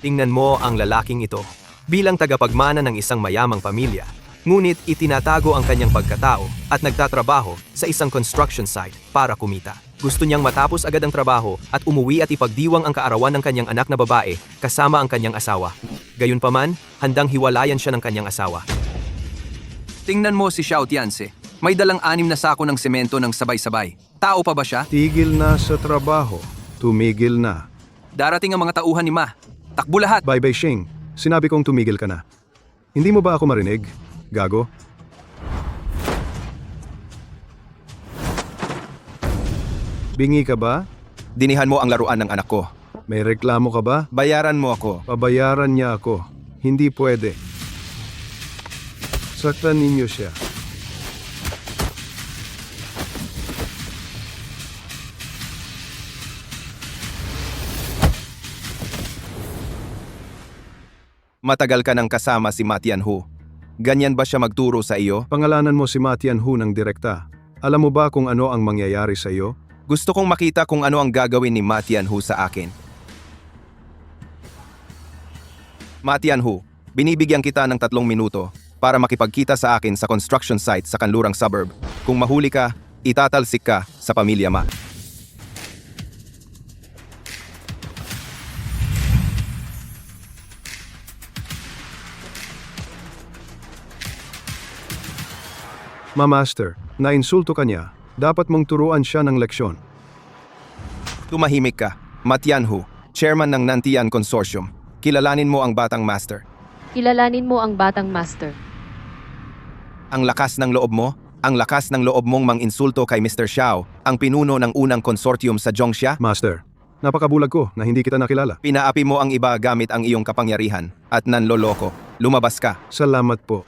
Tingnan mo ang lalaking ito. Bilang tagapagmana ng isang mayamang pamilya, ngunit itinatago ang kanyang pagkatao at nagtatrabaho sa isang construction site para kumita. Gusto niyang matapos agad ang trabaho at umuwi at ipagdiwang ang kaarawan ng kanyang anak na babae kasama ang kanyang asawa. Gayunpaman, handang hiwalayan siya ng kanyang asawa. Tingnan mo si Xiao Tianze. May dalang 6 na sako ng semento ng sabay-sabay. Tao pa ba siya? Tigil na sa trabaho. Tumigil na. Darating ang mga tauhan ni Ma. Takbo lahat! Bye bye Shing. Sinabi kong tumigil ka na. Hindi mo ba ako marinig? Gago? Bingi ka ba? Dinihan mo ang laruan ng anak ko. May reklamo ka ba? Bayaran mo ako. Pabayaran niya ako. Hindi pwede. Saktan ninyo siya. Matagal ka nang kasama si Ma Tianhu. Ganyan ba siya magturo sa iyo? Pangalanan mo si Ma Tianhu ng direkta. Alam mo ba kung ano ang mangyayari sa iyo? Gusto kong makita kung ano ang gagawin ni Ma Tianhu sa akin. Ma Tianhu, binibigyan kita ng 3 minuto para makipagkita sa akin sa construction site sa kanlurang suburb. Kung mahuli ka, itatalsik ka sa pamilya Ma. Master, nainsulto ka niya. Dapat mong turuan siya ng leksyon. Tumahimik ka. Ma Tianhu, chairman ng Nantian Consortium. Kilalanin mo ang batang master. Kilalanin mo ang batang master. Ang lakas ng loob mo, ang lakas ng loob mong mang-insulto kay Mr. Xiao, ang pinuno ng unang consortium sa Zhongxia. Master, napakabulag ko na hindi kita nakilala. Pinaapi mo ang iba gamit ang iyong kapangyarihan at nanloloko. Lumabas ka. Salamat po.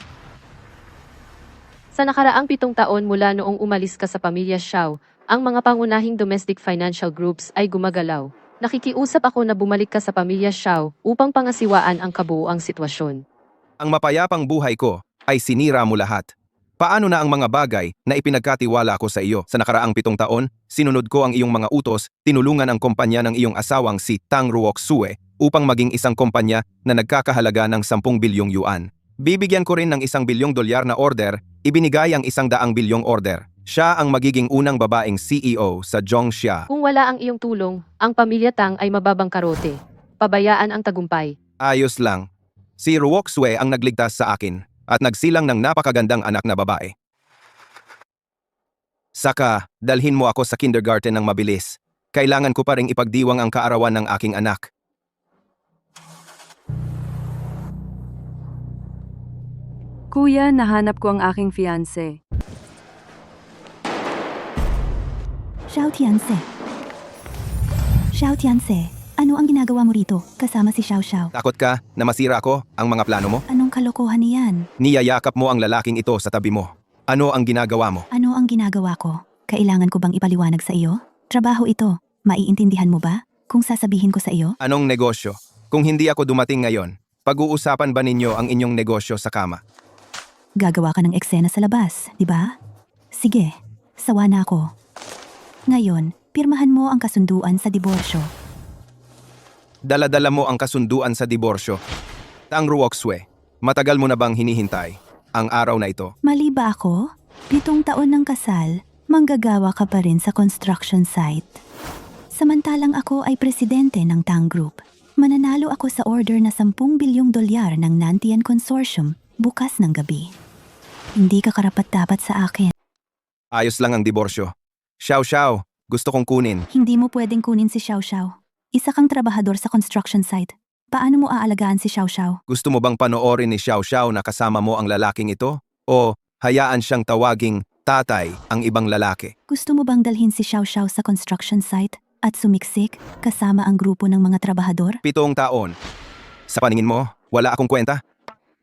Sa nakaraang 7 taon mula noong umalis ka sa pamilya Xiao, ang mga pangunahing domestic financial groups ay gumagalaw. Nakikiusap ako na bumalik ka sa pamilya Xiao upang pangasiwaan ang kabuuang sitwasyon. Ang mapayapang buhay ko ay sinira mo lahat. Paano na ang mga bagay na ipinagkatiwala ko sa iyo? Sa nakaraang 7 taon, sinunod ko ang iyong mga utos, tinulungan ang kumpanya ng iyong asawang si Tang Ruoxue upang maging isang kumpanya na nagkakahalaga ng 10 bilyong yuan. Bibigyan ko rin ng $1 bilyong na order, ibinigay ang 100 bilyong order. Siya ang magiging unang babaeng CEO sa Zhongxia. Kung wala ang iyong tulong, ang pamilya Tang ay mababangkarote. Pabayaan ang tagumpay. Ayos lang. Si Ruoxue ang nagligtas sa akin at nagsilang ng napakagandang anak na babae. Saka, dalhin mo ako sa kindergarten ng mabilis. Kailangan ko pa ring ipagdiwang ang kaarawan ng aking anak. Kuya, nahanap ko ang aking fiancé. Xiao Tianze. Xiao Tianze, ano ang ginagawa mo rito kasama si Xiao Xiao? Takot ka na masira ko ang mga plano mo? Anong kalokohan niyan? Niyayakap mo ang lalaking ito sa tabi mo. Ano ang ginagawa mo? Ano ang ginagawa ko? Kailangan ko bang ipaliwanag sa iyo? Trabaho ito. Maiintindihan mo ba kung sasabihin ko sa iyo? Anong negosyo? Kung hindi ako dumating ngayon, pag-uusapan ba ninyo ang inyong negosyo sa kama? Gagawa ka ng eksena sa labas, di ba? Sige, sawa na ako. Ngayon, pirmahan mo ang kasunduan sa diborsyo. Dala-dala mo ang kasunduan sa diborsyo. Tang Ruoxue, matagal mo na bang hinihintay ang araw na ito? Mali ba ako? 7 taon ng kasal, manggagawa ka pa rin sa construction site. Samantalang ako ay presidente ng Tang Group. Mananalo ako sa order na 10 bilyong dolyar ng Nantian Consortium bukas ng gabi. Hindi ka karapat-dapat sa akin. Ayos lang ang diborsyo. Xiao Xiao, gusto kong kunin. Hindi mo pwedeng kunin si Xiao Xiao. Isa kang trabahador sa construction site. Paano mo aalagaan si Xiao Xiao? Gusto mo bang panoorin ni Xiao Xiao na kasama mo ang lalaking ito? O hayaan siyang tawaging tatay ang ibang lalaki? Gusto mo bang dalhin si Xiao Xiao sa construction site at sumiksik kasama ang grupo ng mga trabahador? 7 taon. Sa paningin mo, wala akong kwenta?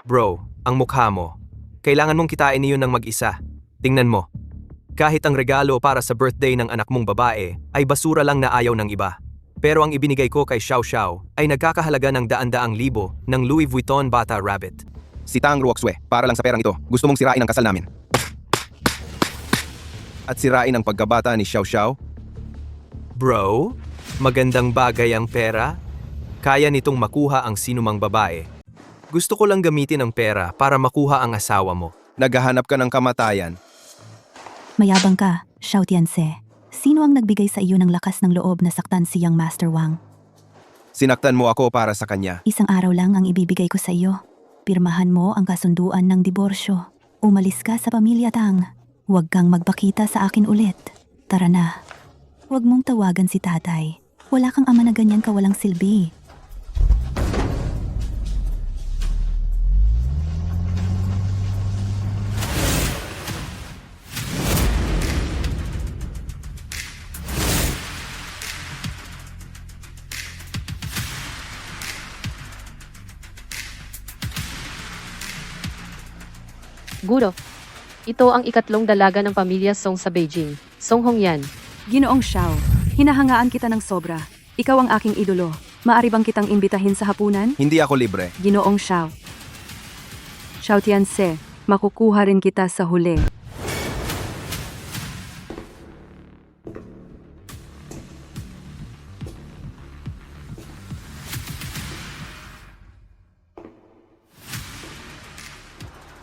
Bro, ang mukha mo. Kailangan mong kitain iyon ng mag-isa. Tingnan mo. Kahit ang regalo para sa birthday ng anak mong babae ay basura lang na ayaw ng iba. Pero ang ibinigay ko kay Xiao Xiao ay nagkakahalaga ng daan-daang libo ng Louis Vuitton Bata Rabbit. Si Tang Ruoxue, para lang sa perang ito, gusto mong sirain ang kasal namin. At sirain ang pagkabata ni Xiao Xiao? Bro, magandang bagay ang pera. Kaya nitong makuha ang sinumang babae. Gusto ko lang gamitin ang pera para makuha ang asawa mo. Naghahanap ka ng kamatayan. Mayabang ka, Xiao Tianse. Sino ang nagbigay sa iyo ng lakas ng loob na saktan siyang Master Wang? Sinaktan mo ako para sa kanya. Isang araw lang ang ibibigay ko sa iyo. Pirmahan mo ang kasunduan ng diborsyo. Umalis ka sa pamilya Tang. Huwag kang magpakita sa akin ulit. Tara na. Huwag mong tawagan si tatay. Wala kang ama na ganyan kawalang silbi. Guro, ito ang ikatlong dalaga ng pamilya Song sa Beijing. Song Hongyan. Ginoong Xiao, hinahangaan kita ng sobra. Ikaw ang aking idolo. Maari bang kitang imbitahin sa hapunan? Hindi ako libre. Ginoong Xiao. Xiao Tianse, makukuha rin kita sa huli.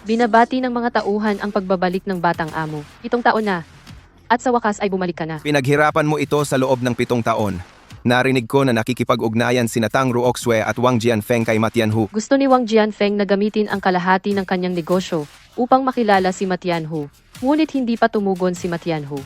Binabati ng mga tauhan ang pagbabalik ng batang amo. 7 taon na. At sa wakas ay bumalik ka na. Pinaghirapan mo ito sa loob ng 7 taon. Narinig ko na nakikipag-ugnayan sina Tang Ruoxue at Wang Jianfeng kay Matianhu. Gusto ni Wang Jianfeng na gamitin ang kalahati ng kanyang negosyo upang makilala si Matianhu. Ngunit hindi pa tumugon si Matianhu.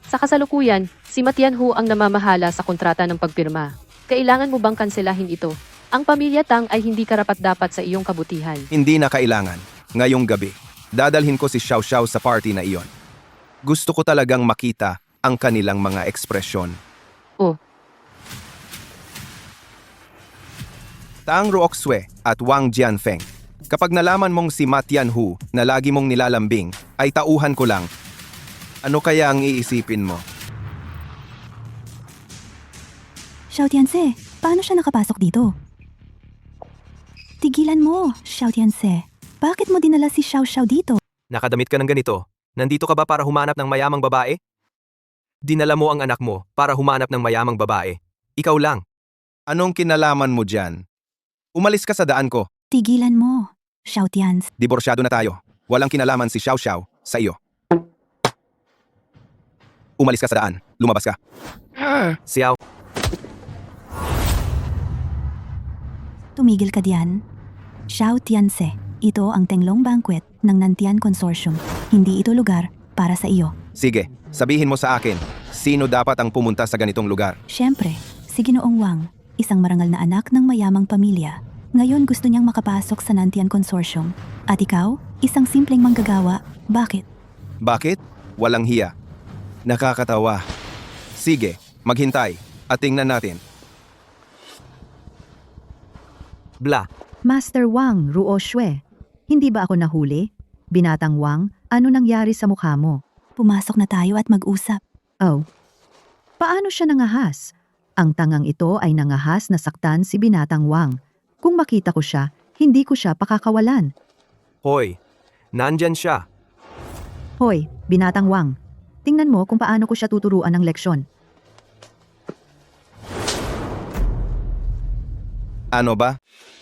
Sa kasalukuyan, si Matianhu ang namamahala sa kontrata ng pagpirma. Kailangan mo bang kanselahin ito? Ang pamilya Tang ay hindi karapat-dapat sa iyong kabutihan. Hindi na kailangan. Ngayong gabi, dadalhin ko si Xiao Xiao sa party na iyon. Gusto ko talagang makita ang kanilang mga ekspresyon. Oh, Tang Ruoxue at Wang Jianfeng. Kapag nalaman mong si Ma Tianhu na lagi mong nilalambing, ay tauhan ko lang. Ano kaya ang iisipin mo? Xiao Tianse, paano siya nakapasok dito? Tigilan mo, Xiao Tianse. Bakit mo dinala si Xiao Xiao dito? Nakadamit ka ng ganito. Nandito ka ba para humanap ng mayamang babae? Dinala mo ang anak mo para humanap ng mayamang babae. Ikaw lang. Anong kinalaman mo dyan? Umalis ka sa daan ko. Tigilan mo, Xiao Tianse. Diborsyado na tayo. Walang kinalaman si Xiao Xiao sa iyo. Umalis ka sa daan. Lumabas ka. Xiao, Tumigil ka diyan. Xiao Tianse, ito ang Tenglong Banquet ng Nantian Consortium. Hindi ito lugar para sa iyo. Sige, sabihin mo sa akin, sino dapat ang pumunta sa ganitong lugar? Siyempre, si Ginoong Wang, isang marangal na anak ng mayamang pamilya. Ngayon gusto niyang makapasok sa Nantian Consortium. At ikaw, isang simpleng manggagawa. Bakit? Bakit? Walang hiya. Nakakatawa. Sige, maghintay at tingnan natin. bla. Master Wang Ruoxue, hindi ba ako nahuli? Binatang Wang, ano nangyari sa mukha mo? Pumasok na tayo at mag-usap. Oh, paano siya nangahas? Ang tangang ito ay nangahas na saktan si Binatang Wang. Kung makita ko siya, hindi ko siya pakakawalan. Hoy, nandyan siya. Hoy, Binatang Wang, tingnan mo kung paano ko siya tuturuan ng leksyon. Ano ba?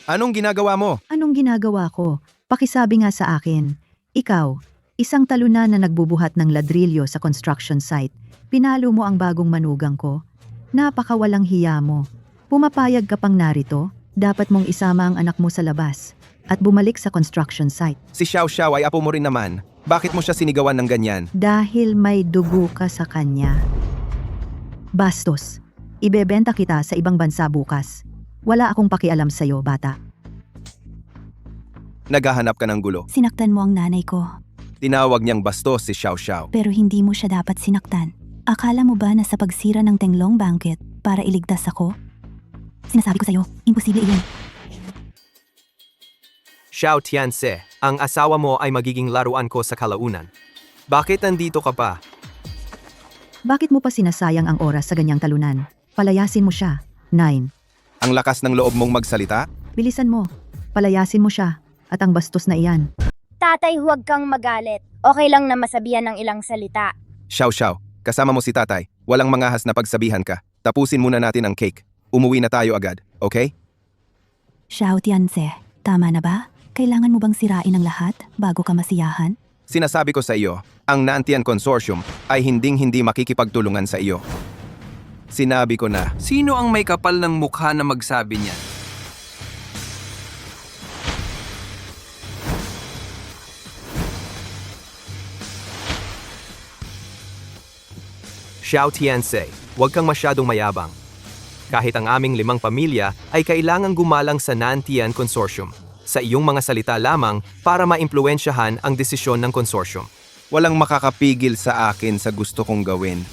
Anong ginagawa mo? Anong ginagawa ko? Pakisabi nga sa akin. Ikaw, isang talunan na nagbubuhat ng ladrilyo sa construction site. Pinalo mo ang bagong manugang ko. Napakawalang hiya mo. Pumapayag ka pang narito, dapat mong isama ang anak mo sa labas at bumalik sa construction site. Si Xiao Xiao ay apo mo rin naman. Bakit mo siya sinigawan ng ganyan? Dahil may dugo ka sa kanya. Bastos, ibebenta kita sa ibang bansa bukas. Wala akong pakialam sa'yo, bata. Naghahanap ka ng gulo. Sinaktan mo ang nanay ko, Tinawag niyang bastos si Xiao Xiao. pero hindi mo siya dapat sinaktan. Akala mo ba na sa pagsira ng Tenglong Banquet para iligtas ako? Sinasabi ko sa'yo, imposible iyon. Xiao Tianse, ang asawa mo ay magiging laruan ko sa kalaunan. Bakit nandito ka pa? Bakit mo pa sinasayang ang oras sa ganyang talunan? Palayasin mo siya. 9. Ang lakas ng loob mong magsalita? Bilisan mo. Palayasin mo siya. At ang bastos na iyan. Tatay, huwag kang magalit. Okay lang na masabihan ng ilang salita. Xiao Xiao, kasama mo si tatay. Walang mangahas na pagsabihan ka. Tapusin muna natin ang cake. Umuwi na tayo agad, okay? Xiao Tianze, tama na ba? Kailangan mo bang sirain ang lahat bago ka masiyahan? Sinasabi ko sa iyo, ang Nantian Consortium ay hinding-hindi makikipagtulungan sa iyo. Sinabi ko na, Sino ang may kapal ng mukha na magsabi niya? Xiao Tianse, huwag kang masyadong mayabang. Kahit ang aming 5 pamilya ay kailangang gumalang sa Nantian Consortium. Sa iyong mga salita lamang para maimpluwensyahan ang desisyon ng konsorsyum. walang makakapigil sa akin sa gusto kong gawin.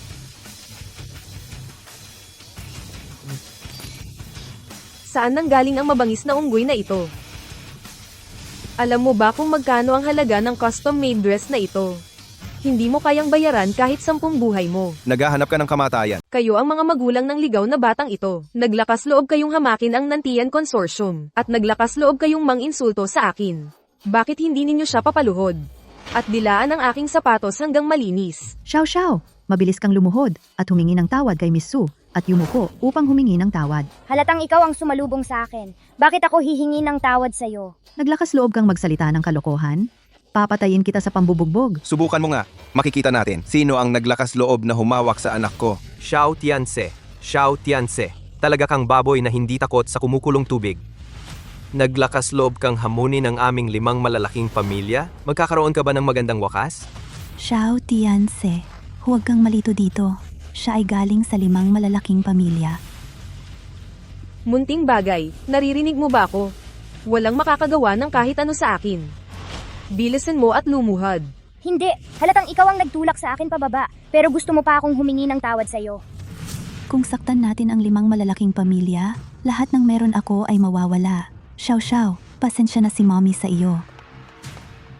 Saan nanggaling ang mabangis na unggoy na ito? Alam mo ba kung magkano ang halaga ng custom-made dress na ito? Hindi mo kayang bayaran kahit 10 buhay mo. Naghahanap ka ng kamatayan. Kayo ang mga magulang ng ligaw na batang ito. Naglakas loob kayong hamakin ang Nantian Consortium. At naglakas loob kayong manginsulto sa akin. Bakit hindi ninyo siya papaluhod? At dilaan ang aking sapatos hanggang malinis. Xiao Xiao, mabilis kang lumuhod at humingi ng tawad kay Miss Su at yumuko upang humingi ng tawad. Halatang ikaw ang sumalubong sa akin. Bakit ako hihingi ng tawad sa'yo? Naglakas loob kang magsalita ng kalokohan? Papatayin kita sa pambubugbog. Subukan mo nga. Makikita natin sino ang naglakas loob na humawak sa anak ko. Xiao Tianse, Xiao Tianse, talaga kang baboy na hindi takot sa kumukulong tubig. Naglakas loob kang hamunin ng aming 5 malalaking pamilya? Magkakaroon ka ba ng magandang wakas? Xiao Tianse, huwag kang malito dito. Siya ay galing sa 5 malalaking pamilya. Munting bagay, naririnig mo ba ako? Walang makakagawa ng kahit ano sa akin. Bilisan mo at lumuhad. Hindi, halatang ikaw ang nagtulak sa akin pababa. Pero gusto mo pa akong humingi ng tawad sa'yo. Kung saktan natin ang 5 malalaking pamilya, lahat ng meron ako ay mawawala. Xiao Xiao, pasensya na si mommy sa iyo.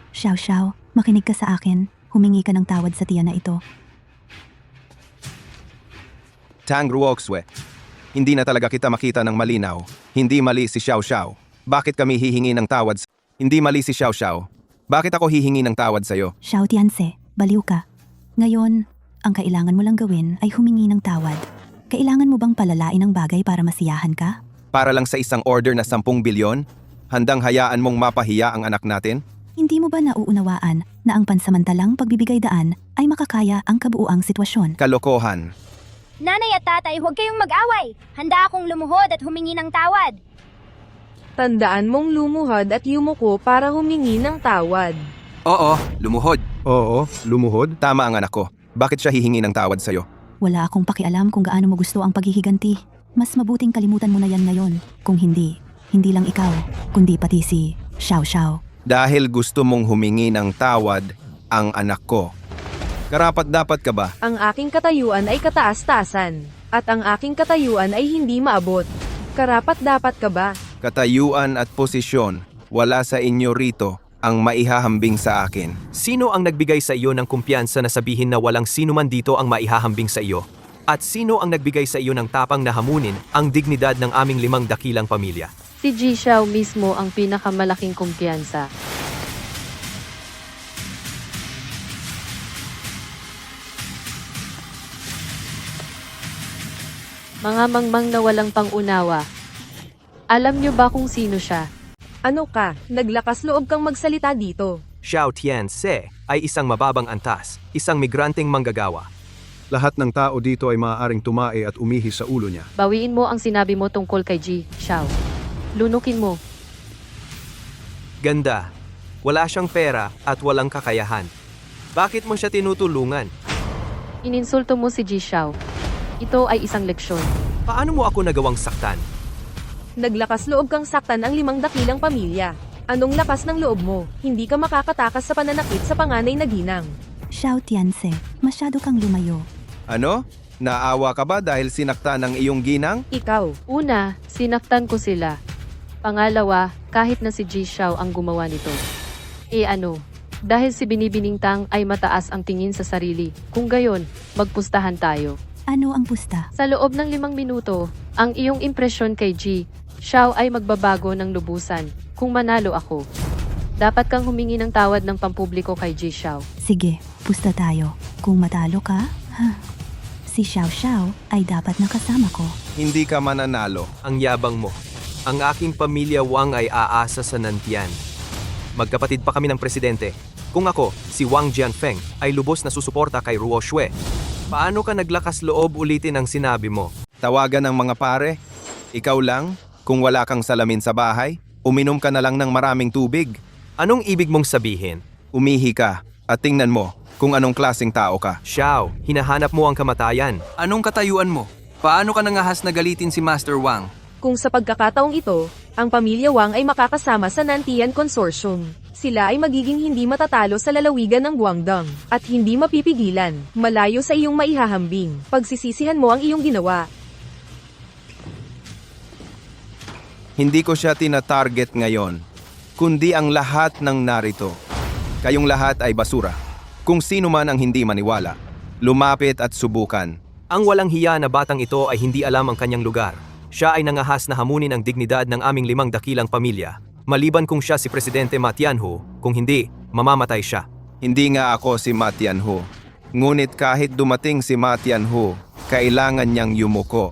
Xiao Xiao, makinig ka sa akin. Humingi ka ng tawad sa tiyan na ito. Tang Ruoxue, hindi na talaga kita makita ng malinaw. Hindi mali si Xiao Xiao. Bakit kami hihingi ng tawad? Hindi mali si Xiao Xiao. Bakit ako hihingi ng tawad sa'yo? Xiao Tianse, baliw ka. Ngayon, ang kailangan mo lang gawin ay humingi ng tawad. Kailangan mo bang palalain ang bagay para masiyahan ka? Para lang sa isang order na 10 bilyon? Handang hayaan mong mapahiya ang anak natin? Hindi mo ba nauunawaan na ang pansamantalang pagbibigay daan ay makakaya ang kabuuang sitwasyon? Kalokohan. Nanay at tatay, huwag kayong mag-away. Handa akong lumuhod at humingi ng tawad. Tandaan mong lumuhad at yumuko para humingi ng tawad. Oo, lumuhod. Oo, lumuhod. Tama ang anak ko. Bakit siya hihingi ng tawad sa'yo? Wala akong pakialam kung gaano mo gusto ang paghihiganti. Mas mabuting kalimutan mo na yan ngayon. Kung hindi, hindi lang ikaw, kundi pati si Xiao Xiao. Dahil gusto mong humingi ng tawad ang anak ko. Karapat-dapat ka ba? Ang aking katayuan ay kataas-taasan. At ang aking katayuan ay hindi maabot. Karapat-dapat ka ba? Katayuan at posisyon, wala sa inyo rito ang maihahambing sa akin. Sino ang nagbigay sa iyo ng kumpiyansa na sabihin na walang sino man dito ang maihahambing sa iyo? At sino ang nagbigay sa iyo ng tapang na hamunin ang dignidad ng aming 5 dakilang pamilya? Si Ji Xiao mismo ang pinakamalaking kumpiyansa. Mga mangmang na walang pangunawa. Alam niyo ba kung sino siya? Ano ka? Naglakas loob kang magsalita dito. Xiao Tianse ay isang mababang antas, isang migranteng manggagawa. Lahat ng tao dito ay maaaring tumae at umihi sa ulo niya. Bawiin mo ang sinabi mo tungkol kay Ji Xiao. Lunukin mo. Ganda. Wala siyang pera at walang kakayahan. Bakit mo siya tinutulungan? Ininsulto mo si Ji Xiao. Ito ay isang leksyon. Paano mo ako nagawang saktan? Naglakas loob kang saktan ang 5 dakilang pamilya. Anong lakas ng loob mo? Hindi ka makakatakas sa pananakit sa panganay na ginang. Xiao Tianse, masyado kang lumayo. Ano? Naawa ka ba dahil sinaktan ng iyong ginang? Ikaw, Una, sinaktan ko sila. Pangalawa, kahit na si Ji Xiao ang gumawa nito. Dahil si Binibining Tang ay mataas ang tingin sa sarili. Kung gayon, magpustahan tayo. Ano ang pusta? Sa loob ng 5 minuto, ang iyong impresyon kay Ji Xiao ay magbabago ng lubusan. Kung manalo ako, dapat kang humingi ng tawad ng pampubliko kay Ji Xiao. Sige, pusta tayo. Kung matalo ka, si Xiao Xiao ay dapat nakasama ko. Hindi ka mananalo. Ang yabang mo. Ang aking pamilya Wang ay aasa sa Nantian. Magkapatid pa kami ng presidente. Kung ako, si Wang Jianfeng, ay lubos na susuporta kay Ruo Xue. Paano ka naglakas loob ulitin ang sinabi mo? Tawagan ng mga pare. Ikaw lang, kung wala kang salamin sa bahay, uminom ka na lang ng maraming tubig. Anong ibig mong sabihin? Umihi ka at tingnan mo kung anong klaseng tao ka. Xiao, hinahanap mo ang kamatayan. Anong katayuan mo? Paano ka nangahas na galitin si Master Wang? Kung sa pagkakataong ito, ang pamilya Wang ay makakasama sa Nantian Consortium. Sila ay magiging hindi matatalo sa lalawigan ng Guangdong at hindi mapipigilan, malayo sa iyong maihahambing. Pagsisisihan mo ang iyong ginawa. Hindi ko siya tina-target ngayon, kundi ang lahat ng narito. Kayong lahat ay basura. Kung sino man ang hindi maniwala, lumapit at subukan. Ang walang hiya na batang ito ay hindi alam ang kanyang lugar. Siya ay nangahas na hamunin ang dignidad ng aming 5 dakilang pamilya. Maliban kung siya si Presidente Ma Tianhu, kung hindi, mamamatay siya. Hindi nga ako si Ma Tianhu. Ngunit kahit dumating si Ma Tianhu, kailangan niyang yumuko.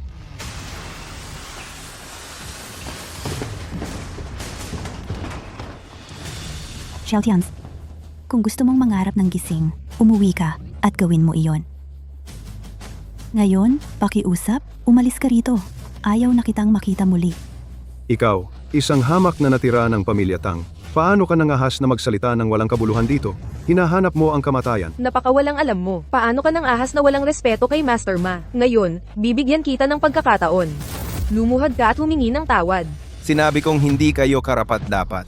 Xiaotians, kung gusto mong mangarap ng gising, umuwi ka at gawin mo iyon. Ngayon, pakiusap, umalis ka rito. Ayaw na kitang makita muli. Ikaw, isang hamak na natira ng pamilya Tang. Paano ka nangahas na magsalita ng walang kabuluhan dito? Hinahanap mo ang kamatayan. Napakawalang alam mo. Paano ka nang ahas na walang respeto kay Master Ma? Ngayon, bibigyan kita ng pagkakataon. Lumuhad ka at humingi ng tawad. Sinabi kong hindi kayo karapat-dapat.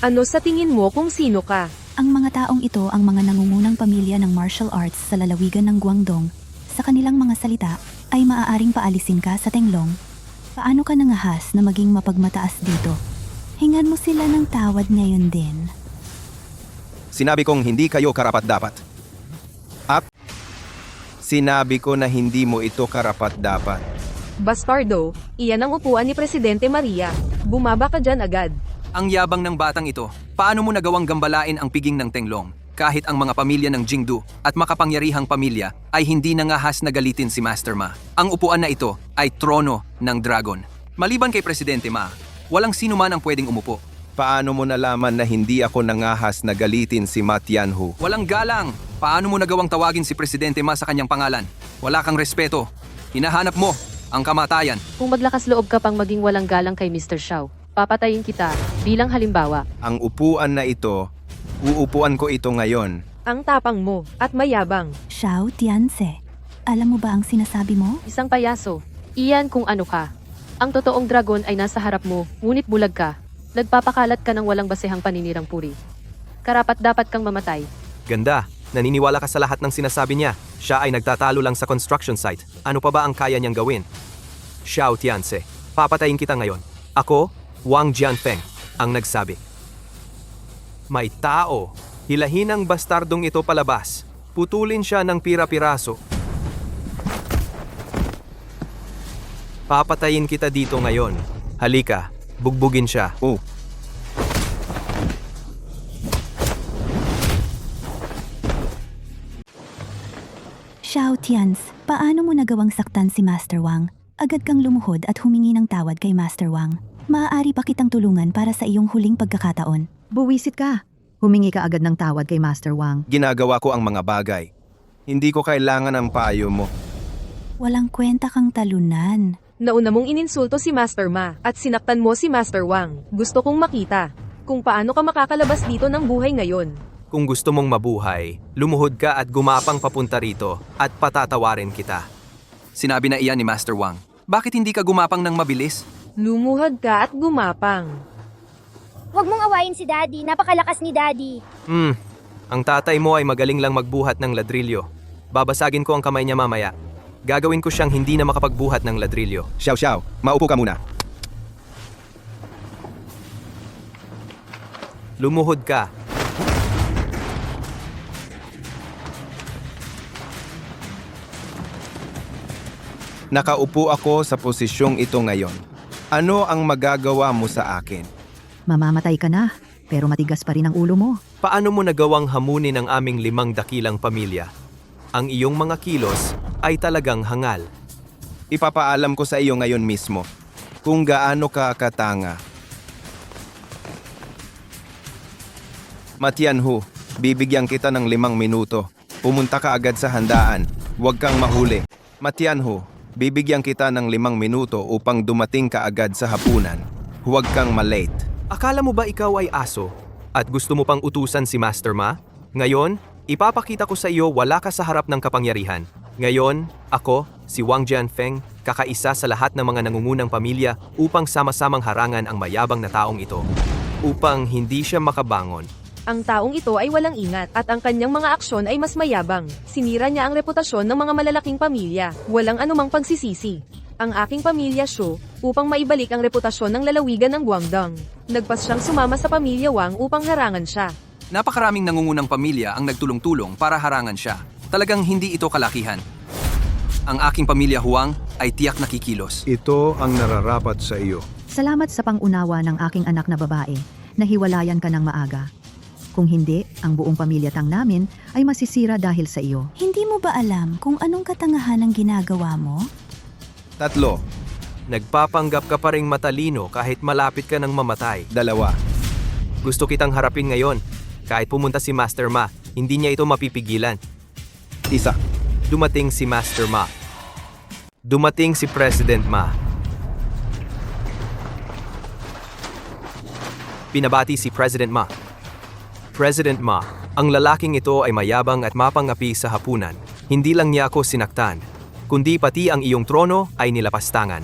Ano sa tingin mo kung sino ka? Ang mga taong ito ang mga nangungunang pamilya ng martial arts sa lalawigan ng Guangdong. Sa kanilang mga salita, ay maaaring paalisin ka sa Tenglong. Paano ka nangahas na maging mapagmataas dito? Hingan mo sila ng tawad ngayon din. Sinabi kong hindi kayo karapat-dapat. Sinabi ko na hindi mo ito karapat-dapat. Bastardo, iyan ang upuan ni Presidente Maria. Bumaba ka dyan agad. Ang yabang ng batang ito. Paano mo nagawang gambalain ang piging ng Tenglong? Kahit ang mga pamilya ng Jingdu at makapangyarihang pamilya ay hindi nangahas na galitin si Master Ma. Ang upuan na ito ay trono ng dragon. Maliban kay Presidente Ma, walang sino man ang pwedeng umupo. Paano mo nalaman na hindi ako nangahas na galitin si Ma Tianhu? Walang galang! Paano mo nagawang tawagin si Presidente Ma sa kanyang pangalan? Wala kang respeto. Hinahanap mo ang kamatayan. Kung maglakas loob ka pang maging walang galang kay Mr. Xiao, papatayin kita bilang halimbawa. Ang upuan na ito, uupuan ko ito ngayon. Ang tapang mo at mayabang. Xiao Tianse, alam mo ba ang sinasabi mo? Isang payaso. Iyan kung ano ka. Ang totoong dragon ay nasa harap mo, ngunit bulag ka. Nagpapakalat ka ng walang basehang paninirang puri. Karapat dapat kang mamatay. Ganda, naniniwala ka sa lahat ng sinasabi niya. Siya ay nagtatalo lang sa construction site. Ano pa ba ang kaya niyang gawin? Xiao Tianse, papatayin kita ngayon. Ako, Wang Jianfeng, ang nagsabi. May tao. Hilahin ang bastardong ito palabas. Putulin siya ng pira-piraso. Papatayin kita dito ngayon. Halika, bugbugin siya. Oh, Xiao Tians, paano mo nagawang saktan si Master Wang? Agad kang lumuhod at humingi ng tawad kay Master Wang. Maaari pa kitang tulungan para sa iyong huling pagkakataon. Buwisit ka. Humingi ka agad ng tawad kay Master Wang. ginagawa ko ang mga bagay. Hindi ko kailangan ng payo mo. Walang kwenta kang talunan. Nauna mong ininsulto si Master Ma at sinaktan mo si Master Wang. Gusto kong makita kung paano ka makakalabas dito ng buhay ngayon. Kung gusto mong mabuhay, lumuhod ka at gumapang papunta rito at patatawarin kita. Sinabi na iyan ni Master Wang. Bakit hindi ka gumapang ng mabilis? Lumuhod ka at gumapang. Huwag mong awayin si Daddy. Napakalakas ni Daddy. Ang tatay mo ay magaling lang magbuhat ng ladrilyo. Babasagin ko ang kamay niya mamaya. Gagawin ko siyang hindi na makapagbuhat ng ladrilyo. Xiao, maupo ka muna. Lumuhod ka. Nakaupo ako sa posisyong ito ngayon. Ano ang magagawa mo sa akin? Mamamatay ka na, pero matigas pa rin ang ulo mo. Paano mo nagawang hamunin ang aming 5 dakilang pamilya? Ang iyong mga kilos ay talagang hangal. Ipapaalam ko sa iyo ngayon mismo. kung gaano ka katanga. Matianhu, bibigyan kita ng 5 minuto. Pumunta ka agad sa handaan. Huwag kang mahuli. Matianhu, bibigyan kita ng 5 minuto upang dumating ka agad sa hapunan. Huwag kang malate. Akala mo ba ikaw ay aso? At gusto mo pang utusan si Master Ma? Ngayon, ipapakita ko sa iyo wala ka sa harap ng kapangyarihan. Ngayon, ako, si Wang Jianfeng, kakaisa sa lahat ng mga nangungunang pamilya upang sama-samang harangan ang mayabang na taong ito. Upang hindi siya makabangon. Ang taong ito ay walang ingat at ang kanyang mga aksyon ay mas mayabang. Sinira niya ang reputasyon ng mga malalaking pamilya. Walang anumang pagsisisi. Ang aking pamilya Shu upang maibalik ang reputasyon ng lalawigan ng Guangdong. Nagpas siyang sumama sa pamilya Wang upang harangan siya. Napakaraming nangungunang pamilya ang nagtulong-tulong para harangan siya. Talagang hindi ito kalakihan. Ang aking pamilya Huang ay tiyak na kikilos. Ito ang nararapat sa iyo. Salamat sa pangunawa ng aking anak na babae. Nahiwalayan ka ng maaga. Kung hindi, ang buong pamilya Tang namin ay masisira dahil sa iyo. Hindi mo ba alam kung anong katangahan ang ginagawa mo? 3, Nagpapanggap ka pa ring matalino kahit malapit ka ng mamatay. 2, Gusto kitang harapin ngayon. Kahit pumunta si Master Ma, hindi niya ito mapipigilan. 1. Dumating si Master Ma. Dumating si President Ma. Pinabati si President Ma. President Ma, ang lalaking ito ay mayabang at mapangapi sa hapunan. Hindi lang niya ako sinaktan, kundi pati ang iyong trono ay nilapastangan.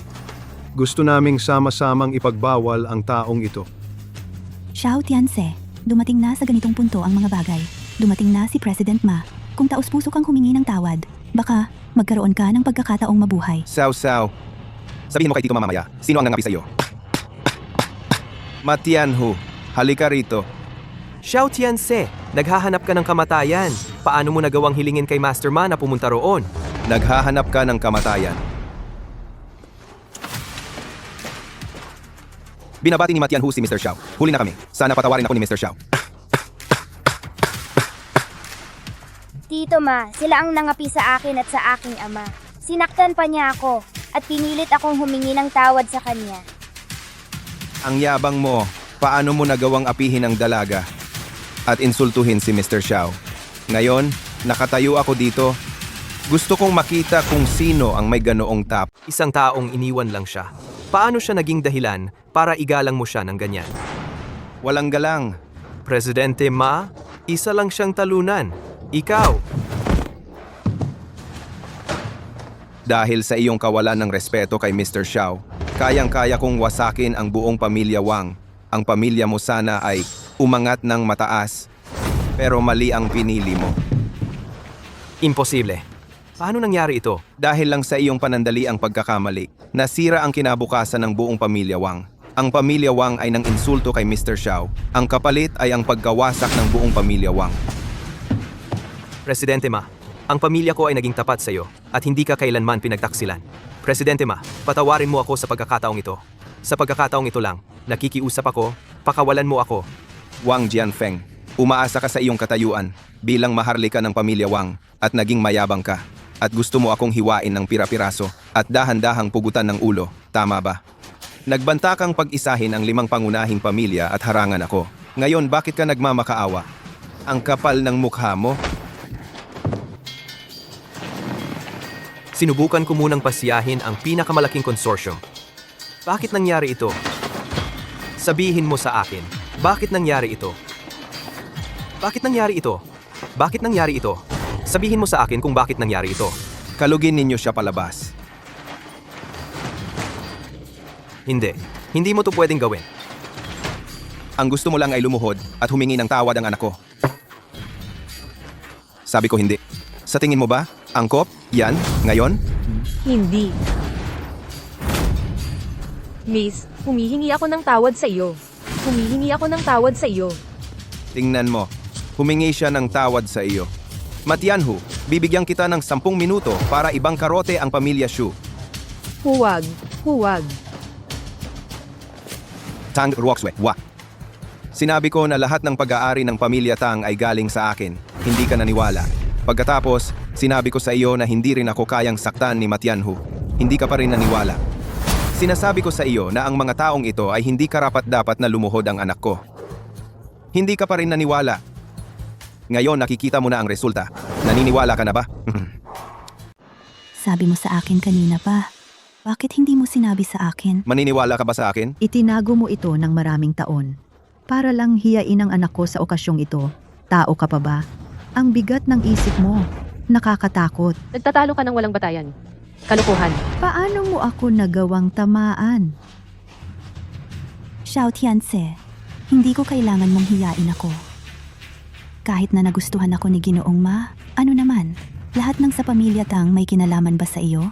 Gusto naming sama-samang ipagbawal ang taong ito. Xiao Tianse, dumating na sa ganitong punto ang mga bagay. Dumating na si President Ma. Kung taus-puso kang humingi ng tawad, baka magkaroon ka ng pagkakataong mabuhay. Sao. Sabihin mo kay Tito mamamaya, sino ang nangapi sa iyo? Matianhu, halika rito. Xiao Tianse, naghahanap ka ng kamatayan. Paano mo nagawang hilingin kay Master Ma na pumunta roon? Naghahanap ka ng kamatayan. Binabati ni Matianhu si Mr. Xiao. Huli na kami. Sana patawarin ako ni Mr. Xiao. Tito Ma, sila ang nangapi sa akin at sa aking ama. Sinaktan pa niya ako at pinilit akong humingi ng tawad sa kanya. Ang yabang mo, paano mo nagawang apihin ang dalaga at insultuhin si Mr. Xiao? Ngayon, nakatayo ako dito. Gusto kong makita kung sino ang may ganoong tap. Isang taong iniwan lang siya. Paano siya naging dahilan para igalang mo siya ng ganyan? Walang galang. Presidente Ma, isa lang siyang talunan. Ikaw. Dahil sa iyong kawalan ng respeto kay Mr. Xiao, kayang-kaya kong wasakin ang buong pamilya Wang. Ang pamilya mo sana ay umangat ng mataas, pero mali ang pinili mo. Imposible. Paano nangyari ito? Dahil lang sa iyong panandali ang pagkakamali, nasira ang kinabukasan ng buong pamilya Wang. Ang pamilya Wang ay nang insulto kay Mr. Xiao. Ang kapalit ay ang pagkawasak ng buong pamilya Wang. Presidente Ma, ang pamilya ko ay naging tapat sa iyo at hindi ka kailanman pinagtaksilan. Presidente Ma, patawarin mo ako sa pagkakataong ito. Sa pagkakataong ito lang, nakikiusap ako, pakawalan mo ako. Wang Jianfeng, umaasa ka sa iyong katayuan bilang maharlika ng pamilya Wang at naging mayabang ka. At gusto mo akong hiwain ng pira-piraso at dahan-dahang pugutan ng ulo, tama ba? Nagbanta kang pag-isahin ang 5 pangunahing pamilya at harangan ako. Ngayon, bakit ka nagmamakaawa? Ang kapal ng mukha mo. Sinubukan ko munang pasiyahin ang pinakamalaking konsorsyum. Bakit nangyari ito? Sabihin mo sa akin, bakit nangyari ito? Bakit nangyari ito? Bakit nangyari ito? Sabihin mo sa akin kung bakit nangyari ito. Kalugin ninyo siya palabas. Hindi. Hindi mo to pwedeng gawin. Ang gusto mo lang ay lumuhod at humingi ng tawad ang anak ko. Sabi ko hindi. Sa tingin mo ba, angkop, yan, ngayon? Hindi. Miss, humihingi ako ng tawad sa iyo. Humihingi ako ng tawad sa iyo. Tingnan mo, humingi siya ng tawad sa iyo. Matianhu, bibigyan kita ng 10 minuto para ibang karote ang pamilya Shu. Huwag. Tang Ruoxue, wa. Sinabi ko na lahat ng pag-aari ng pamilya Tang ay galing sa akin. Hindi ka naniwala. Pagkatapos, sinabi ko sa iyo na hindi rin ako kayang saktan ni Matianhu. Hindi ka pa rin naniwala. Sinasabi ko sa iyo na ang mga taong ito ay hindi karapat-dapat na lumuhod ang anak ko. Hindi ka pa rin naniwala. Ngayon nakikita mo na ang resulta. Naniniwala ka na ba? Sabi mo sa akin kanina pa. Bakit hindi mo sinabi sa akin? Maniniwala ka ba sa akin? Itinago mo ito ng maraming taon. Para lang hiyain ang anak ko sa okasyong ito. Tao ka pa ba? Ang bigat ng isip mo. Nakakatakot. Nagtatalo ka ng walang batayan. Kalukuhan. Paano mo ako nagawang tamaan? Xiao Tianse, hindi ko kailangan mong hiyain ako. Kahit na nagustuhan ako ni Ginoong Ma, ano naman? Lahat ng sa pamilya Tang may kinalaman ba sa iyo?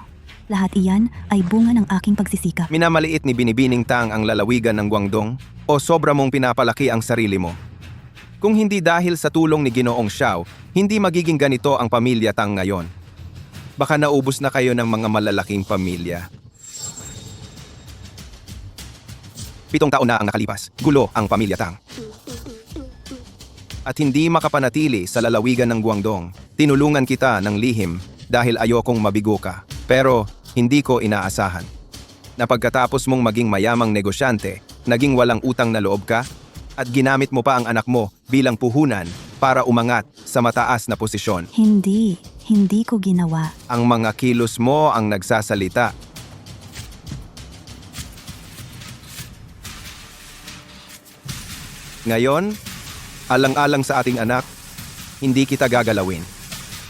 Lahat iyan ay bunga ng aking pagsisikap. Minamaliit ni Binibining Tang ang lalawigan ng Guangdong o sobra mong pinapalaki ang sarili mo? Kung hindi dahil sa tulong ni Ginoong Xiao, hindi magiging ganito ang pamilya Tang ngayon. Baka naubos na kayo ng mga malalaking pamilya. 7 taon na ang nakalipas. Gulo ang pamilya Tang. At hindi makapanatili sa lalawigan ng Guangdong. Tinulungan kita ng lihim dahil ayokong mabigo ka. Pero hindi ko inaasahan na pagkatapos mong maging mayamang negosyante, naging walang utang na loob ka at ginamit mo pa ang anak mo bilang puhunan para umangat sa mataas na posisyon. Hindi ko ginawa. Ang mga kilos mo ang nagsasalita. Ngayon, alang-alang sa ating anak, hindi kita gagalawin.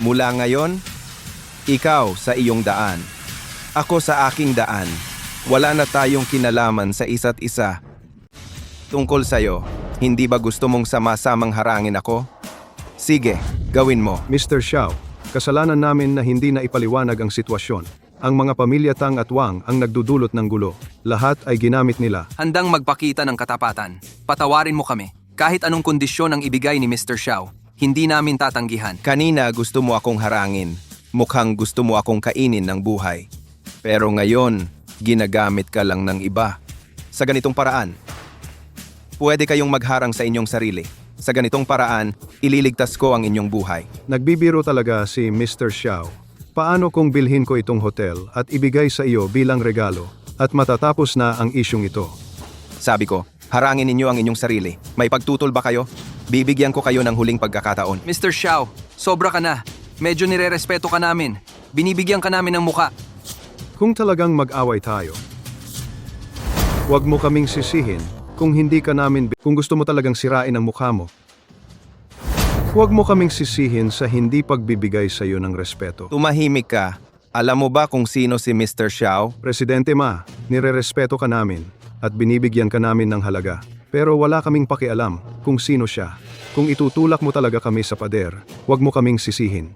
Mula ngayon, ikaw sa iyong daan. Ako sa aking daan. Wala na tayong kinalaman sa isa't isa. Tungkol sa'yo, hindi ba gusto mong sama-samang harangin ako? Sige, gawin mo. Mr. Xiao, kasalanan namin na hindi na ipaliwanag ang sitwasyon. Ang mga pamilya Tang at Wang ang nagdudulot ng gulo. Lahat ay ginamit nila. Handang magpakita ng katapatan. Patawarin mo kami. Kahit anong kondisyon ang ibigay ni Mr. Xiao, hindi namin tatanggihan. Kanina gusto mo akong harangin. Mukhang gusto mo akong kainin ng buhay. Pero ngayon, ginagamit ka lang ng iba. Sa ganitong paraan, pwede kayong magharang sa inyong sarili. Sa ganitong paraan, ililigtas ko ang inyong buhay. Nagbibiro talaga si Mr. Xiao. Paano kung bilhin ko itong hotel at ibigay sa iyo bilang regalo at matatapos na ang isyong ito? Sabi ko, harangin ninyo ang inyong sarili. May pagtutol ba kayo? Bibigyan ko kayo ng huling pagkakataon. Mr. Xiao, sobra ka na. Medyo nirerespeto ka namin. Binibigyan ka namin ng muka. Kung talagang mag-away tayo, huwag mo kaming sisihin kung hindi ka namin kung gusto mo talagang sirain ang mukha mo. Huwag mo kaming sisihin sa hindi pagbibigay sa iyo ng respeto. Tumahimik ka. Alam mo ba kung sino si Mr. Xiao? Presidente Ma, nirerespeto ka namin at binibigyan ka namin ng halaga. Pero wala kaming pakialam kung sino siya. Kung itutulak mo talaga kami sa pader, huwag mo kaming sisihin.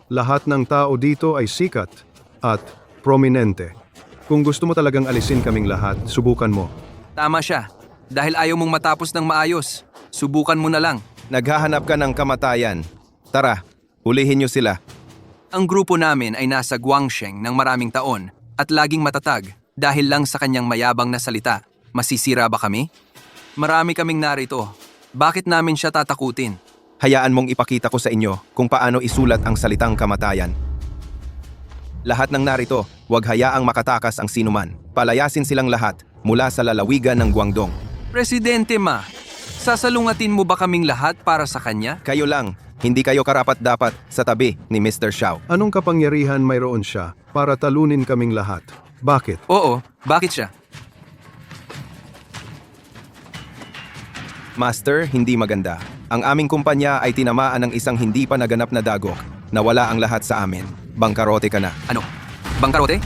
Lahat ng tao dito ay sikat at prominente. Kung gusto mo talagang alisin kaming lahat, subukan mo. Tama siya. Dahil ayaw mong matapos ng maayos, subukan mo na lang. Naghahanap ka ng kamatayan. Tara, hulihin niyo sila. Ang grupo namin ay nasa Guangsheng ng maraming taon at laging matatag dahil lang sa kanyang mayabang na salita. Masisira ba kami? Marami kaming narito. Bakit namin siya tatakutin? Hayaan mong ipakita ko sa inyo kung paano isulat ang salitang kamatayan. Lahat ng narito, huwag hayaang makatakas ang sinuman. Palayasin silang lahat mula sa lalawigan ng Guangdong. Presidente Ma, sasalungatin mo ba kaming lahat para sa kanya? Kayo lang, hindi kayo karapat-dapat sa tabi ni Mr. Xiao. Anong kapangyarihan mayroon siya para talunin kaming lahat? Bakit? Oo, bakit siya? Master, hindi maganda. Ang aming kumpanya ay tinamaan ng isang hindi pa naganap na dagok. Nawala ang lahat sa amin. Bangkarote ka na. Ano? Bangkarote?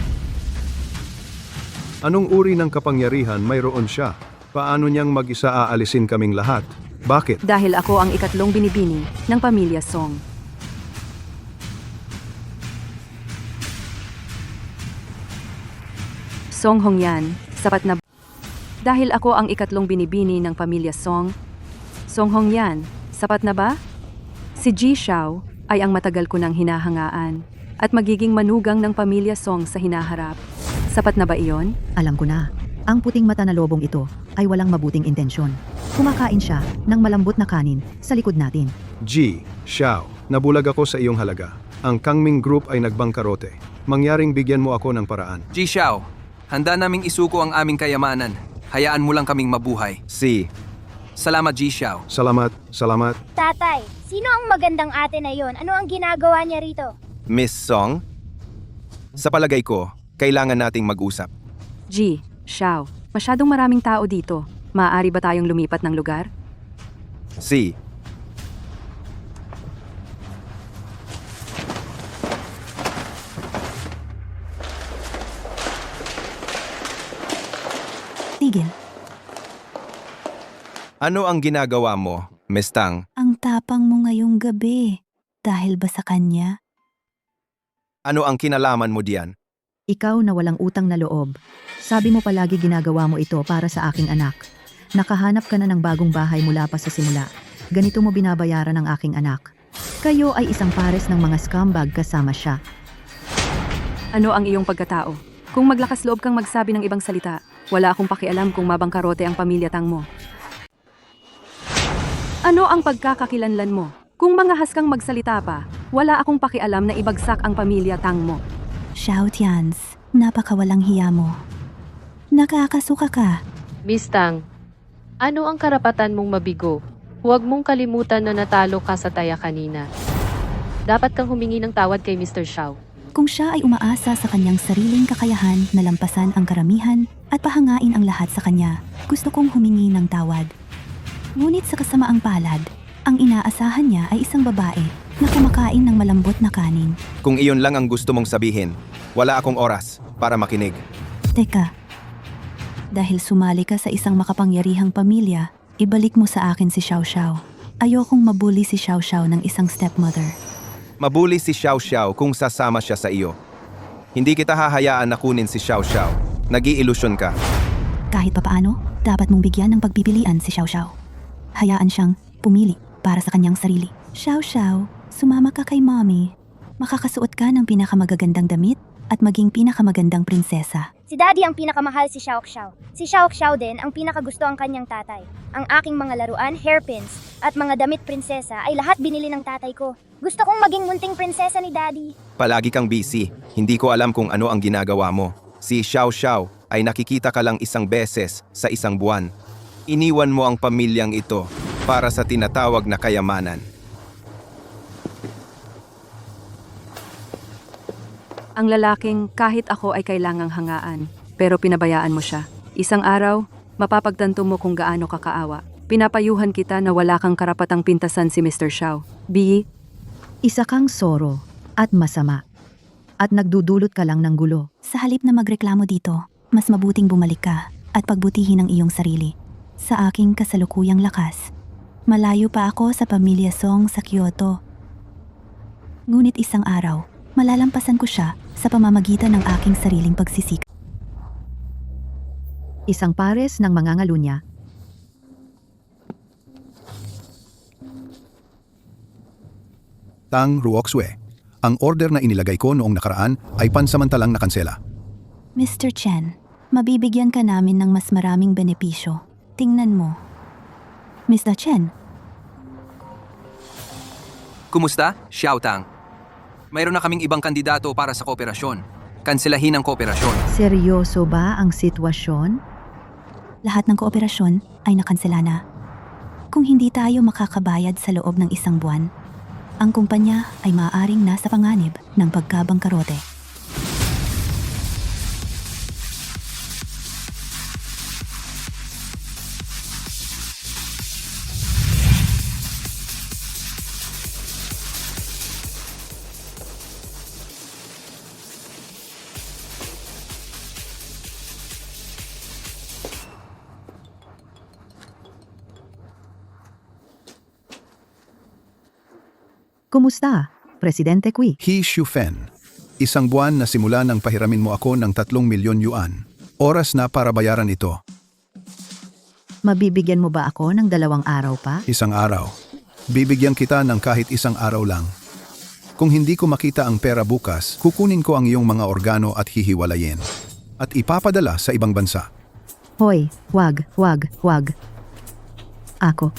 Anong uri ng kapangyarihan mayroon siya? Paano niyang mag-isa aalisin kaming lahat? Bakit? Dahil ako ang ikatlong binibini ng pamilya Song. Song Hongyan, sapat na. Dahil ako ang ikatlong binibini ng pamilya Song. Song Hongyan, sapat na ba? Si Ji Xiao ay ang matagal ko nang hinahangaan at magiging manugang ng pamilya Song sa hinaharap. Sapat na ba iyon? Alam ko na. Ang puting mata na lobong ito ay walang mabuting intensyon. Kumakain siya ng malambot na kanin sa likod natin. Ji, Xiao, nabulag ako sa iyong halaga. Ang Kangming Group ay nagbangkarote. Mangyaring bigyan mo ako ng paraan. Ji Xiao, Handa naming isuko ang aming kayamanan. Hayaan mo lang kaming mabuhay. Si, Salamat, Ji Xiao. Salamat, salamat. Tatay, sino ang magandang ate na yon? Ano ang ginagawa niya rito? Miss Song? Sa palagay ko, kailangan nating mag-usap. G, Xiao, masyadong maraming tao dito. Maaari ba tayong lumipat ng lugar? Si, Tigil, ano ang ginagawa mo, Miss Tang? ang tapang mo ngayong gabi. Dahil ba sa kanya? Ano ang kinalaman mo diyan? Ikaw na walang utang na loob. Sabi mo palagi ginagawa mo ito para sa aking anak. Nakahanap ka na ng bagong bahay mula pa sa simula. Ganito mo binabayaran ang aking anak. Kayo ay isang pares ng mga scumbag kasama siya. Ano ang iyong pagkatao? Kung maglakas loob kang magsabi ng ibang salita, wala akong pakialam kung mabangkarote ang pamilya Tang mo. Ano ang pagkakakilanlan mo? Kung mangahas kang magsalita pa, wala akong pakialam na ibagsak ang pamilya Tang mo. Xiao Tians, napakawalang hiya mo. Nakakasuka ka. Miss Tang, ano ang karapatan mong mabigo? Huwag mong kalimutan na natalo ka sa taya kanina. Dapat kang humingi ng tawad kay Mr. Xiao. Kung siya ay umaasa sa kanyang sariling kakayahan na lampasan ang karamihan at pahangain ang lahat sa kanya, gusto kong humingi ng tawad. Ngunit sa kasamaang palad, ang inaasahan niya ay isang babae na kumakain ng malambot na kanin. Kung iyon lang ang gusto mong sabihin, wala akong oras para makinig. Teka, dahil sumali ka sa isang makapangyarihang pamilya, ibalik mo sa akin si Xiao Xiao. Ayokong mabuli si Xiao Xiao ng isang stepmother. Mabuli si Xiao Xiao kung sasama siya sa iyo. Hindi kita hahayaan na kunin si Xiao Xiao. Nag-iilusyon ka. Kahit papaano, dapat mong bigyan ng pagpipilian si Xiao Xiao. Hayaan siyang pumili para sa kanyang sarili. Xiao Xiao, sumama ka kay mommy. Makakasuot ka ng pinakamagagandang damit at maging pinakamagandang prinsesa. Si Daddy ang pinakamahal si Xiao Xiao. Si Xiao Xiao din ang pinakagusto ang kanyang tatay. Ang aking mga laruan, hairpins, at mga damit prinsesa ay lahat binili ng tatay ko. Gusto kong maging munting prinsesa ni Daddy. Palagi kang busy. Hindi ko alam kung ano ang ginagawa mo. Si Xiao Xiao ay nakikita ka lang isang beses sa isang buwan. Iniwan mo ang pamilyang ito para sa tinatawag na kayamanan. Ang lalaking kahit ako ay kailangang hangaan, pero pinabayaan mo siya. Isang araw, mapapagtanto mo kung gaano kakaawa. Pinapayuhan kita na wala kang karapatang pintasan si Mr. Xiao. B. Isa kang soro at masama. At nagdudulot ka lang ng gulo. Sa halip na magreklamo dito, mas mabuting bumalik ka at pagbutihin ang iyong sarili. Sa aking kasalukuyang lakas, malayo pa ako sa pamilya Song sa Kyoto. Ngunit isang araw, malalampasan ko siya sa pamamagitan ng aking sariling pagsisik. Isang pares ng mangangalunya. Tang Ruoxue, ang order na inilagay ko noong nakaraan ay pansamantalang nakansela. Mr. Chen, mabibigyan ka namin ng mas maraming benepisyo. Tingnan mo. Mr. Chen, Kumusta, Xiao Tang? Mayroon na kaming ibang kandidato para sa kooperasyon. Kanselahin ang kooperasyon. Seryoso ba ang sitwasyon? lahat ng kooperasyon ay nakansela na. Kung hindi tayo makakabayad sa loob ng isang buwan, ang kumpanya ay maaaring nasa panganib ng pagkabangkarote. Kumusta, Presidente Kui? He Shufen. Isang buwan na simula nang pahiramin mo ako ng 3 milyon yuan. Oras na para bayaran ito. Mabibigyan mo ba ako ng 2 araw pa? Isang araw. Bibigyan kita ng kahit isang araw lang. Kung hindi ko makita ang pera bukas, kukunin ko ang iyong mga organo at hihiwalayin. At ipapadala sa ibang bansa. Hoy, wag. Ako.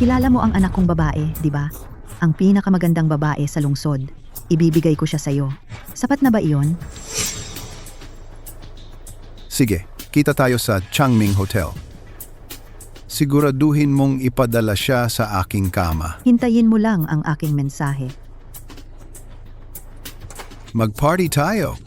Kilala mo ang anak kong babae, di ba? Ang pinakamagandang babae sa lungsod. ibibigay ko siya sa'yo. Sapat na ba iyon? Sige, kita tayo sa Changming Hotel. Siguraduhin mong ipadala siya sa aking kama. Hintayin mo lang ang aking mensahe. Mag-party tayo.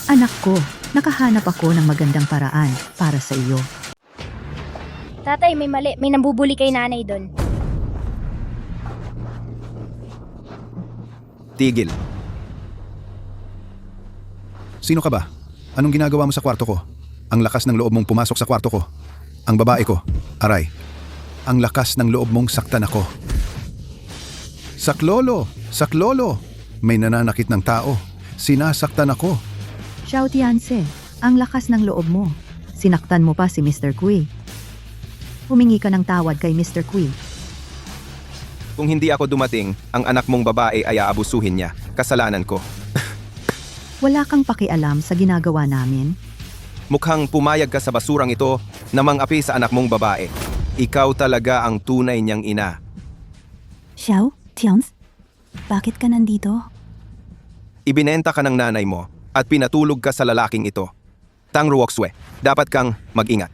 Anak ko, nakahanap ako ng magandang paraan para sa iyo. Tatay, may mali. May nambubuli kay nanay doon. Tigil. Sino ka ba? Anong ginagawa mo sa kwarto ko? Ang lakas ng loob mong pumasok sa kwarto ko. Ang babae ko. Aray. Ang lakas ng loob mong saktan ako. Saklolo! Saklolo! May nananakit ng tao. Sinasaktan ako. Xiao Tianse, ang lakas ng loob mo. Sinaktan mo pa si Mr. Kui. Humingi ka ng tawad kay Mr. Kui. Kung hindi ako dumating, ang anak mong babae ay aabusuhin niya. Kasalanan ko. Wala kang pakialam sa ginagawa namin. Mukhang pumayag ka sa basurang ito na mang-api sa anak mong babae. Ikaw talaga ang tunay niyang ina. Xiao, Tians, bakit ka nandito? Ibinenta ka ng nanay mo at pinatulog ka sa lalaking ito. Tang Ruoxue, dapat kang mag-ingat.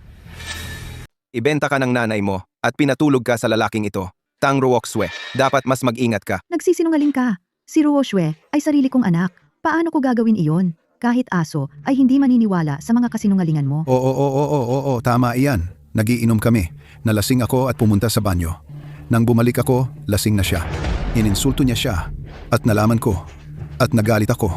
Ibenta ka ng nanay mo at pinatulog ka sa lalaking ito. Tang Ruoxue, dapat mas mag-ingat ka. Nagsisinungaling ka. Si Ruo Xue ay sarili kong anak. Paano ko gagawin iyon? Kahit aso ay hindi maniniwala sa mga kasinungalingan mo. Oo, tama iyan. Nagiinom kami. Nalasing ako at pumunta sa banyo. Nang bumalik ako, lasing na siya. Ininsulto niya siya at nalaman ko at nagalit ako.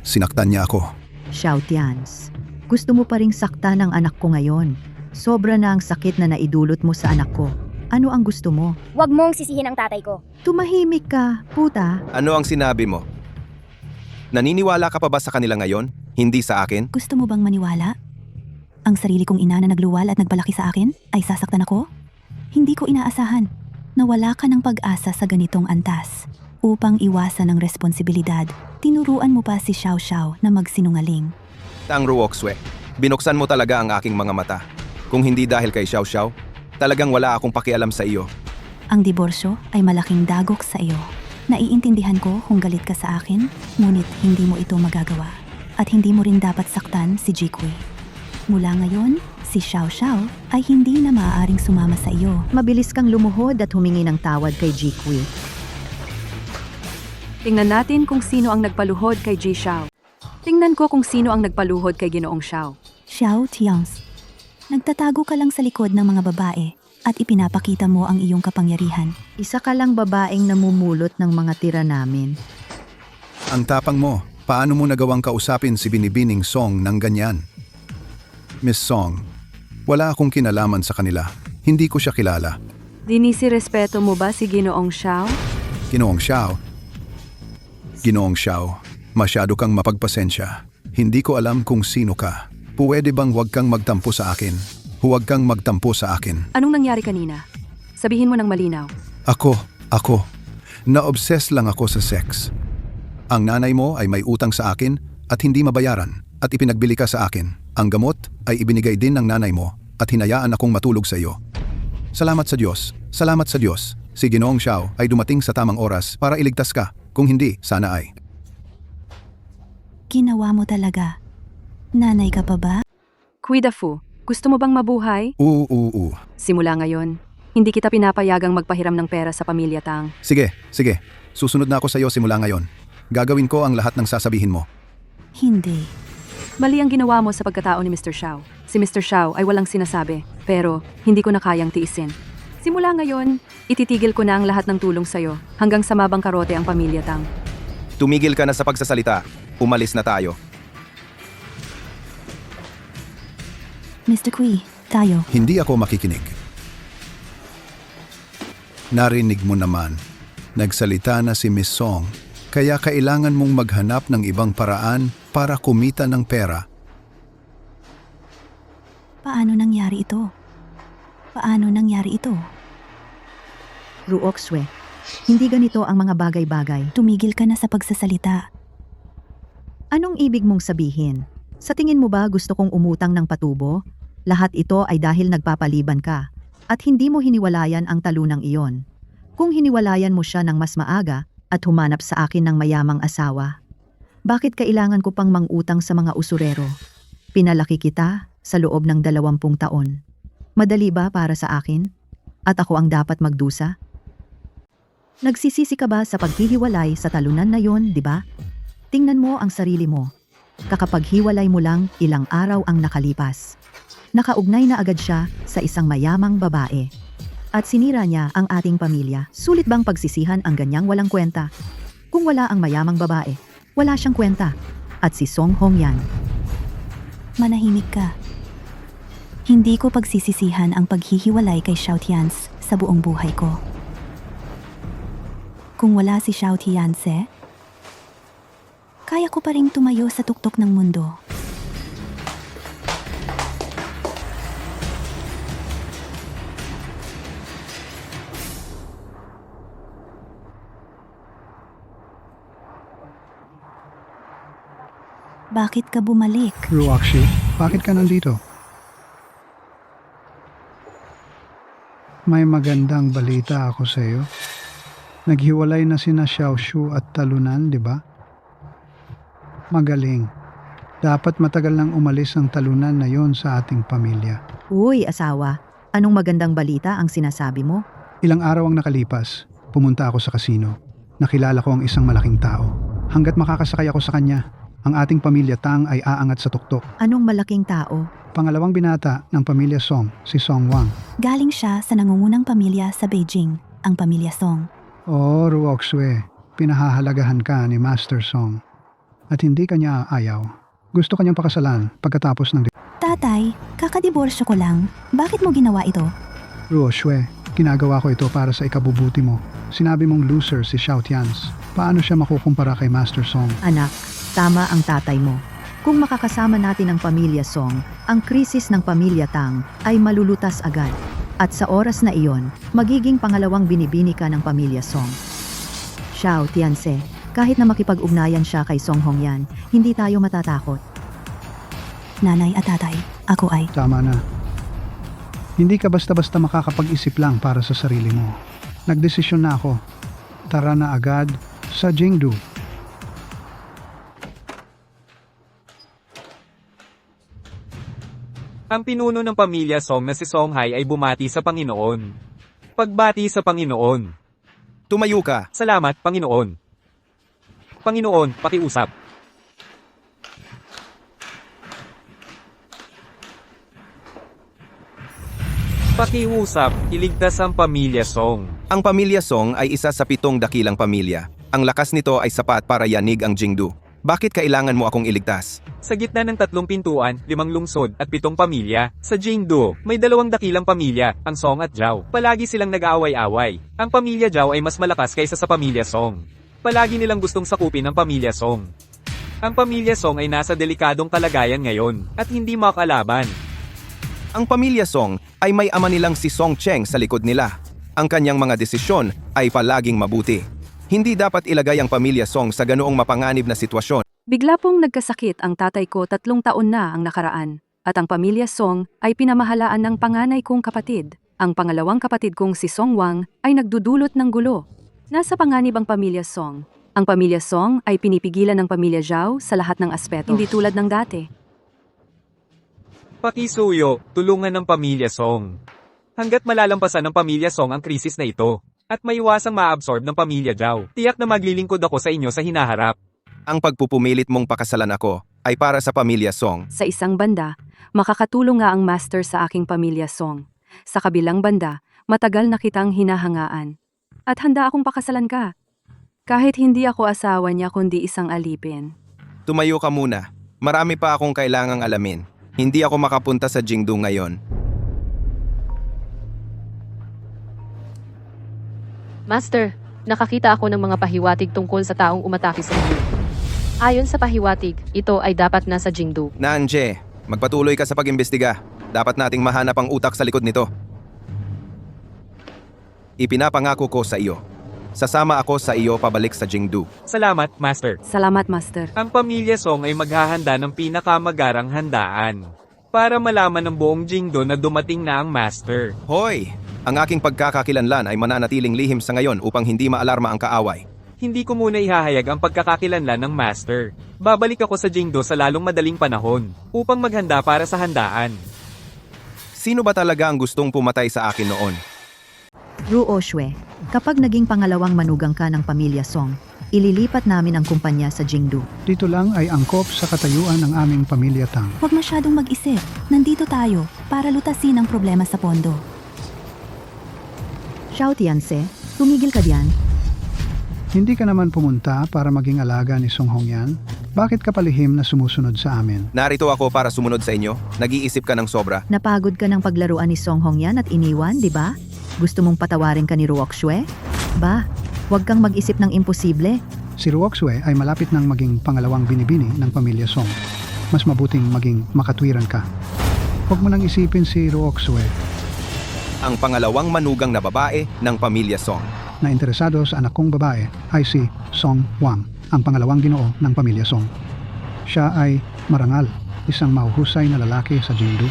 Sinaktan niya ako. Xiao Tians, gusto mo pa ring saktan ang anak ko ngayon. Sobra na ang sakit na naidulot mo sa anak ko. Ano ang gusto mo? Huwag mong sisihin ang tatay ko. Tumahimik ka, puta. Ano ang sinabi mo? Naniniwala ka pa ba sa kanila ngayon? Hindi sa akin? Gusto mo bang maniwala? Ang sarili kong ina na nagluwal at nagpalaki sa akin ay sasaktan ako? Hindi ko inaasahan na wala ka ng pag-asa sa ganitong antas. Upang iwasan ang responsibilidad, tinuruan mo pa si Xiao Xiao na magsinungaling. Tang Ruoxue, binuksan mo talaga ang aking mga mata. Kung hindi dahil kay Xiao Xiao, talagang wala akong pakialam sa iyo. Ang diborsyo ay malaking dagok sa iyo. Naiintindihan ko kung galit ka sa akin, ngunit hindi mo ito magagawa. At hindi mo rin dapat saktan si Jikui. Mula ngayon, si Xiao Xiao ay hindi na maaaring sumama sa iyo. Mabilis kang lumuhod at humingi ng tawad kay Jikui. Tingnan natin kung sino ang nagpaluhod kay Ji Xiao. Tingnan ko kung sino ang nagpaluhod kay Ginoong Xiao. Xiao Tians, nagtatago ka lang sa likod ng mga babae at ipinapakita mo ang iyong kapangyarihan. Isa ka lang babaeng namumulot ng mga tira namin. Ang tapang mo, paano mo nagawang kausapin si Binibining Song ng ganyan? Miss Song, wala akong kinalaman sa kanila. Hindi ko siya kilala. Dinisirespeto mo ba si Ginoong Xiao? Ginoong Xiao. Ginoong Xiao, masyado kang mapagpasensya. Hindi ko alam kung sino ka. Pwede bang huwag kang magtampo sa akin? Huwag kang magtampo sa akin. Anong nangyari kanina? Sabihin mo ng malinaw. Ako. Na-obsess lang ako sa sex. Ang nanay mo ay may utang sa akin at hindi mabayaran at ipinagbili ka sa akin. Ang gamot ay ibinigay din ng nanay mo at hinayaan akong matulog sa iyo. Salamat sa Diyos. Salamat sa Diyos. Si Ginoong Xiao ay dumating sa tamang oras para iligtas ka. Kung hindi, sana ay. Ginawa mo talaga. Nanay ka pa ba? Kuida Fu, gusto mo bang mabuhay? Oo. Simula ngayon, hindi kita pinapayagang magpahiram ng pera sa pamilya Tang. Sige. Susunod na ako sa iyo simula ngayon. Gagawin ko ang lahat ng sasabihin mo. Hindi. Mali ang ginawa mo sa pagkatao ni Mr. Xiao. Si Mr. Xiao ay walang sinasabi, pero hindi ko na kayang tiisin. Simula ngayon, ititigil ko na ang lahat ng tulong sa'yo hanggang sa mabangkarote ang pamilya Tang. Tumigil ka na sa pagsasalita. Umalis na tayo. Mr. Kui, tayo. Hindi ako makikinig. Narinig mo naman. Nagsalita na si Miss Song. Kaya kailangan mong maghanap ng ibang paraan para kumita ng pera. Paano nangyari ito? Ruo Xue, hindi ganito ang mga bagay-bagay. Tumigil ka na sa pagsasalita. Anong ibig mong sabihin? Sa tingin mo ba gusto kong umutang ng patubo? Lahat ito ay dahil nagpapaliban ka at hindi mo hiniwalayan ang talunang iyon. Kung hiniwalayan mo siya ng mas maaga at humanap sa akin ng mayamang asawa, bakit kailangan ko pang mangutang sa mga usurero? Pinalaki kita sa loob ng 20 taon. Madali ba para sa akin? At ako ang dapat magdusa? Nagsisisi ka ba sa paghihiwalay sa talunan na yon, di ba? Tingnan mo ang sarili mo. Kakapaghiwalay mo lang ilang araw ang nakalipas. Nakaugnay na agad siya sa isang mayamang babae. At sinira niya ang ating pamilya. Sulit bang pagsisihan ang ganyang walang kwenta? Kung wala ang mayamang babae, wala siyang kwenta. At si Song Hong yan. Manahimik ka. Hindi ko pagsisisihan ang paghihiwalay kay Xiao Tianze sa buong buhay ko. Kung wala si Xiao Tianze, kaya ko pa ring tumayo sa tuktok ng mundo. Bakit ka bumalik? Ruakshi, bakit ka nandito? May magandang balita ako sa iyo. Naghiwalay na sina Xiaoshu at Talunan, di ba? Magaling. Dapat matagal nang umalis ang Talunan na yon sa ating pamilya. Uy, asawa, anong magandang balita ang sinasabi mo? Ilang araw ang nakalipas, pumunta ako sa kasino. Nakilala ko ang isang malaking tao. Hanggat makakasakay ako sa kanya, ang ating pamilya Tang ay aangat sa tuktok. Anong malaking tao? Pangalawang binata ng pamilya Song, si Song Wang. Galing siya sa nangungunang pamilya sa Beijing, ang pamilya Song. Oh, Ruoxue, pinahahalagahan ka ni Master Song. At hindi kanya ayaw. Gusto kanyang pakasalan pagkatapos ng... Tatay, kakadiborsyo ko lang. Bakit mo ginawa ito? Ruoxue, ginagawa ko ito para sa ikabubuti mo. Sinabi mong loser si Xiao Tianze. Paano siya makukumpara kay Master Song? Anak, tama ang tatay mo. Kung makakasama natin ang pamilya Song, ang krisis ng pamilya Tang ay malulutas agad. At sa oras na iyon, magiging pangalawang binibini ka ng pamilya Song. Xiao Tianze, kahit na makipag-ugnayan siya kay Song Hongyan, hindi tayo matatakot. Nanay at tatay, ako ay... Tama na. Hindi ka basta-basta makakapag-isip lang para sa sarili mo. Nagdesisyon na ako. Tara na agad sa Jingdu. Ang pinuno ng pamilya Song na si Songhai ay bumati sa Panginoon. Pagbati sa Panginoon. Tumayo ka. Salamat, Panginoon. Panginoon, pakiusap. Pakiusap, iligtas ang pamilya Song. Ang pamilya Song ay isa sa 7 dakilang pamilya. Ang lakas nito ay sapat para yanig ang Jingdu. Bakit kailangan mo akong iligtas? Sa gitna ng 3 pintuan, 5 lungsod at 7 pamilya, sa Jingdu, may 2 dakilang pamilya, ang Song at Zhao. Palagi silang nag-aaway-away. Ang pamilya Zhao ay mas malakas kaysa sa pamilya Song. Palagi nilang gustong sakupin ang pamilya Song. Ang pamilya Song ay nasa delikadong kalagayan ngayon, at hindi makalaban. Ang pamilya Song ay may ama nilang si Song Cheng sa likod nila. Ang kanyang mga desisyon ay palaging mabuti. Hindi dapat ilagay ang pamilya Song sa ganoong mapanganib na sitwasyon. Bigla pong nagkasakit ang tatay ko 3 taon na ang nakaraan. At ang pamilya Song ay pinamahalaan ng panganay kong kapatid. Ang pangalawang kapatid kong si Song Wang ay nagdudulot ng gulo. Nasa panganib ang pamilya Song. Ang pamilya Song ay pinipigilan ng pamilya Zhao sa lahat ng aspeto. Hindi tulad ng dati. Pakisuyo, tulungan ng pamilya Song. Hanggat malalampasan ng pamilya Song ang krisis na ito, at maiwasang ma-absorb ng pamilya Zhao, tiyak na maglilingkod ako sa inyo sa hinaharap. Ang pagpupumilit mong pakasalan ako ay para sa pamilya Song. Sa isang banda, makakatulong nga ang master sa aking pamilya Song. Sa kabilang banda, matagal na kitang hinahangaan. At handa akong pakasalan ka. Kahit hindi ako asawa niya kundi isang alipin. Tumayo ka muna. Marami pa akong kailangang alamin. Hindi ako makapunta sa Jingdu ngayon. Master, nakakita ako ng mga pahiwatig tungkol sa taong umatake sa inyo. Ayon sa pahiwatig, ito ay dapat nasa Jingdu. Nanje, magpatuloy ka sa pag-imbestiga. Dapat nating mahanap ang utak sa likod nito. Ipinapangako ko sa iyo. Sasama ako sa iyo pabalik sa Jingdu. Salamat, Master. Salamat, Master. Ang pamilya Song ay maghahanda ng pinakamagarang handaan. para malaman ng buong Jingdo na dumating na ang Master. Hoy! Ang aking pagkakakilanlan ay mananatiling lihim sa ngayon upang hindi maalarma ang kaaway. Hindi ko muna ihahayag ang pagkakakilanlan ng Master. Babalik ako sa Jingdo sa lalong madaling panahon, upang maghanda para sa handaan. Sino ba talaga ang gustong pumatay sa akin noon? Ruo Shue, kapag naging pangalawang manugang ka ng pamilya Song, ililipat namin ang kumpanya sa Jingdu. Dito lang ay angkop sa katayuan ng aming pamilya Tang. Huwag masyadong mag-isip. Nandito tayo para lutasin ang problema sa pondo. Xiao Tianse, tumigil ka diyan. Hindi ka naman pumunta para maging alaga ni Song Hongyan? Bakit ka palihim na sumusunod sa amin? Narito ako para sumunod sa inyo. Nag-iisip ka ng sobra. Napagod ka ng paglaruan ni Song Hongyan at iniwan, di ba? Gusto mong patawarin ka ni Ruok Shue? Ba, huwag kang mag-isip ng imposible. Si Ruok Shue ay malapit ng maging pangalawang binibini ng pamilya Song. Mas mabuting maging makatwiran ka. Huwag mo nang isipin si Ruok Shue Ang pangalawang manugang na babae ng pamilya Song. na interesado sa anak kong babae ay si Song Wang, ang pangalawang ginoo ng pamilya Song. Siya ay marangal, isang mahuhusay na lalaki sa Jingdu.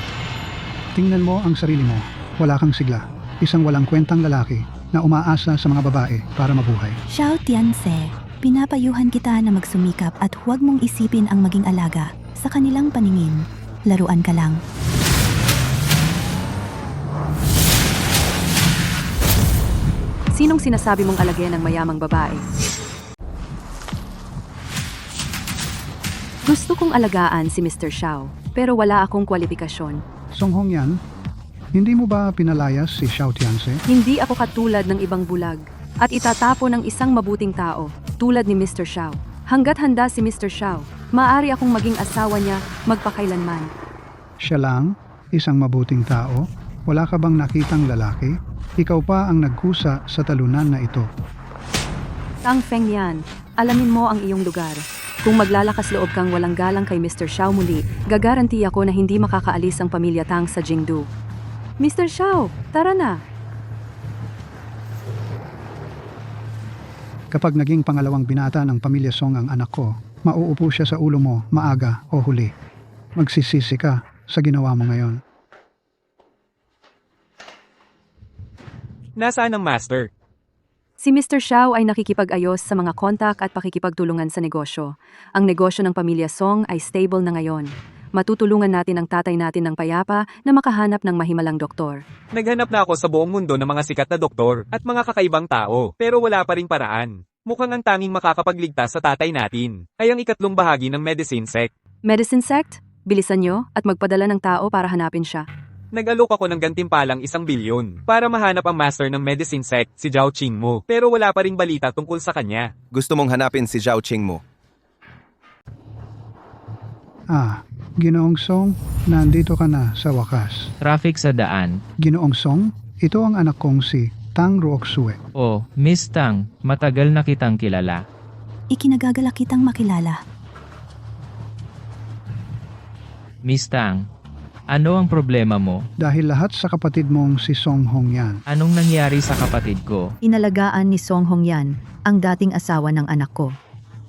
Tingnan mo ang sarili mo, wala kang sigla, isang walang kwentang lalaki na umaasa sa mga babae para mabuhay. Xiao Tianse, pinapayuhan kita na magsumikap at huwag mong isipin ang maging alaga. Sa kanilang paningin, laruan ka lang. Sinong sinasabi mong alagyan ng mayamang babae? Gusto kong alagaan si Mr. Xiao, pero wala akong kwalifikasyon. Song Hongyan, hindi mo ba pinalayas si Xiao Tianse? Hindi ako katulad ng ibang bulag at itatapo ng isang mabuting tao tulad ni Mr. Xiao. Hanggat handa si Mr. Xiao, maaari akong maging asawa niya magpakailanman. Siya lang, isang mabuting tao? Wala ka bang nakitang lalaki? Ikaw pa ang nagkusa sa talunan na ito. Tang Feng yan, alamin mo ang iyong lugar. Kung maglalakas loob kang walang galang kay Mr. Xiao muli, gagaranti ako na hindi makakaalis ang pamilya Tang sa Jingdu. Mr. Xiao, tara na! Kapag naging pangalawang binata ng pamilya Song ang anak ko, mauupo siya sa ulo mo maaga o huli. Magsisisi ka sa ginawa mo ngayon. Nasaan ang Master? Si Mr. Xiao ay nakikipag-ayos sa mga kontak at pakikipagtulungan sa negosyo. Ang negosyo ng pamilya Song ay stable na ngayon. Matutulungan natin ang tatay natin ng payapa na makahanap ng mahimalang doktor. Naghanap na ako sa buong mundo ng mga sikat na doktor at mga kakaibang tao, pero wala pa ring paraan. Mukhang ang tanging makakapagligtas sa tatay natin ay ang ikatlong bahagi ng medicine sect. Medicine sect? Bilisan nyo at magpadala ng tao para hanapin siya. Nag-alok ako ng gantimpalang 1 bilyon para mahanap ang master ng medicine sect, si Zhao Qingmo, pero wala pa ring balita tungkol sa kanya. Gusto mong hanapin si Zhao Qingmo. Ginoong Song, nandito ka na sa wakas. Traffic sa daan. Ginoong Song, ito ang anak kong si Tang Ruoxue. Oh, Miss Tang, matagal na kitang kilala. Ikinagagalak kitang makilala. Miss Tang, ano ang problema mo? Dahil lahat sa kapatid mong si Song Hongyan. Anong nangyari sa kapatid ko? Inalagaan ni Song Hongyan ang dating asawa ng anak ko.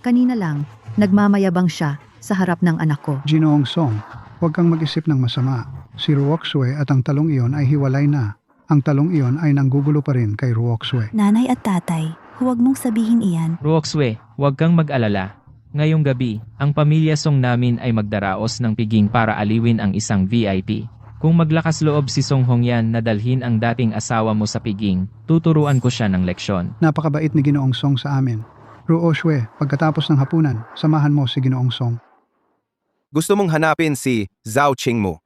Kanina lang, nagmamayabang siya sa harap ng anak ko. Ginoong Song, huwag kang mag-isip ng masama. Si Ruoxue at ang talong iyon ay hiwalay na. Ang talong iyon ay nanggugulo pa rin kay Ruoxue. Nanay at tatay, huwag mong sabihin iyan. Ruoxue, huwag kang mag-alala. Ngayong gabi, ang pamilya Song namin ay magdaraos ng piging para aliwin ang isang VIP. Kung maglakas loob si Song Hongyan na dalhin ang dating asawa mo sa piging, tuturuan ko siya ng leksyon. Napakabait ni Ginoong Song sa amin. Ruoxue, pagkatapos ng hapunan, samahan mo si Ginoong Song. Gusto mong hanapin si Zhao Qingmo.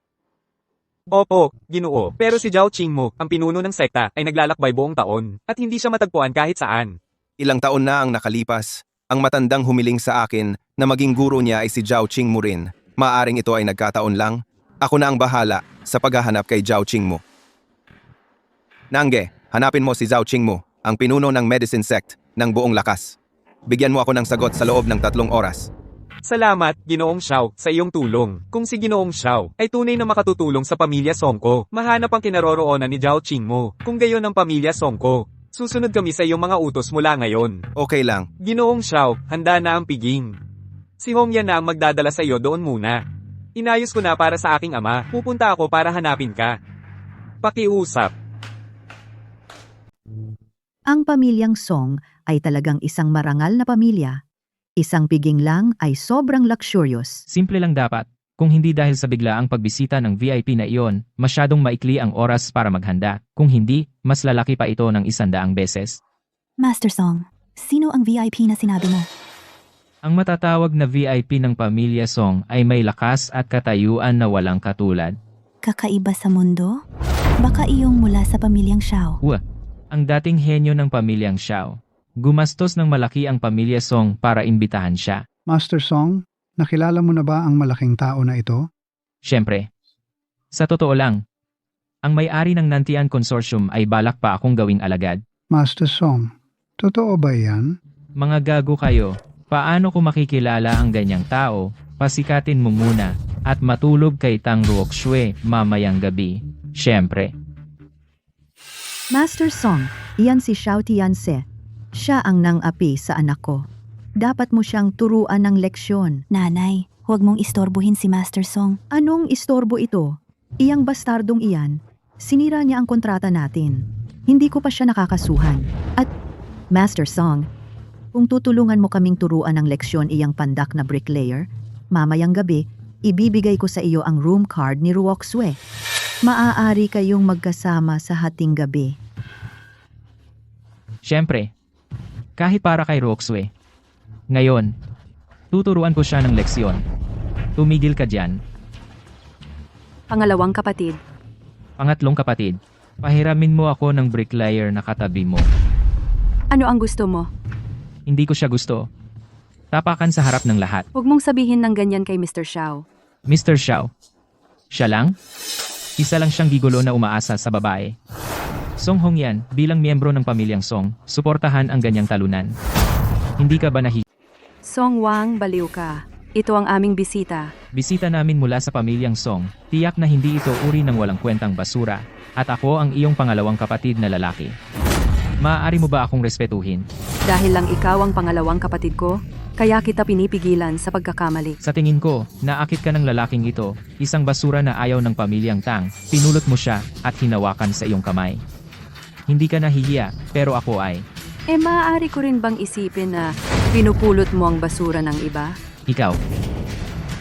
Opo, Ginoo, pero si Zhao Qingmo, ang pinuno ng sekta, ay naglalakbay buong taon, at hindi siya matagpuan kahit saan. Ilang taon na ang nakalipas. Ang matandang humiling sa akin na maging guro niya ay si Zhao Qingmo rin. Maaring ito ay nagkataon lang. Ako na ang bahala sa paghahanap kay Zhao Qingmo. Nangge, hanapin mo si Zhao Qingmo, ang pinuno ng medicine sect ng buong lakas. Bigyan mo ako ng sagot sa loob ng 3 oras. Salamat, Ginoong Xiao, sa iyong tulong. Kung si Ginoong Xiao ay tunay na makatutulong sa pamilya Songko, mahanap ang kinaroroonan ni Zhao Qingmo. Kung gayon ang pamilya Songko, susunod kami sa iyong mga utos mula ngayon. Okay lang. Ginoong Xiao, handa na ang piging. Si Hongyan na ang magdadala sa iyo doon muna. Inayos ko na para sa aking ama. Pupunta ako para hanapin ka. Pakiusap. Ang pamilyang Song ay talagang isang marangal na pamilya. Isang piging lang ay sobrang luxurious. Simple lang dapat. Kung hindi dahil sa biglaang pagbisita ng VIP na iyon, masyadong maikli ang oras para maghanda. Kung hindi, mas lalaki pa ito ng 100 beses. Master Song, sino ang VIP na sinabi mo? Ang matatawag na VIP ng pamilya Song ay may lakas at katayuan na walang katulad. Kakaiba sa mundo? Baka iyong mula sa pamilyang Xiao. Ang dating henyo ng pamilyang Xiao. Gumastos ng malaki ang pamilya Song para imbitahan siya. Master Song, nakilala mo na ba ang malaking tao na ito? Siyempre. Sa totoo lang, ang may-ari ng Nantian Consortium ay balak pa akong gawing alagad. Master Song, totoo ba yan? Mga gago kayo, paano ko makikilala ang ganyang tao? Pasikatin mo muna at matulog kay Tang Ruoxue mamayang gabi. Siyempre. Master Song, iyan si Xiao Tianse. Siya ang nang-api sa anak ko. Dapat mo siyang turuan ng leksyon. Nanay, huwag mong istorbohin si Master Song. Anong istorbo ito? Iyang bastardong iyan, sinira niya ang kontrata natin. Hindi ko pa siya nakakasuhan. At, Master Song, kung tutulungan mo kaming turuan ng leksyon iyang pandak na bricklayer, mamayang gabi, ibibigay ko sa iyo ang room card ni Ruoxue. Maaari kayong magkasama sa hating gabi. Siyempre. Kahit para kay Ruoxue. Ngayon, tuturuan ko siya ng leksyon. Tumigil ka dyan. Pangalawang kapatid. Pangatlong kapatid, pahiramin mo ako ng bricklayer na katabi mo. Ano ang gusto mo? Hindi ko siya gusto. Tapakan sa harap ng lahat. Huwag mong sabihin ng ganyan kay Mr. Xiao. Mr. Xiao. Siya lang? Isa lang siyang gigulo na umaasa sa babae. Song Hongyan, bilang miyembro ng pamilyang Song, suportahan ang ganyang talunan. Hindi ka ba Song Wang, baliw ka. Ito ang aming bisita. Bisita namin mula sa pamilyang Song, tiyak na hindi ito uri ng walang kwentang basura, at ako ang iyong pangalawang kapatid na lalaki. Maaari mo ba akong respetuhin? Dahil lang ikaw ang pangalawang kapatid ko, kaya kita pinipigilan sa pagkakamali. Sa tingin ko, naakit ka ng lalaking ito, isang basura na ayaw ng pamilyang Tang, pinulot mo siya at hinawakan sa iyong kamay. Hindi ka nahihiya, pero ako ay. Maaari ko rin bang isipin na pinupulot mo ang basura ng iba? Ikaw.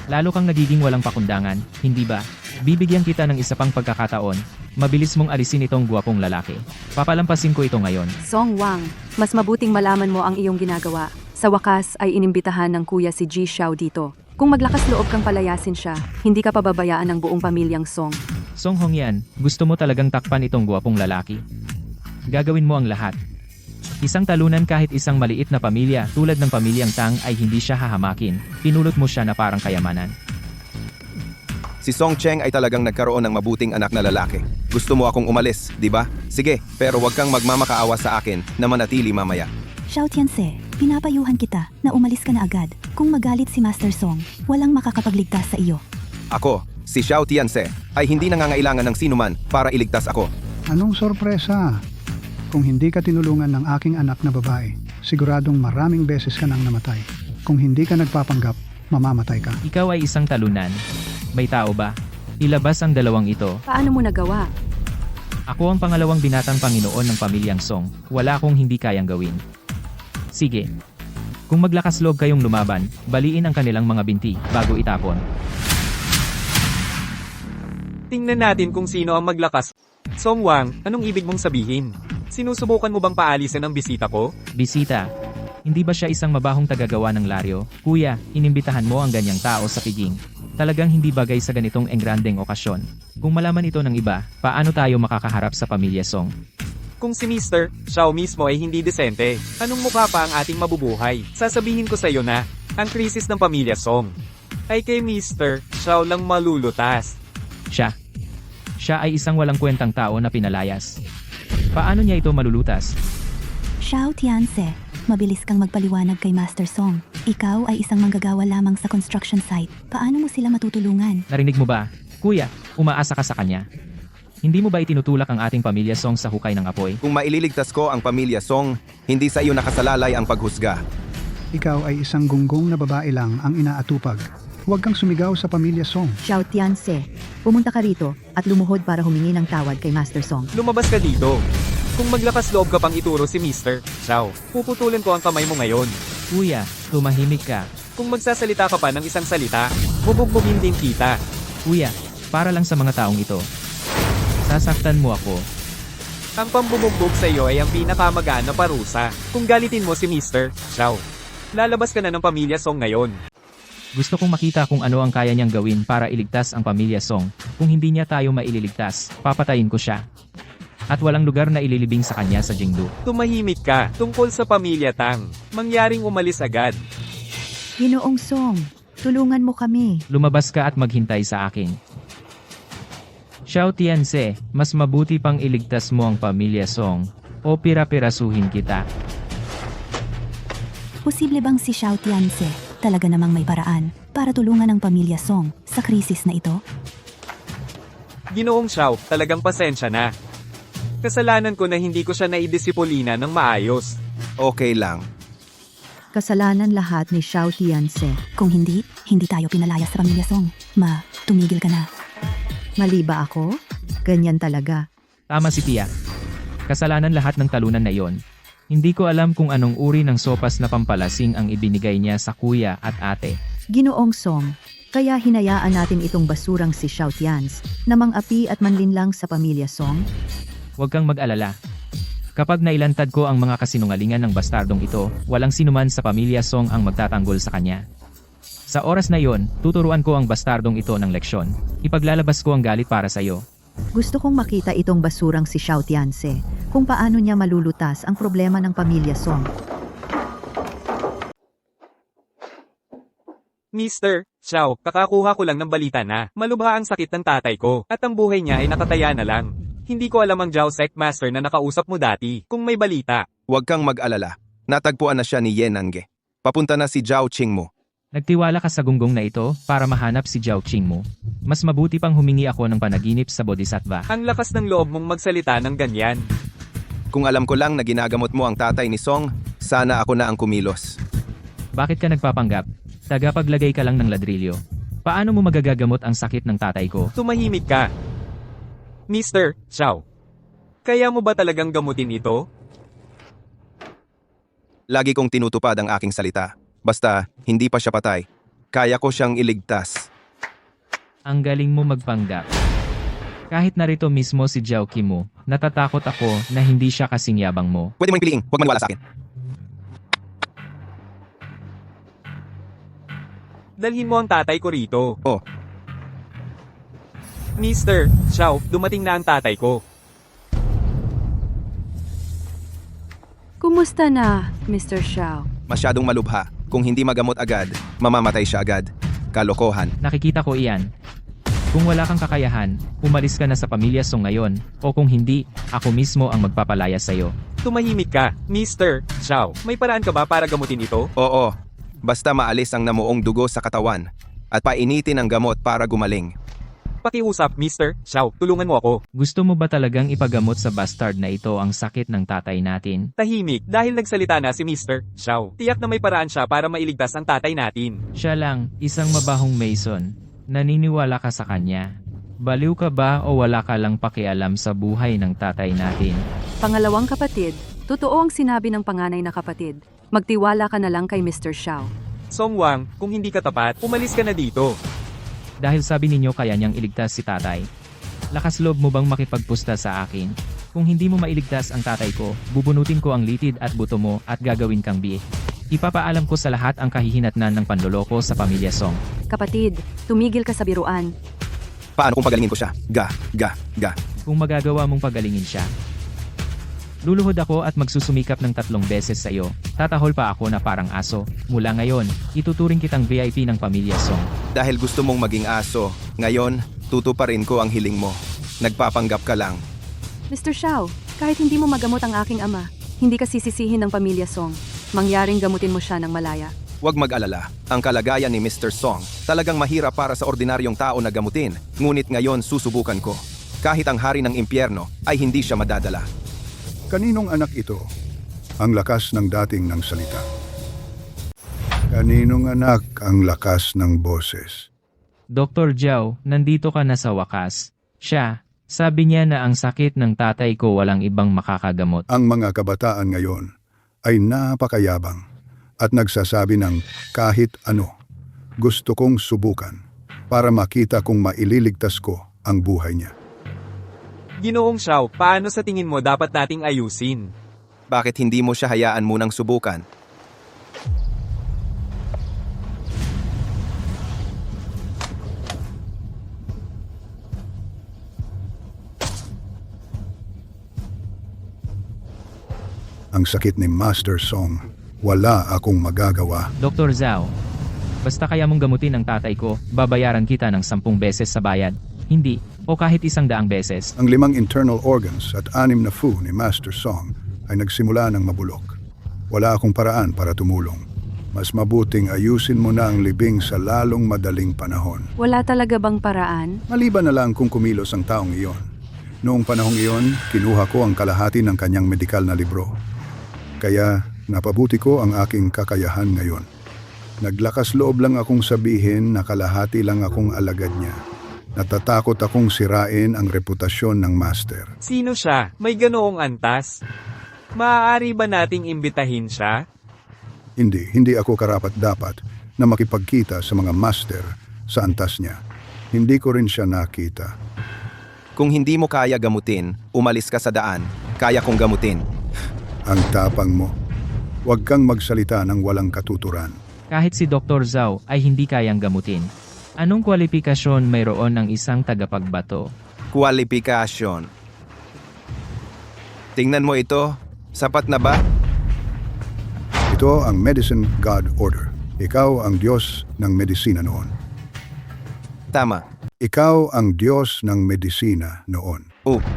Lalo kang nagiging walang pakundangan, hindi ba? Bibigyan kita ng isa pang pagkakataon. Mabilis mong alisin itong guwapong lalaki. Papalampasin ko ito ngayon. Song Wang, mas mabuting malaman mo ang iyong ginagawa. Sa wakas ay inimbitahan ng kuya si Ji Xiao dito. Kung maglakas loob kang palayasin siya, hindi ka pababayaan ng buong pamilyang Song. Song Hongyan, gusto mo talagang takpan itong guwapong lalaki? Gagawin mo ang lahat. Isang talunan kahit isang maliit na pamilya tulad ng pamilyang Tang ay hindi siya hahamakin. Pinulot mo siya na parang kayamanan. Si Song Cheng ay talagang nagkaroon ng mabuting anak na lalaki. Gusto mo akong umalis, di ba? Sige, pero huwag kang magmamakaawa sa akin na manatili mamaya. Xiao Tianse, pinapayuhan kita na umalis ka na agad. Kung magalit si Master Song, walang makakapagligtas sa iyo. Ako, si Xiao Tianse, ay hindi nangangailangan ng sinuman para iligtas ako. Anong sorpresa? Kung hindi ka tinulungan ng aking anak na babae, siguradong maraming beses ka nang namatay. Kung hindi ka nagpapanggap, mamamatay ka. Ikaw ay isang talunan. May tao ba? Ilabas ang dalawang ito. Paano mo nagawa? Ako ang pangalawang binatang Panginoon ng pamilyang Song. Wala akong hindi kayang gawin. Sige. Kung maglakas loob kayong lumaban, baliin ang kanilang mga binti bago itapon. Tingnan natin kung sino ang maglakas. Song Wang, anong ibig mong sabihin? Sinusubukan mo bang paalisin ang bisita ko? Bisita. Hindi ba siya isang mabahong tagagawa ng laryo? Kuya, inimbitahan mo ang ganyang tao sa piging. Talagang hindi bagay sa ganitong engrandeng okasyon. Kung malaman ito ng iba, paano tayo makakaharap sa pamilya Song? Kung si Mr. Xiao mismo ay hindi desente, anong mukha pa ang ating mabubuhay? Sasabihin ko sa iyo na, ang krisis ng pamilya Song ay kay Mr. Xiao lang malulutas. Siya ay isang walang kwentang tao na pinalayas. Paano niya ito malulutas? Xiao Tianse, mabilis kang magpaliwanag kay Master Song. Ikaw ay isang manggagawa lamang sa construction site. Paano mo sila matutulungan? Narinig mo ba? Kuya, umaasa ka sa kanya. Hindi mo ba itinutulak ang ating pamilya Song sa hukay ng apoy? Kung maililigtas ko ang pamilya Song, hindi sa iyo nakasalalay ang paghusga. Ikaw ay isang gunggong na babae lang ang inaatupag. Huwag kang sumigaw sa pamilya Song. Xiao Tianse, pumunta ka rito at lumuhod para humingi ng tawad kay Master Song. Lumabas ka dito. Kung maglakas loob ka pang ituro si Mr. Xiao, puputulin ko ang kamay mo ngayon. Kuya, tumahimik ka. Kung magsasalita ka pa ng isang salita, bubugbugin din kita. Kuya, para lang sa mga taong ito. Sasaktan mo ako. Ang pambubugbog sa iyo ay ang pinakamagaan na parusa. Kung galitin mo si Mr. Xiao, lalabas ka na ng pamilya Song ngayon. Gusto kong makita kung ano ang kaya niyang gawin para iligtas ang pamilya Song. Kung hindi niya tayo maililigtas, papatayin ko siya. At walang lugar na ililibing sa kanya sa Jingdu. Tumahimik ka tungkol sa pamilya Tang. Mangyaring umalis agad. Ginoong Song, tulungan mo kami. Lumabas ka at maghintay sa akin. Xiao Tianse, mas mabuti pang iligtas mo ang pamilya Song o pira-pirasuhin kita. Posible bang si Xiao Tianse talaga namang may paraan para tulungan ang pamilya Song sa krisis na ito? Ginoong Xiao, talagang pasensya na. Kasalanan ko na hindi ko siya naidisipolina ng maayos. Okay lang. Kasalanan lahat ni Xiao Tianse. Kung hindi tayo pinalaya sa pamilya Song. Ma, tumigil ka na. Mali ba ako? Ganyan talaga. Tama si Tia. Kasalanan lahat ng talunan na iyon. Hindi ko alam kung anong uri ng sopas na pampalasing ang ibinigay niya sa kuya at ate. Ginoong Song, kaya hinayaan natin itong basurang si Xiao Tians na mang-api at manlinlang sa pamilya Song? Huwag kang mag-alala. Kapag nailantad ko ang mga kasinungalingan ng bastardong ito, walang sinuman sa pamilya Song ang magtatanggol sa kanya. Sa oras na yon, tuturuan ko ang bastardong ito ng leksyon. Ipaglalabas ko ang galit para sa iyo. Gusto kong makita itong basurang si Xiao Tianse kung paano niya malulutas ang problema ng pamilya Song. Mr. Xiao, kakakuha ko lang ng balita na malubha ang sakit ng tatay ko at ang buhay niya ay nakataya na lang. Hindi ko alam ang Jiao Sect Master na nakausap mo dati. Kung may balita, Huwag kang mag-alala. Natagpuan na siya ni Ye Nange. Papunta na si Zhao Qingmu. Nagtiwala ka sa gunggong na ito para mahanap si Zhao Qingmu. Mas mabuti pang humingi ako ng panaginip sa Bodhisattva. ang lakas ng loob mong magsalita ng ganyan. Kung alam ko lang na ginagamot mo ang tatay ni Song, sana ako na ang kumilos. Bakit ka nagpapanggap? Tagapaglagay ka lang ng ladrilyo. Paano mo magagagamot ang sakit ng tatay ko? Tumahimik ka. Mr. Xiao, kaya mo ba talagang gamutin ito? Lagi kong tinutupad ang aking salita. Basta, hindi pa siya patay. Kaya ko siyang iligtas. Ang galing mo magpanggap. Kahit narito mismo si Zhao Qingmu, natatakot ako na hindi siya kasing yabang mo. Pwede mo piliing, huwag maniwala sa akin. Dalhin mo ang tatay ko rito. Oh. Mr. Xiao, dumating na ang tatay ko. Kumusta na, Mr. Xiao? Masyadong malubha. Kung hindi magamot agad, mamamatay siya agad. Kalokohan. Nakikita ko iyan. Kung wala kang kakayahan, umalis ka na sa pamilya Song ngayon, o kung hindi, ako mismo ang magpapalaya sa iyo. Tumahimik ka, Mr. Xiao. May paraan ka ba para gamutin ito? Oo. Basta maalis ang namuong dugo sa katawan. At painitin ang gamot para gumaling. Pakiusap, Mr. Xiao, tulungan mo ako. Gusto mo ba talagang ipagamot sa bastard na ito ang sakit ng tatay natin? Tahimik dahil nagsalita na si Mr. Xiao. Tiyak na may paraan siya para mailigtas ang tatay natin. Siya lang, isang mabahong Mason. Naniniwala ka sa kanya. Baliw ka ba o wala ka lang pakialam sa buhay ng tatay natin? Pangalawang kapatid, totoo ang sinabi ng panganay na kapatid. Magtiwala ka na lang kay Mr. Xiao. Song Wang, kung hindi ka tapat, umalis ka na dito. Dahil sabi ninyo kaya niyang iligtas si tatay. Lakas loob mo bang makipagpusta sa akin? Kung hindi mo mailigtas ang tatay ko, bubunutin ko ang litid at buto mo at gagawin kang biye. Ipapaalam ko sa lahat ang kahihinatnan ng panloloko sa pamilya Song. Kapatid, tumigil ka sa biruan. Paano kung pagalingin ko siya? Ga. Kung magagawa mong pagalingin siya, luluhod ako at magsusumikap ng 3 beses sa iyo. Tatahol pa ako na parang aso. Mula ngayon, ituturing kitang VIP ng pamilya Song. Dahil gusto mong maging aso, ngayon, tutuparin ko ang hiling mo. Nagpapanggap ka lang. Mr. Xiao, kahit hindi mo magamot ang aking ama, hindi ka sisisihin ng pamilya Song. Mangyaring gamutin mo siya ng malaya. Huwag mag-alala. Ang kalagayan ni Mr. Song talagang mahirap para sa ordinaryong tao na gamutin. Ngunit ngayon susubukan ko. Kahit ang hari ng impyerno ay hindi siya madadala. Kaninong anak ito? Ang lakas ng dating ng salita. Kaninong anak ang lakas ng boses? Dr. Zhao, nandito ka na sa wakas. Siya, sabi niya na ang sakit ng tatay ko walang ibang makakagamot. Ang mga kabataan ngayon ay napakayabang at nagsasabi ng kahit ano. Gusto kong subukan para makita kung maililigtas ko ang buhay niya. Ginoong Xiao, paano sa tingin mo dapat nating ayusin? Bakit hindi mo siya hayaan munang subukan? Ang sakit ni Master Song, wala akong magagawa. Dr. Zhao, basta kaya mong gamutin ang tatay ko, babayaran kita ng 10 beses sa bayad. Hindi, o kahit 100 beses. Ang 5 internal organs at 6 na fu ni Master Song ay nagsimula ng mabulok. Wala akong paraan para tumulong. Mas mabuting ayusin mo na ang libing sa lalong madaling panahon. Wala talaga bang paraan? Maliban na lang kung kumilos ang taong iyon. Noong panahong iyon, kinuha ko ang kalahati ng kanyang medikal na libro. Kaya napabuti ko ang aking kakayahan ngayon. Naglakas loob lang akong sabihin na kalahati lang akong alagad niya. Natatakot akong sirain ang reputasyon ng master. Sino siya? May ganoong antas? Maaari ba nating imbitahin siya? Hindi ako karapat-dapat na makipagkita sa mga master sa antas niya. Hindi ko rin siya nakita. Kung hindi mo kaya gamutin, umalis ka sa daan. Kaya kong gamutin. Ang tapang mo. Huwag kang magsalita ng walang katuturan. Kahit si Dr. Zhao ay hindi kayang gamutin. Anong kwalifikasyon mayroon ng isang tagapagbato? Kwalifikasyon. Tingnan mo ito. Sapat na ba? Ito ang Medicine God Order. Ikaw ang Diyos ng medisina noon. Tama. Ikaw ang Diyos ng medisina noon.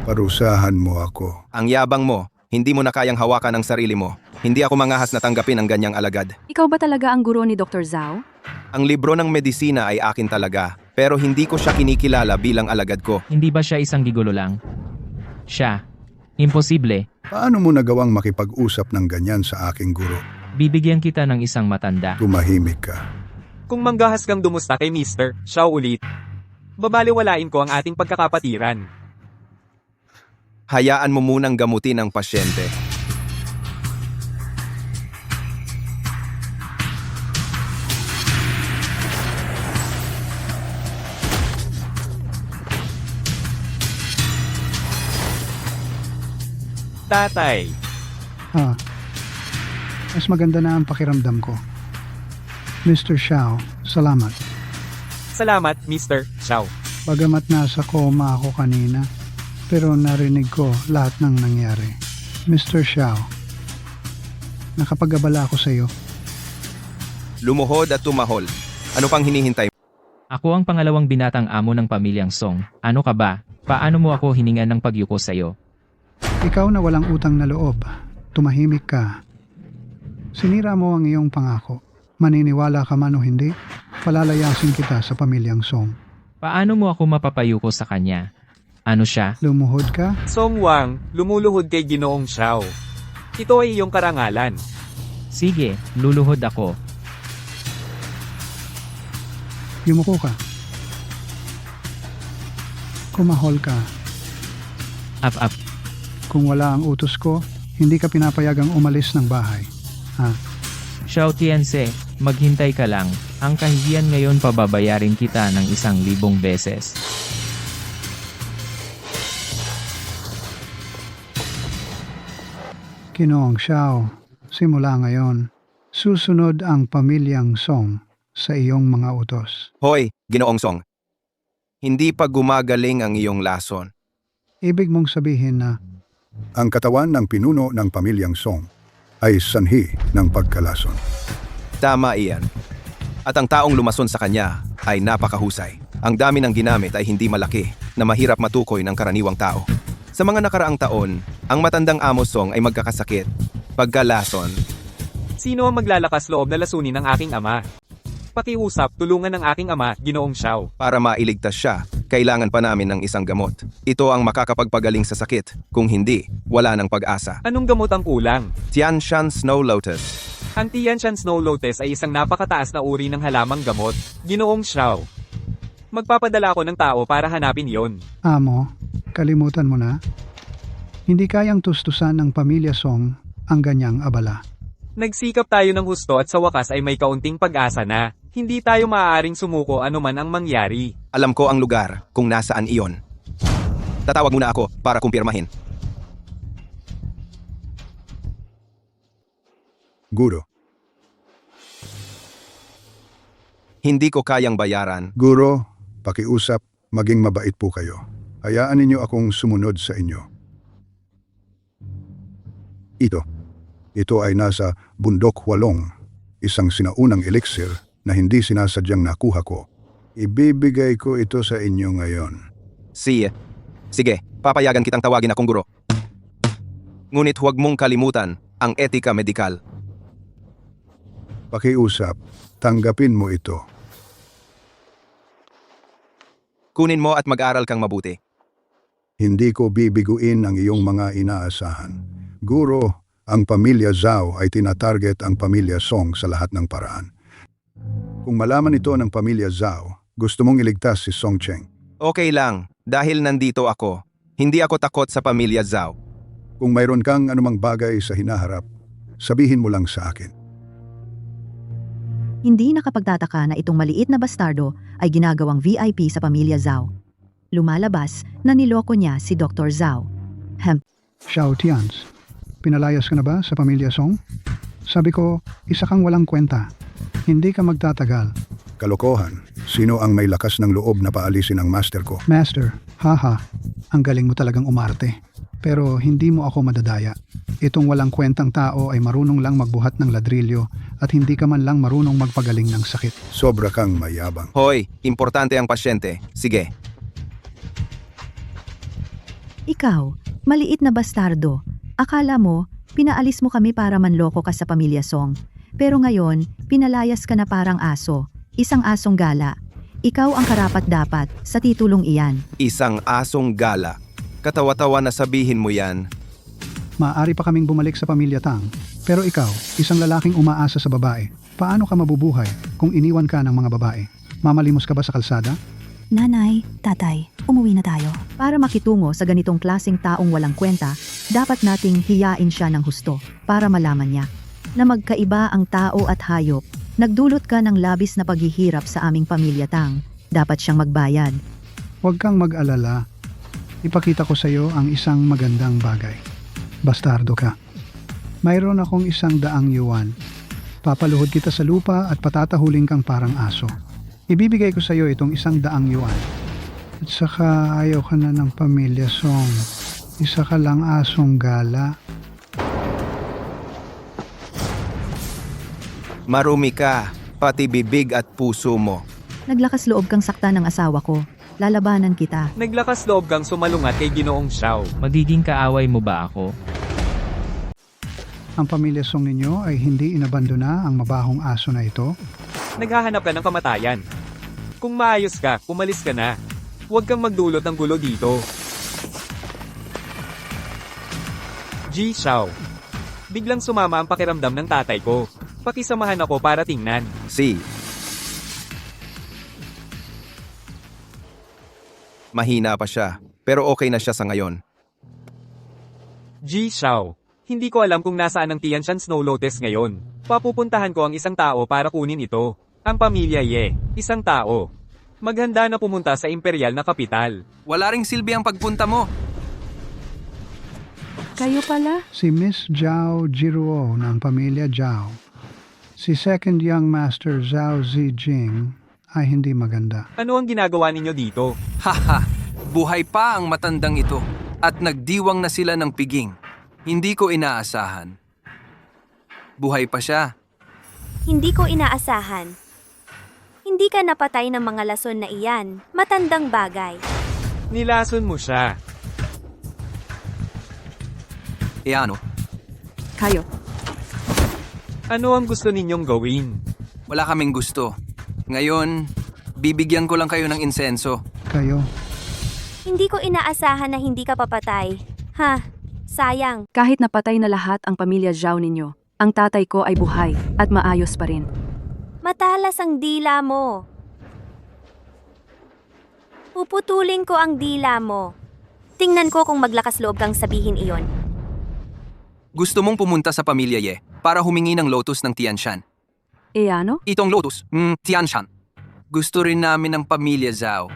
Parusahan mo ako. Ang yabang mo. Hindi mo na kayang hawakan ang sarili mo. Hindi ako mangahas na tanggapin ang ganyang alagad. Ikaw ba talaga ang guro ni Dr. Zhao? Ang libro ng medisina ay akin talaga, pero hindi ko siya kinikilala bilang alagad ko. Hindi ba siya isang gigulo lang? Siya. Imposible. Paano mo nagawang makipag-usap ng ganyan sa aking guro? Bibigyan kita ng isang matanda. Tumahimik ka. Kung manggahas kang dumusta kay Mr. Xiao ulit, babaliwalain ko ang ating pagkakapatiran. Hayaan mo munang gamutin ang pasyente. Tatay, Mas maganda na ang pakiramdam ko. Mr. Xiao, salamat. salamat Mr. Xiao. Bagamat nasa coma ako kanina, pero narinig ko lahat ng nangyari. Mr. Xiao, nakapag-abala ako sa iyo. Lumuhod at tumahol. Ano pang hinihintay? Ako ang pangalawang binatang amo ng pamilyang Song. Ano ka ba? Paano mo ako hiningan ng pagyuko sa'yo? Ikaw na walang utang na loob, tumahimik ka. Sinira mo ang iyong pangako. Maniniwala ka man o hindi, palalayasin kita sa pamilyang Song. Paano mo ako mapapayuko sa kanya? Ano siya? Lumuhod ka? Song Wang, lumuluhod kay Ginoong Xiao. Ito ay iyong karangalan. Sige, luluhod ako. Yumuko ka. Kumahol ka. Up. Kung wala ang utos ko, hindi ka pinapayagang umalis ng bahay. Xiao Tianse, maghintay ka lang. Ang kahihiyan ngayon pababayarin kita ng 1,000 beses. Ginoong Xiao, simula ngayon, susunod ang pamilyang Song sa iyong mga utos. Hoy, Ginoong Song. Hindi pa gumagaling ang iyong lason. Ibig mong sabihin na Ang katawan ng pinuno ng pamilyang Song ay sanhi ng pagkalason. Tama iyan. At ang taong lumason sa kanya ay napakahusay. Ang dami ng ginamit ay hindi malaki na mahirap matukoy ng karaniwang tao. Sa mga nakaraang taon, ang matandang Amo Song ay magkakasakit, pagkalason. Sino ang maglalakas loob na lasunin ng aking ama? Pakiusap, tulungan ng aking ama, Ginoong Xiao. Para mailigtas siya, kailangan pa namin ng isang gamot. Ito ang makakapagpagaling sa sakit. Kung hindi, wala ng pag-asa. Anong gamot ang kulang? Tianshan Snow Lotus. Ang Tianshan Snow Lotus ay isang napakataas na uri ng halamang gamot, Ginoong Xiao. Magpapadala ako ng tao para hanapin yon. Amo, kalimutan mo na. Hindi kayang tustusan ng pamilya Song ang ganyang abala. Nagsikap tayo ng husto at sa wakas ay may kaunting pag-asa na. Hindi tayo maaaring sumuko anuman ang mangyari. Alam ko ang lugar kung nasaan iyon. Tatawag muna ako para kumpirmahin. Guro. Hindi ko kayang bayaran. Guro, pakiusap, maging mabait po kayo. Hayaan ninyo akong sumunod sa inyo. Ito ay nasa Bundok Walong, isang sinaunang elixir na hindi sinasadyang nakuha ko. Ibibigay ko ito sa inyo ngayon. Sige, papayagan kitang tawagin akong guro. Ngunit huwag mong kalimutan ang etika medikal. Pakiusap, tanggapin mo ito. Kunin mo at mag-aral kang mabuti. Hindi ko bibiguin ang iyong mga inaasahan. Guro, ang pamilya Zhao ay tinatarget ang pamilya Song sa lahat ng paraan. Kung malaman ito ng pamilya Zhao, gusto mong iligtas si Song Cheng. Okay lang, dahil nandito ako. Hindi ako takot sa pamilya Zhao. Kung mayroon kang anumang bagay sa hinaharap, sabihin mo lang sa akin. Hindi nakapagtataka na itong maliit na bastardo ay ginagawang VIP sa pamilya Zhao. Lumalabas na niloko niya si Dr. Zhao. Xiao Tians, pinalayas ka na ba sa pamilya Song? Sabi ko, isa kang walang kwenta. Hindi ka magtatagal. Kalokohan. Sino ang may lakas ng loob na paalisin ang master ko? Master, haha, ang galing mo talagang umarte. Pero hindi mo ako madadaya. Itong walang kwentang tao ay marunong lang magbuhat ng ladrilyo at hindi ka man lang marunong magpagaling ng sakit. Sobra kang mayabang. Hoy, importante ang pasyente. Sige. Ikaw, maliit na bastardo. Akala mo, pinaalis mo kami para manloko ka sa pamilya Song. Pero ngayon, pinalayas ka na parang aso. Isang asong gala. Ikaw ang karapat-dapat sa titulong iyan. Isang asong gala. Katawa-tawa na sabihin mo yan. Maaari pa kaming bumalik sa pamilya Tang. Pero ikaw, isang lalaking umaasa sa babae. Paano ka mabubuhay kung iniwan ka ng mga babae? Mamalimos ka ba sa kalsada? Nanay, tatay, umuwi na tayo. Para makitungo sa ganitong klaseng taong walang kwenta, dapat nating hiyain siya ng husto para malaman niya na magkaiba ang tao at hayop. Nagdulot ka ng labis na paghihirap sa aming pamilya Tang. Dapat siyang magbayad. Huwag kang mag-alala. Ipakita ko sa iyo ang isang magandang bagay. Bastardo ka. Mayroon akong 100 yuan. Papaluhod kita sa lupa at patatahuling kang parang aso. Ibibigay ko sa iyo itong 100 yuan. At saka ayaw ka na ng pamilya Song. Isa ka lang asong gala. Marumi ka, pati bibig at puso mo. Naglakas loob kang saktan ng asawa ko. Lalabanan kita. Naglakas loob kang sumalungat kay Ginoong Xiao. Magiging kaaway mo ba ako? Ang pamilya Song ninyo ay hindi inabandona ang mabahong aso na ito. Naghahanap ka ng kamatayan. Kung maayos ka, umalis ka na. Huwag kang magdulot ng gulo dito. Ji Xiao. Biglang sumama ang pakiramdam ng tatay ko. Pakisamahan ako para tingnan. Mahina pa siya, pero okay na siya sa ngayon. Ji Xiao. Hindi ko alam kung nasaan ang Tianshan Snow Lotus ngayon. Papupuntahan ko ang isang tao para kunin ito. Ang pamilya Ye, isang tao. Maghanda na pumunta sa imperial na kapital. Wala ring silbi ang pagpunta mo. Kayo pala? Si Miss Zhao Jiruo ng pamilya Zhao. Si Second Young Master Zhao Zijing ay hindi maganda. Ano ang ginagawa ninyo dito? Haha, buhay pa ang matandang ito at nagdiwang na sila ng piging. Hindi ko inaasahan. Buhay pa siya. Hindi ko inaasahan. Hindi ka napatay ng mga lason na iyan. Matandang bagay. Nilason mo siya. Ano? Kayo. Ano ang gusto ninyong gawin? Wala kaming gusto. Ngayon, bibigyan ko lang kayo ng insenso. Kayo. Hindi ko inaasahan na hindi ka papatay. Ha, sayang. Kahit napatay na lahat ang pamilya Zhao ninyo, Ang tatay ko ay buhay at maayos pa rin. Matalas ang dila mo. Puputulin ko ang dila mo. Tingnan ko kung maglakas loob kang sabihin iyon. Gusto mong pumunta sa pamilya Ye para humingi ng lotus ng Tianshan. Ano? Itong lotus, Tianshan. Gusto rin namin ng pamilya Zhao.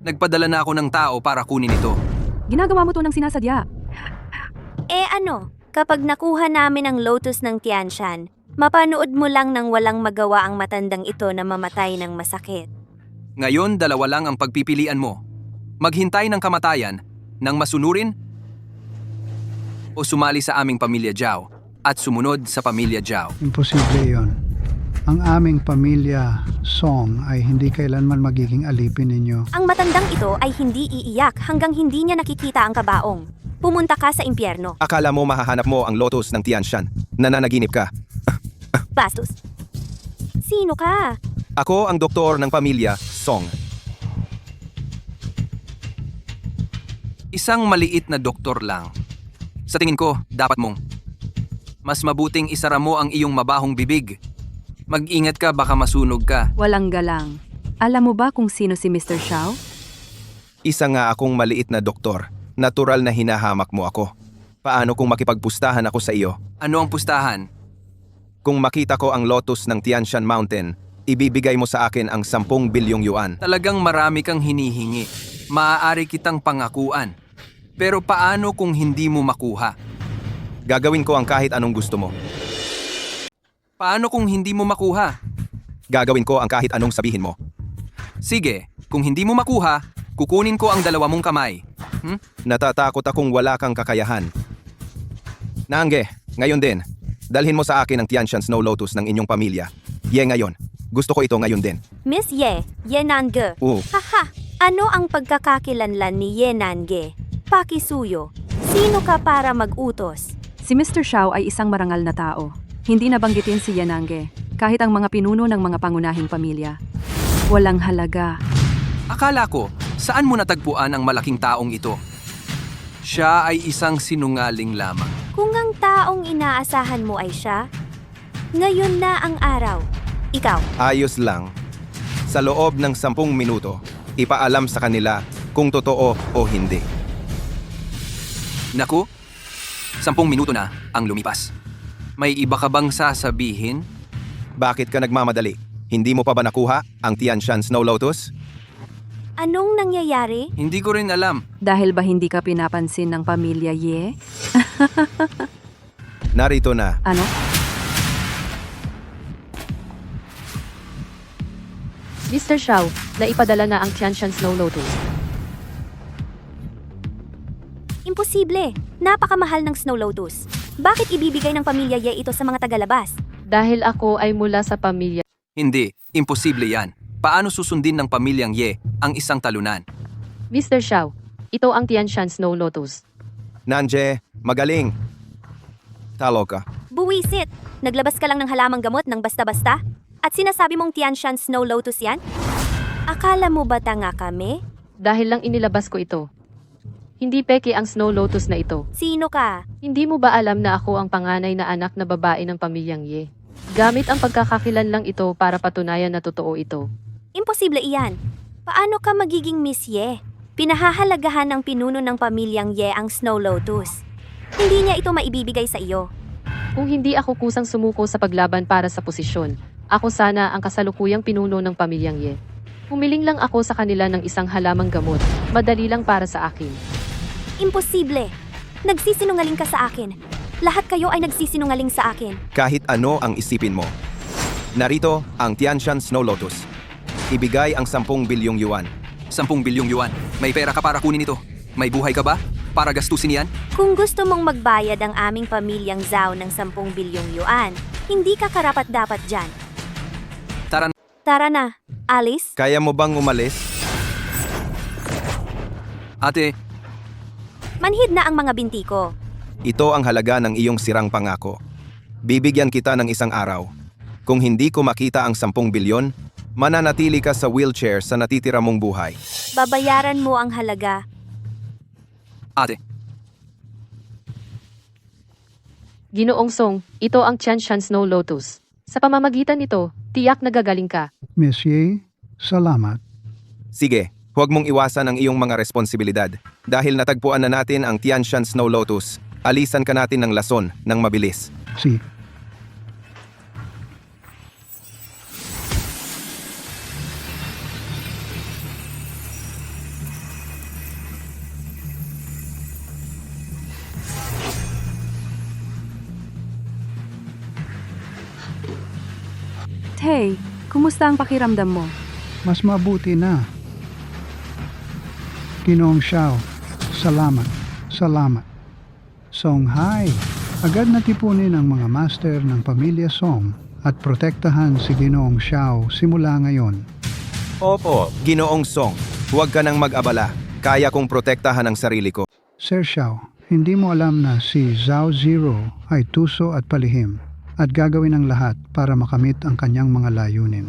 Nagpadala na ako ng tao para kunin ito. Ginagawa mo to ng sinasadya. Ano, kapag nakuha namin ang lotus ng Tianshan, mapanood mo lang nang walang magawa ang matandang ito na mamatay ng masakit. Ngayon, dalawa lang ang pagpipilian mo. Maghintay ng kamatayan, ng masunurin, o sumali sa aming pamilya Zhao at sumunod sa pamilya Zhao. Imposible iyon. Ang aming pamilya Song ay hindi kailanman magiging alipin ninyo. Ang matandang ito ay hindi iiyak hanggang hindi niya nakikita ang kabaong. Pumunta ka sa impyerno. Akala mo mahahanap mo ang lotus ng Tianshan. Nananaginip ka. Bastos. Sino ka? Ako ang doktor ng pamilya Song. Isang maliit na doktor lang. Sa tingin ko, dapat mong mas mabuting isara mo ang iyong mabahong bibig. Mag-ingat ka, baka masunog ka. Walang galang. Alam mo ba kung sino si Mr. Xiao? Isa nga akong maliit na doktor. Natural na hinahamak mo ako. Paano kung makipagpustahan ako sa iyo? Ano ang pustahan? Kung makita ko ang lotus ng Tianshan Mountain, ibibigay mo sa akin ang 10 bilyong yuan. Talagang marami kang hinihingi. Maaari kitang pangakuan. Pero paano kung hindi mo makuha? Gagawin ko ang kahit anong gusto mo. Paano kung hindi mo makuha? Gagawin ko ang kahit anong sabihin mo. Sige, kung hindi mo makuha, kukunin ko ang 2 mong kamay. Natatakot akong wala kang kakayahan. Naangge, ngayon din. Dalhin mo sa akin ang Tianshan Snow Lotus ng inyong pamilya. Ye ngayon. Gusto ko ito ngayon din. Miss Ye, Ye Nange. Haha, ano ang pagkakakilanlan ni Ye Nange? Pakisuyo. Sino ka para mag-utos? Si Mr. Xiao ay isang marangal na tao. Hindi nabanggitin si Yanange, kahit ang mga pinuno ng mga pangunahing pamilya. Walang halaga. Akala ko, saan mo natagpuan ang malaking taong ito? Siya ay isang sinungaling lamang. Kung ang taong inaasahan mo ay siya, ngayon na ang araw. Ikaw, Ayos lang. Sa loob ng 10 minuto, ipaalam sa kanila kung totoo o hindi. Naku, 10 minuto na ang lumipas. May iba ka bang sasabihin? Bakit ka nagmamadali? Hindi mo pa ba nakuha ang Tianshan Snow Lotus? anong nangyayari? Hindi ko rin alam. Dahil ba hindi ka pinapansin ng pamilya Ye? Narito na. Ano? Mr. Xiao, naipadala na ang Tianshan Snow Lotus. Imposible. Napakamahal ng Snow Lotus. Bakit ibibigay ng pamilya Ye ito sa mga tagalabas? Dahil ako ay mula sa pamilya. Hindi, imposible yan. Paano susundin ng pamilyang Ye ang isang talunan? Mr. Xiao, ito ang Tianshan Snow Lotus. Nanje, magaling. Talo ka. Buwisit! Naglabas ka lang ng halamang gamot ng basta-basta? At sinasabi mong Tianshan Snow Lotus yan? Akala mo ba tanga kami? Dahil lang inilabas ko ito. Hindi peke ang Snow Lotus na ito. Sino ka? Hindi mo ba alam na ako ang panganay na anak na babae ng pamilyang Ye? Gamit ang pagkakakilanlang ito para patunayan na totoo ito. Imposible iyan. Paano ka magiging Miss Ye? Pinahahalagahan ng pinuno ng pamilyang Ye ang Snow Lotus. Hindi niya ito maibibigay sa iyo. Kung hindi ako kusang sumuko sa paglaban para sa posisyon, ako sana ang kasalukuyang pinuno ng pamilyang Ye. Humiling lang ako sa kanila ng isang halamang gamot, madali lang para sa akin. Imposible. Nagsisinungaling ka sa akin. Lahat kayo ay nagsisinungaling sa akin. Kahit ano ang isipin mo. Narito ang Tianshan Snow Lotus. Ibigay ang 10 bilyong yuan. 10 bilyong yuan. May pera ka para kunin ito. May buhay ka ba? Para gastusin yan? Kung gusto mong magbayad ang aming pamilyang Zhao ng 10 bilyong yuan, hindi ka karapat-dapat dyan. Tara na. Tara na. Alice? Kaya mo bang umalis? Ate, Manhid na ang mga binti ko. Ito ang halaga ng iyong sirang pangako. Bibigyan kita ng isang araw. Kung hindi ko makita ang 10 bilyon, mananatili ka sa wheelchair sa natitira mong buhay. Babayaran mo ang halaga. ate. Ginoong Song, ito ang Tianshan Snow Lotus. Sa pamamagitan nito, tiyak nagagaling ka. Monsieur, salamat. Sige, huwag mong iwasan ang iyong mga responsibilidad. Dahil natagpuan na natin ang Tianshan Snow Lotus, alisan ka natin ng lason ng mabilis. Si. Hey, kumusta ang pakiramdam mo? Mas mabuti na. Ginoong Xiao, salamat. Salamat. Songhai, agad natipunin ang mga master ng pamilya Song at protektahan si Ginoong Xiao simula ngayon. Opo, Ginoong Song, huwag ka nang mag-abala. Kaya kong protektahan ang sarili ko. Sir Xiao, hindi mo alam na si Zhao Zero ay tuso at palihim at gagawin ang lahat para makamit ang kanyang mga layunin.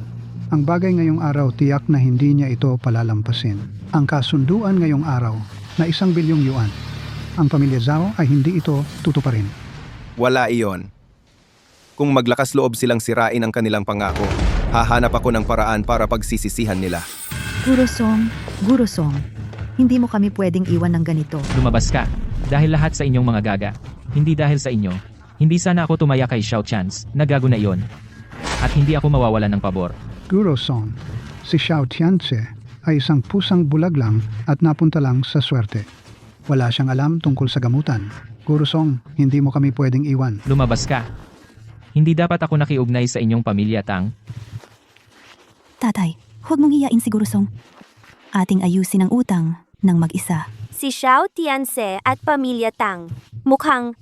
Ang bagay ngayong araw tiyak na hindi niya ito palalampasin. Ang kasunduan ngayong araw na 1 bilyong yuan. Ang pamilya Zhao ay hindi ito tutuparin. Wala iyon. Kung maglakas loob silang sirain ang kanilang pangako, hahanap ako ng paraan para pagsisisihan nila. Guro Song, hindi mo kami pwedeng iwan ng ganito. Lumabas ka. Dahil lahat sa inyong mga gaga. Hindi dahil sa inyo. Hindi sana ako tumaya kay Xiao Chance, nagago na iyon. At hindi ako mawawalan ng pabor. Guro Song, si Xiao Tianze ay isang pusang bulag lang at napunta lang sa swerte. Wala siyang alam tungkol sa gamutan. Guro Song, hindi mo kami pwedeng iwan. Lumabas ka. Hindi dapat ako nakiugnay sa inyong pamilya, Tang. Tatay, huwag mong hiyain si Guro Song. Ating ayusin ang utang ng mag-isa. Si Xiao Tianze at pamilya Tang. Mukhang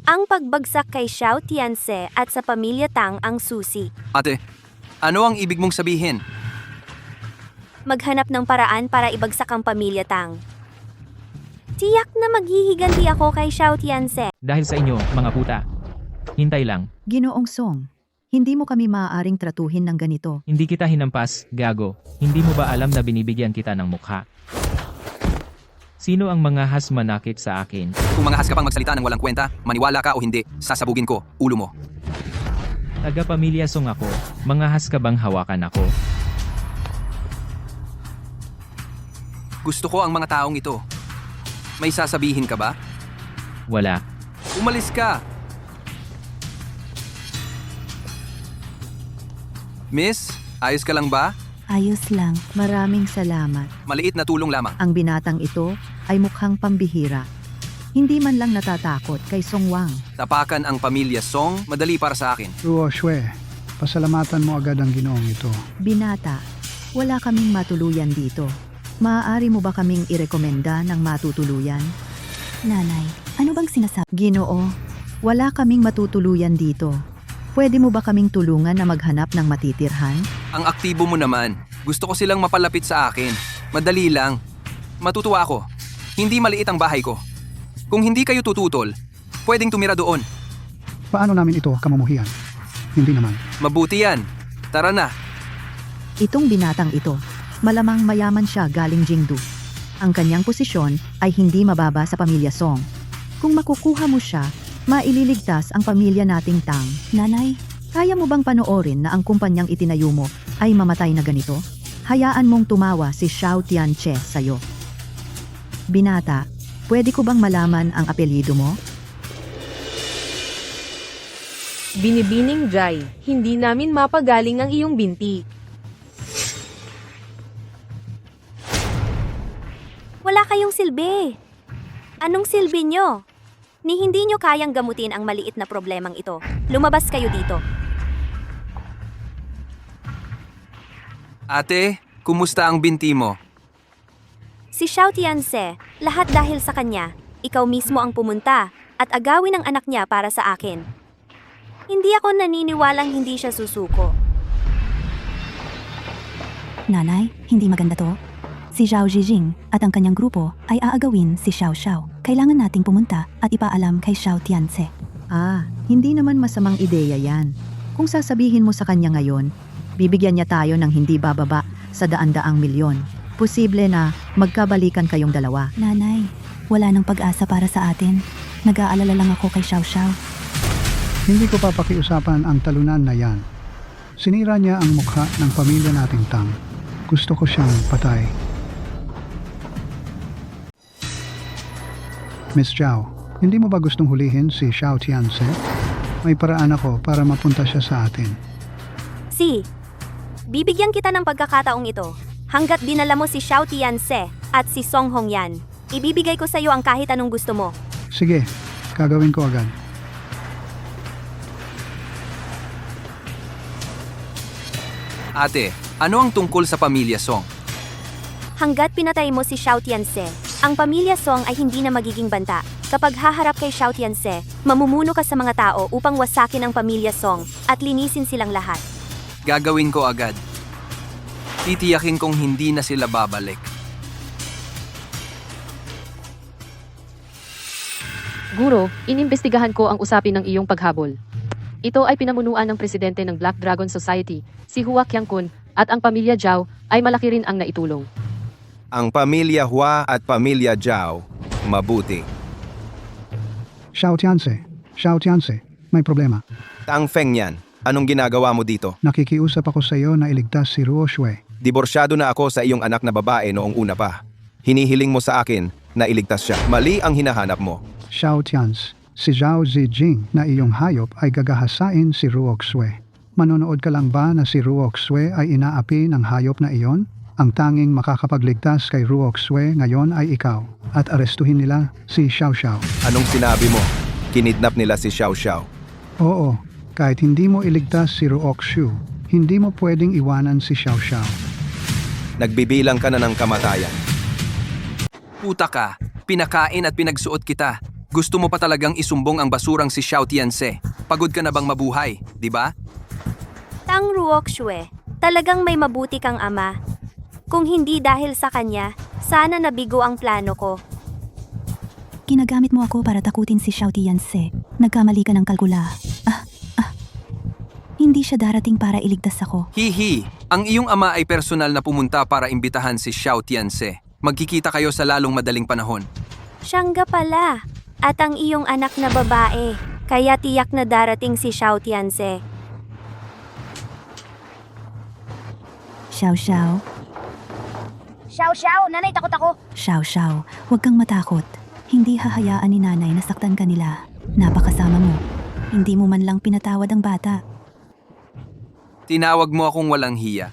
ang pagbagsak kay Xiao Tianze at sa pamilya Tang ang susi. Ate, ano ang ibig mong sabihin? Maghanap ng paraan para ibagsak ang pamilya Tang. Tiyak na maghihiganti ako kay Xiao Tianze. Dahil sa inyo, mga puta. Hintay lang. Ginoong Song, hindi mo kami maaaring tratuhin ng ganito. Hindi kita hinampas, gago. Hindi mo ba alam na binibigyan kita ng mukha? Sino ang mga has manakit sa akin? Kung mga has ka pang magsalita ng walang kwenta, maniwala ka o hindi, sasabugin ko, ulo mo. Taga-pamilya Song ako, mga has ka bang hawakan ako? Gusto ko ang mga taong ito. May sasabihin ka ba? Wala. Umalis ka! Miss, ayos ka lang ba? Ayos lang. Maraming salamat. Maliit na tulong lamang. Ang binatang ito ay mukhang pambihira. Hindi man lang natatakot kay Song Wang. Tapakan ang pamilya Song, madali para sa akin. Ruo Xue, pasalamatan mo agad ang Ginoong ito. Binata, wala kaming matuluyan dito. Maaari mo ba kaming irekomenda ng matutuluyan? Nanay, ano bang sinasabi? Ginoo, wala kaming matutuluyan dito. Pwede mo ba kaming tulungan na maghanap ng matitirhan? Ang aktibo mo naman. Gusto ko silang mapalapit sa akin. Madali lang. Matutuwa ako. Hindi maliit ang bahay ko. Kung hindi kayo tututol, pwedeng tumira doon. Paano namin ito kamumuhian? Hindi naman. Mabuti yan. Tara na. Itong binatang ito, malamang mayaman siya galing Jingdu. Ang kanyang posisyon ay hindi mababa sa pamilya Song. Kung makukuha mo siya, maililigtas ang pamilya nating Tang. Nanay, Kaya mo bang panoorin na ang kumpanyang itinayo mo ay mamatay na ganito? Hayaan mong tumawa si Xiao Tianche sa'yo. Binata, pwede ko bang malaman ang apelyido mo? Binibining Jai, hindi namin mapagaling ang iyong binti. Wala kayong silbi. Anong silbi nyo? Ni hindi nyo kayang gamutin ang maliit na problemang ito. Lumabas kayo dito. Ate, kumusta ang binti mo? Si Xiao Tianze, lahat dahil sa kanya. Ikaw mismo ang pumunta at agawin ang anak niya para sa akin. Hindi ako naniniwalang hindi siya susuko. Nanay, hindi maganda to. Si Zhao Zijing at ang kanyang grupo ay aagawin si Xiao Xiao. Kailangan nating pumunta at ipaalam kay Xiao Tianze. Hindi naman masamang ideya yan. Kung sasabihin mo sa kanya ngayon, bibigyan niya tayo ng hindi bababa sa daan-daang milyon. Posible na magkabalikan kayong dalawa. Nanay, wala nang pag-asa para sa atin. Nag-aalala lang ako kay Xiao Xiao. Hindi ko papakiusapan ang talunan na yan. Sinira niya ang mukha ng pamilya nating Tang. Gusto ko siyang patay. Miss Zhao, hindi mo ba gustong hulihin si Xiao Tianse? May paraan ako para mapunta siya sa atin. Bibigyan kita ng pagkakataong ito. Hanggat dinala mo si Xiao Tianse at si Song Hongyan, ibibigay ko sa iyo ang kahit anong gusto mo. Sige, gagawin ko agad. Ate, ano ang tungkol sa pamilya Song? Hanggat pinatay mo si Xiao Tianse, ang pamilya Song ay hindi na magiging banta. Kapag haharap kay Xiao Tianse, mamumuno ka sa mga tao upang wasakin ang pamilya Song at linisin silang lahat. Gagawin ko agad. Titiyakin kong hindi na sila babalik. Guro, inimbestigahan ko ang usapin ng iyong paghabol. Ito ay pinamunuan ng presidente ng Black Dragon Society, si Hua Qiangkun, at ang pamilya Zhao ay malaki rin ang naitulong. Ang pamilya Hua at pamilya Zhao, mabuti. Xiao Tianse, may problema. Tang Feng yan, anong ginagawa mo dito? Nakikiusap ako sa iyo na iligtas si Ruo Shui. Diborsyado na ako sa iyong anak na babae noong una pa. Hinihiling mo sa akin na iligtas siya. Mali ang hinahanap mo. Xiao Tianse, si Zhao Zijing na iyong hayop ay gagahasain si Ruo Shui. Manonood ka lang ba na si Ruo Shui ay inaapi ng hayop na iyon? Ang tanging makakapagligtas kay Ruo Shui ngayon ay ikaw at arestuhin nila si Xiao Xiao. Anong sinabi mo? Kinidnap nila si Xiao Xiao. Oo, kahit hindi mo iligtas si Ruo Shui, hindi mo pwedeng iwanan si Xiao Xiao. Nagbibilang ka na ng kamatayan. Puta ka, pinakain at pinagsuot kita. Gusto mo pa talagang isumbong ang basurang si Xiao Tianse. Pagod ka na bang mabuhay, di ba? Tang Ruo Shui, talagang may mabuti kang ama. Kung hindi dahil sa kanya, sana nabigo ang plano ko. Ginagamit mo ako para takutin si Xiao Tianse. Nagkamali ka ng kalkula. Hindi siya darating para iligtas ako. Hihi, ang iyong ama ay personal na pumunta para imbitahan si Xiao Tianse. Magkikita kayo sa lalong madaling panahon. Siyangga pala. At ang iyong anak na babae. Kaya tiyak na darating si Xiao Tianse. Xiao Xiao, Xiao, nanay, takot ako. Xiao, huwag kang matakot. Hindi hahayaan ni nanay na saktan ka nila. Napakasama mo. Hindi mo man lang pinatawad ang bata. Tinawag mo akong walang hiya.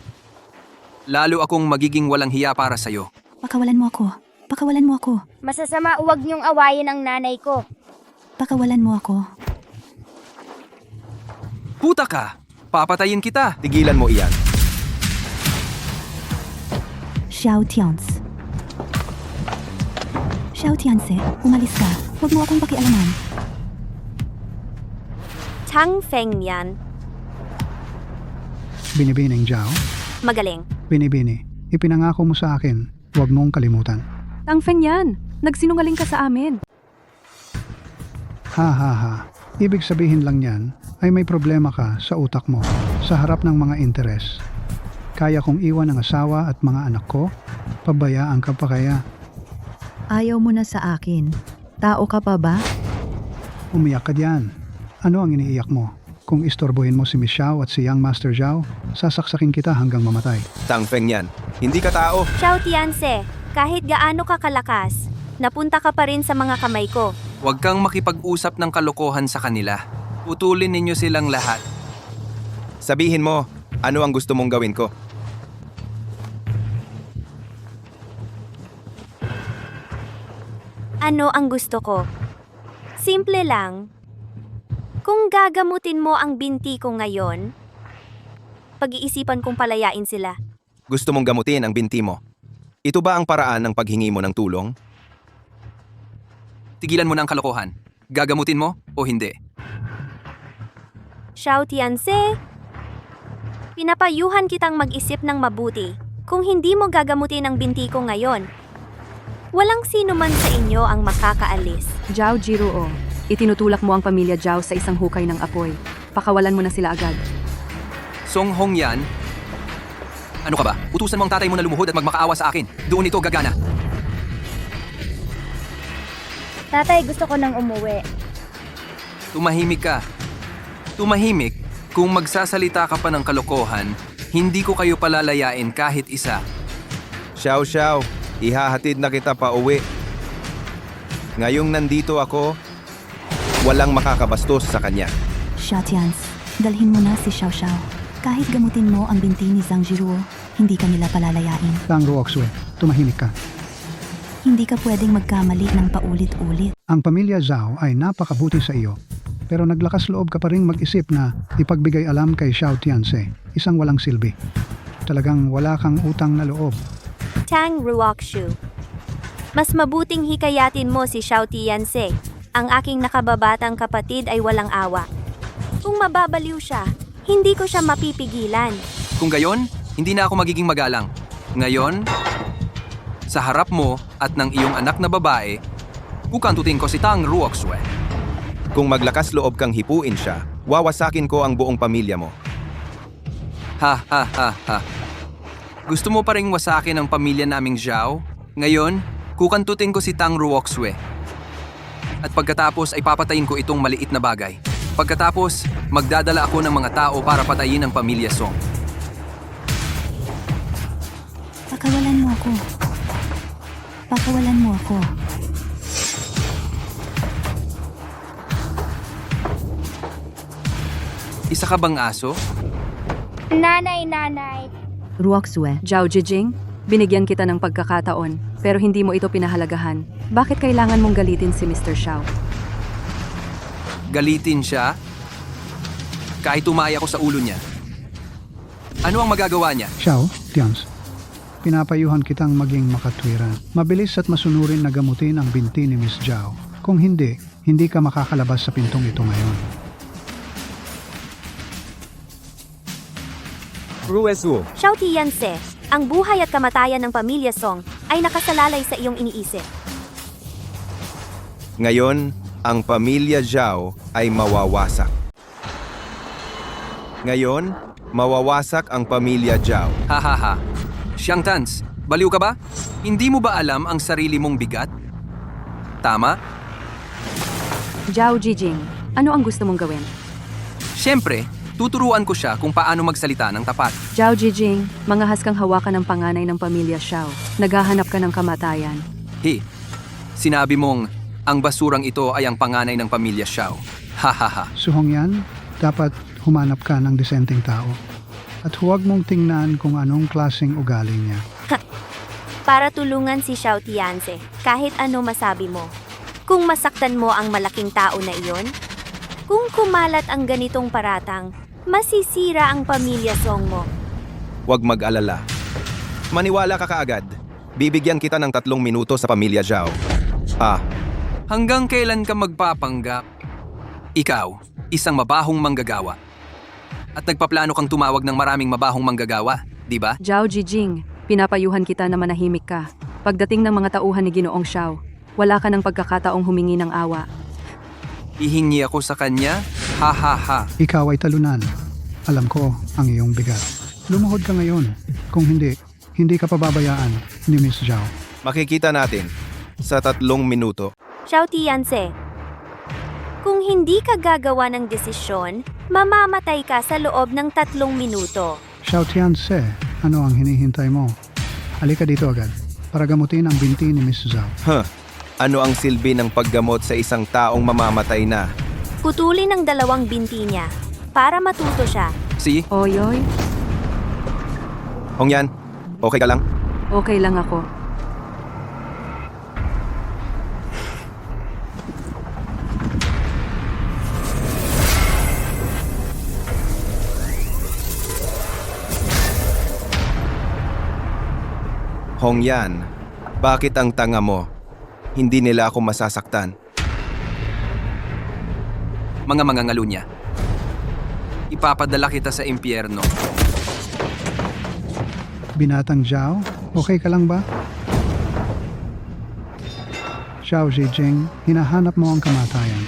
Lalo akong magiging walang hiya para sa'yo. Pakawalan mo ako. Masasama, huwag niyong awayin ang nanay ko. Pakawalan mo ako. Puta ka! Papatayin kita! Tigilan mo iyan. Xiao Tianse, umalis ka. Huwag mo akong pakialaman. Tang Feng yan. Binibining Zhao, Magaling. Binibini, ipinangako mo sa akin, huwag mong kalimutan. Tang Feng yan, nagsinungaling ka sa amin. Ha. Ibig sabihin lang yan ay may problema ka sa utak mo sa harap ng mga interes. Kaya kong iwan ang asawa at mga anak ko? Pabayaan ka pa kaya? Ayaw mo na sa akin. Tao ka pa ba? Umiyak ka diyan. Ano ang iniiyak mo? Kung istorbohin mo si Miss Xiao at si Young Master Zhao, sasaksakin kita hanggang mamatay. Tang Feng yan. Hindi ka tao. Xiao Tianse, kahit gaano ka kalakas, napunta ka pa rin sa mga kamay ko. Huwag kang makipag-usap ng kalokohan sa kanila. Putulin ninyo silang lahat. Sabihin mo, ano ang gusto mong gawin ko? Ano ang gusto ko? Simple lang. Kung gagamutin mo ang binti ko ngayon, pag-iisipan kong palayain sila. Gusto mong gamutin ang binti mo. Ito ba ang paraan ng paghingi mo ng tulong? Tigilan mo na ang kalokohan. Gagamutin mo o hindi? Xiao Tianse, pinapayuhan kitang mag-isip ng mabuti. Kung hindi mo gagamutin ang binti ko ngayon, walang sino man sa inyo ang makakaalis. Zhao Jiruo, itinutulak mo ang pamilya Zhao sa isang hukay ng apoy. Pakawalan mo na sila agad. Song Hongyan, ano ka ba? Utusan mo ang tatay mo na lumuhod at magmakaawa sa akin. Doon ito gagana. Tatay, gusto ko nang umuwi. Tumahimik ka. Tumahimik, kung magsasalita ka pa ng kalokohan, hindi ko kayo palalayain kahit isa. Xiao Xiao, ihahatid na kita pa uwi. Ngayong nandito ako, walang makakabastos sa kanya. Xiaotians, dalhin mo na si Xiao Xiao. Kahit gamutin mo ang binti ni Zhang Jiruo, hindi ka nila palalayain. Tang Ruoxue, tumahimik ka. Hindi ka pwedeng magkamali ng paulit-ulit. Ang pamilya Zhao ay napakabuti sa iyo, pero naglakas loob ka pa ring mag-isip na ipagbigay alam kay Xiao Tianse, isang walang silbi. Talagang wala kang utang na loob. Tang Ruoxu. Mas mabuting hikayatin mo si Xiao Tianse. Ang aking nakababatang kapatid ay walang awa. Kung mababaliw siya, hindi ko siya mapipigilan. Kung gayon, hindi na ako magiging magalang. Ngayon, sa harap mo at ng iyong anak na babae, kukantutin ko si Tang Ruoxue. Kung maglakas loob kang hipuin siya, wawasakin ko ang buong pamilya mo. Ha ha ha ha. Gusto mo pa ring wasakin ang pamilya naming Zhao? Ngayon, kukantutin ko si Tang Ruoxue. At pagkatapos ay papatayin ko itong maliit na bagay. Pagkatapos, magdadala ako ng mga tao para patayin ang pamilya Song. Pakawalan mo ako. Pakawalan mo ako. Isa ka bang aso? Nanay. Ruoxue, Zhao Jijing, binigyan kita ng pagkakataon, pero hindi mo ito pinahalagahan. Bakit kailangan mong galitin si Mr. Xiao? Galitin siya? Kahit tumaya ko sa ulo niya. Ano ang magagawa niya? Xiao Tians, pinapayuhan kitang maging makatwiran. Mabilis at masunurin na gamutin ang binti ni Miss Zhao. Kung hindi, hindi ka makakalabas sa pintong ito ngayon. Ruezu, Xiao Tianse, ang buhay at kamatayan ng pamilya Song ay nakasalalay sa iyong iniisip. Ngayon, ang pamilya Zhao ay mawawasak. Ngayon, mawawasak ang pamilya Zhao. Hahaha. Xiang Tans, baliw ka ba? Hindi mo ba alam ang sarili mong bigat? Tama? Zhao Jijing, ano ang gusto mong gawin? Siyempre, tuturuan ko siya kung paano magsalita ng tapat. Zhao Jijing, mangahas kang hawakan ng panganay ng pamilya Xiao. Naghahanap ka ng kamatayan. Sinabi mong ang basurang ito ay ang panganay ng pamilya Xiao. Hahaha. Su Hongyan, dapat humanap ka ng disenteng tao. At huwag mong tingnan kung anong klaseng ugali niya. Para tulungan si Xiao Tianse, kahit ano masabi mo. Kung masaktan mo ang malaking tao na iyon, kung kumalat ang ganitong paratang, masisira ang pamilya Song mo. Huwag mag-alala. Maniwala ka kaagad. Bibigyan kita ng 3 minuto sa pamilya Zhao. Hanggang kailan ka magpapanggap? Ikaw, isang mabahong manggagawa. At nagpaplano kang tumawag ng maraming mabahong manggagawa, di ba? Zhao Jijing, pinapayuhan kita na manahimik ka. Pagdating ng mga tauhan ni Ginoong Xiao, wala ka ng pagkakataong humingi ng awa. Ihingi ako sa kanya? Ha ha ha. Ikaw ay talunan. Alam ko ang iyong bigat. Lumuhod ka ngayon. Kung hindi, hindi ka pababayaan ni Miss Zhao. Makikita natin sa 3 minuto. Xiao Tianse, kung hindi ka gagawa ng desisyon, mamamatay ka sa loob ng 3 minuto. Xiao Tianse, ano ang hinihintay mo? Halika dito agad para gamutin ang binti ni Miss Zhao. Ano ang silbi ng paggamot sa isang taong mamamatay na? Putulin ang 2 binti niya para matuto siya. Si? Oyoy, Hongyan, okay ka lang? okay lang ako. Hongyan, bakit ang tanga mo? Hindi nila ako masasaktan. Mga mangangalunya. Ipapadala kita sa impyerno. Binatang Zhao, okay ka lang ba? Xiao Jijing, hinahanap mo ang kamatayan.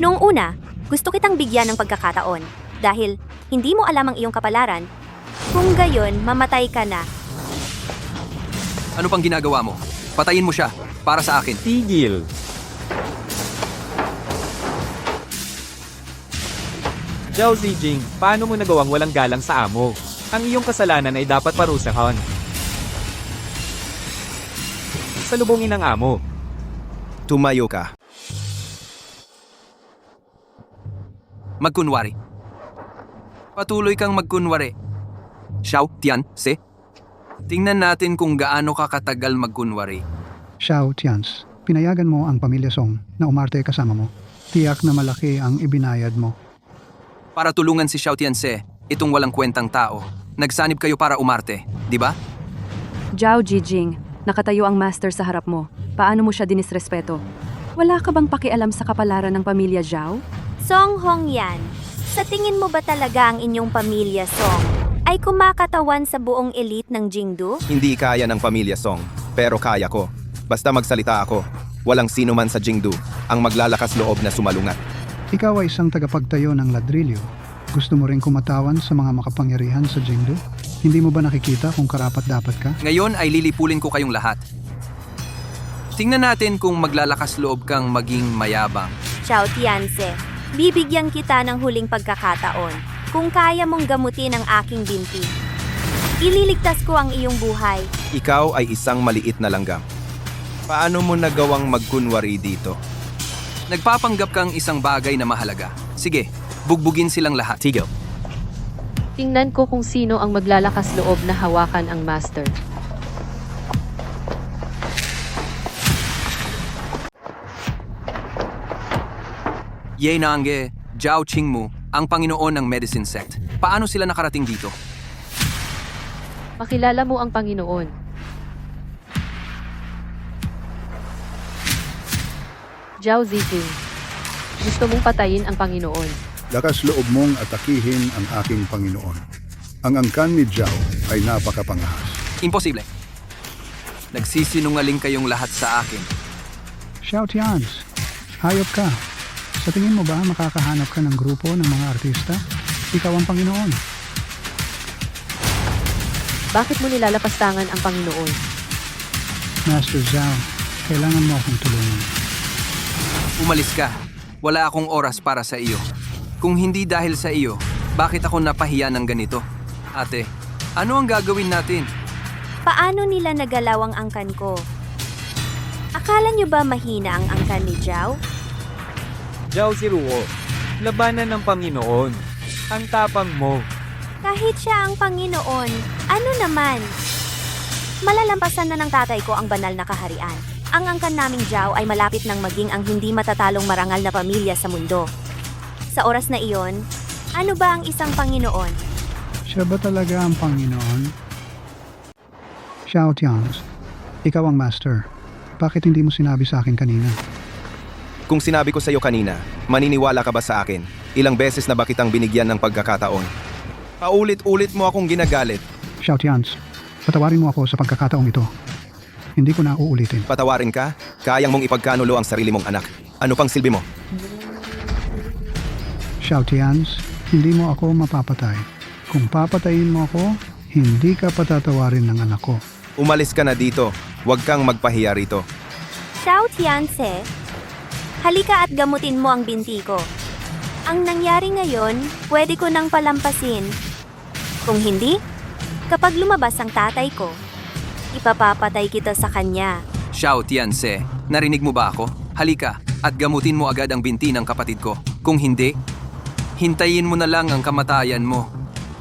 Noong una, gusto kitang bigyan ng pagkakataon dahil hindi mo alam ang iyong kapalaran. Kung gayon, mamatay ka na. Ano pang ginagawa mo? Patayin mo siya, para sa akin. tigil. Zhao Zijing, paano mo nagawang walang galang sa amo? Ang iyong kasalanan ay dapat parusahan. Salubungin ang amo. Tumayo ka. Magkunwari. Patuloy kang magkunwari. Xiao Tianse, tingnan natin kung gaano ka katagal magkunwari. Xiao Tians, pinayagan mo ang pamilya Song na umarte kasama mo. Tiyak na malaki ang ibinayad mo. Para tulungan si Xiao Tianse, itong walang kwentang tao. Nagsanib kayo para umarte, di ba? Zhao Zijing, nakatayo ang master sa harap mo. Paano mo siya dinisrespeto? Wala ka bang pakialam sa kapalaran ng pamilya Zhao? Song Hongyan, sa tingin mo ba talaga ang inyong pamilya Song ay kumakatawan sa buong elite ng Jingdu? Hindi kaya ng pamilya Song, pero kaya ko. Basta magsalita ako, walang sino man sa Jingdu ang maglalakas loob na sumalungat. Ikaw ay isang tagapagtayo ng ladrilyo. Gusto mo rin kumatawan sa mga makapangyarihan sa Jingdu? Hindi mo ba nakikita kung karapat-dapat ka? Ngayon ay lilipulin ko kayong lahat. Tingnan natin kung maglalakas loob kang maging mayabang. Xiao Tianse, bibigyan kita ng huling pagkakataon kung kaya mong gamutin ang aking binti. Ililigtas ko ang iyong buhay. Ikaw ay isang maliit na langgam. Paano mo nagawang magkunwari dito? Nagpapanggap kang isang bagay na mahalaga. Sige, bugbugin silang lahat. Tigil. Tingnan ko kung sino ang maglalakas loob na hawakan ang master. Ye Nange, Zhao Qingmu, ang Panginoon ng Medicine Sect. Paano sila nakarating dito? Makilala mo ang Panginoon. Zhao Zijing, gusto mong patayin ang Panginoon. Lakas loob mong atakihin ang aking Panginoon. Ang angkan ni Zhao ay napakapangahas. Imposible. Nagsisinungaling kayong lahat sa akin. Xiao Tians, hayop ka. Sa tingin mo ba makakahanap ka ng grupo ng mga artista? Ikaw ang Panginoon. Bakit mo nilalapastangan ang Panginoon? Master Zhao, kailangan mo akong tulungan. Umalis ka. Wala akong oras para sa iyo. Kung hindi dahil sa iyo, bakit ako napahiya ng ganito? Ate, ano ang gagawin natin? Paano nila nagalaw ang angkan ko? Akala niyo ba mahina ang angkan ni Zhao? Zhao Ziruo, labanan ng Panginoon. Ang tapang mo. Kahit siya ang Panginoon, ano naman? Malalampasan na ng tatay ko ang banal na kaharian. Ang angkan naming Zhao ay malapit nang maging ang hindi matatalong marangal na pamilya sa mundo. Sa oras na iyon, ano ba ang isang Panginoon? Siya ba talaga ang Panginoon? Xiao Tians, ikaw ang master. Bakit hindi mo sinabi sa akin kanina? Kung sinabi ko sa iyo kanina, maniniwala ka ba sa akin? Ilang beses na ba kitang binigyan ng pagkakataon? Paulit-ulit mo akong ginagalit. Xiao Tians, patawarin mo ako sa pagkakataong ito. Hindi ko na uulitin. Patawarin ka? Kayang mong ipagkanulo ang sarili mong anak. Ano pang silbi mo? Xiao Tians, hindi mo ako mapapatay. Kung papatayin mo ako, hindi ka patatawarin ng anak ko. Umalis ka na dito. Huwag kang magpahiya rito. Xiao Tianse, halika at gamutin mo ang binti ko. Ang nangyari ngayon, pwede ko nang palampasin. Kung hindi, kapag lumabas ang tatay ko, ipapapatay kita sa kanya. Xiao Tianse, narinig mo ba ako? Halika at gamutin mo agad ang binti ng kapatid ko. Kung hindi, hintayin mo na lang ang kamatayan mo.